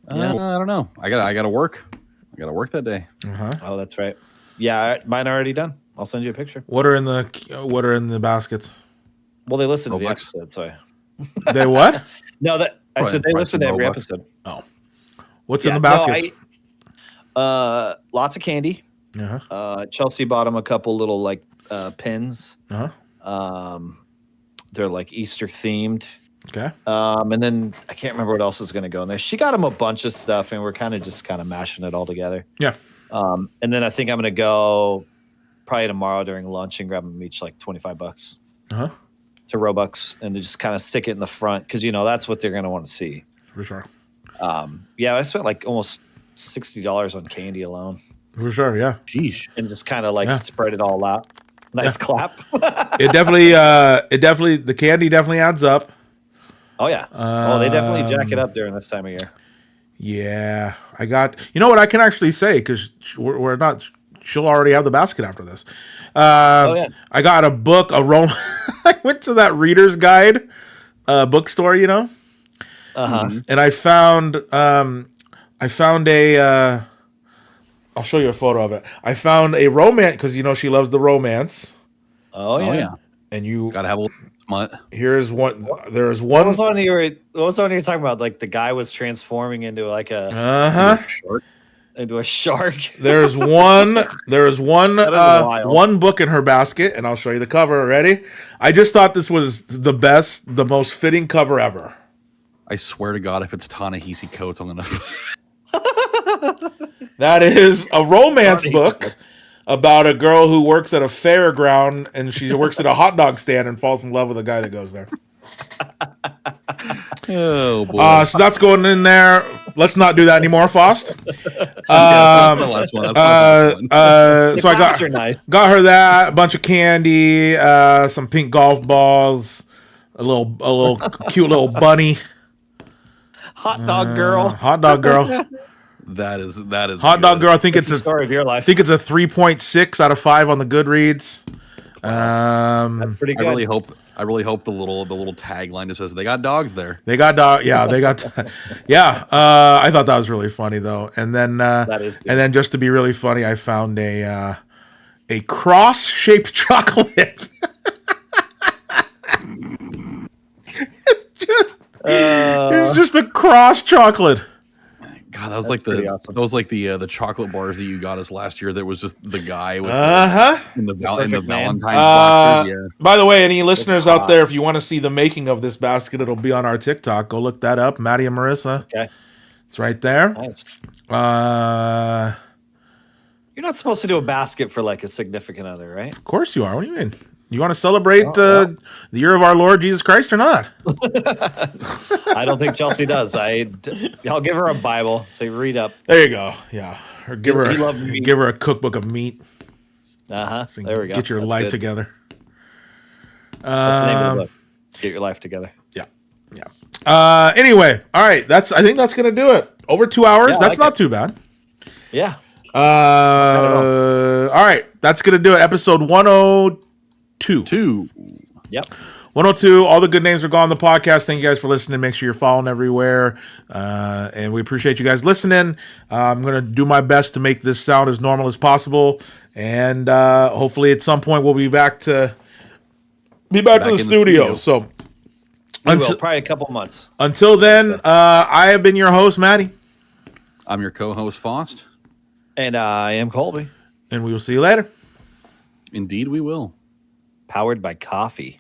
I don't know. I gotta work. I gotta work that day. Oh, that's right. Yeah, mine are already done. I'll send you a picture. What are in the baskets? Well, they listen to the Robux. episode, so They what? no, that I Probably said they price listen to of every Robux. episode. Oh, what's in Yeah, the no, baskets? Lots of candy. Chelsea bought them a couple little like pins. They're like Easter themed. Okay. And then I can't remember what else is going to go in there. She got him a bunch of stuff, and we're kind of mashing it all together. Yeah. And then I think I'm going to go probably tomorrow during lunch and grab them each like $25 to Robux, and just kind of stick it in the front because that's what they're going to want to see. For sure. Yeah, I spent like almost $60 on candy alone, For sure. Yeah. Sheesh. and just kind of like Yeah. spread it all out. Nice clap. It definitely. The candy definitely adds up. Oh yeah. They definitely jack it up during this time of year. Yeah, I got. You know what I can actually say because we're not. She'll already have the basket after this. Yeah. I got a book. I went to that Reader's Guide bookstore, and I found. I found a. I'll show you a photo of it. I found a romance because she loves the romance. Oh yeah. And you Gotta have a little smut. here's one. There's What one. was one you were talking about? Like the guy was transforming into like into a shark. There's one. There's one. That is wild. One book in her basket, and I'll show you the cover. Ready? I just thought this was the best, the most fitting cover ever. I swear to God, if it's Ta-Nehisi Coates, I'm gonna. That is a romance book about a girl who works at a fairground, and she works at a hot dog stand and falls in love with a guy that goes there. Oh boy. So that's going in there. Let's not do that anymore, Fost. That's the last one. That's the last one. So I Claps are nice. got her that, a bunch of candy, some pink golf balls, a little cute little bunny, Hot dog girl. hot dog girl, That is hot dog good. girl. I think It's it's the story of your life. I think it's a 3.6 out of 5 on the Goodreads. Pretty good. I really hope the little tagline just says they got dogs there. They got dog. Yeah, they got. Yeah, I thought that was really funny though. And then That is good. and then just to be really funny, I found a cross-shaped chocolate. It's just a cross chocolate. God, that was That's pretty awesome. the chocolate bars that you got us last year. That was just the guy with in the Perfect man. Valentine's boxes. Yeah. By the way, any listeners out there, if you want to see the making of this basket, it'll be on our TikTok. Go look that up. Matty and Marissa. Okay. It's right there. Nice. Of You're not supposed to do a basket for like a significant other, right? course you are. What do you mean? You want to celebrate the year of our Lord Jesus Christ or not? I don't think Chelsea does. I'll give her a Bible. Say, read up. There you go. Yeah. Or give He loved meat. give her a cookbook of meat. Uh-huh. So There we go. Get your That's life good. together. That's the name of the book. Get your life together. Yeah. Yeah. Anyway, all right. I think that's gonna do it. Over 2 hours. Yeah, I That's like not too bad. Yeah. All right. That's gonna do it. Episode 102. 2. Yep. 102. All the good names are gone on the podcast. Thank you guys for listening. Make sure you're following everywhere. And we appreciate you guys listening. I'm going to do my best to make this sound as normal as possible. And hopefully at some point we'll be back to the studio. So We will. Probably a couple months. until then, I have been your host, Matty. I'm your co-host, Fost. And I am Colby. And we will see you later. Indeed, we will. Powered by coffee.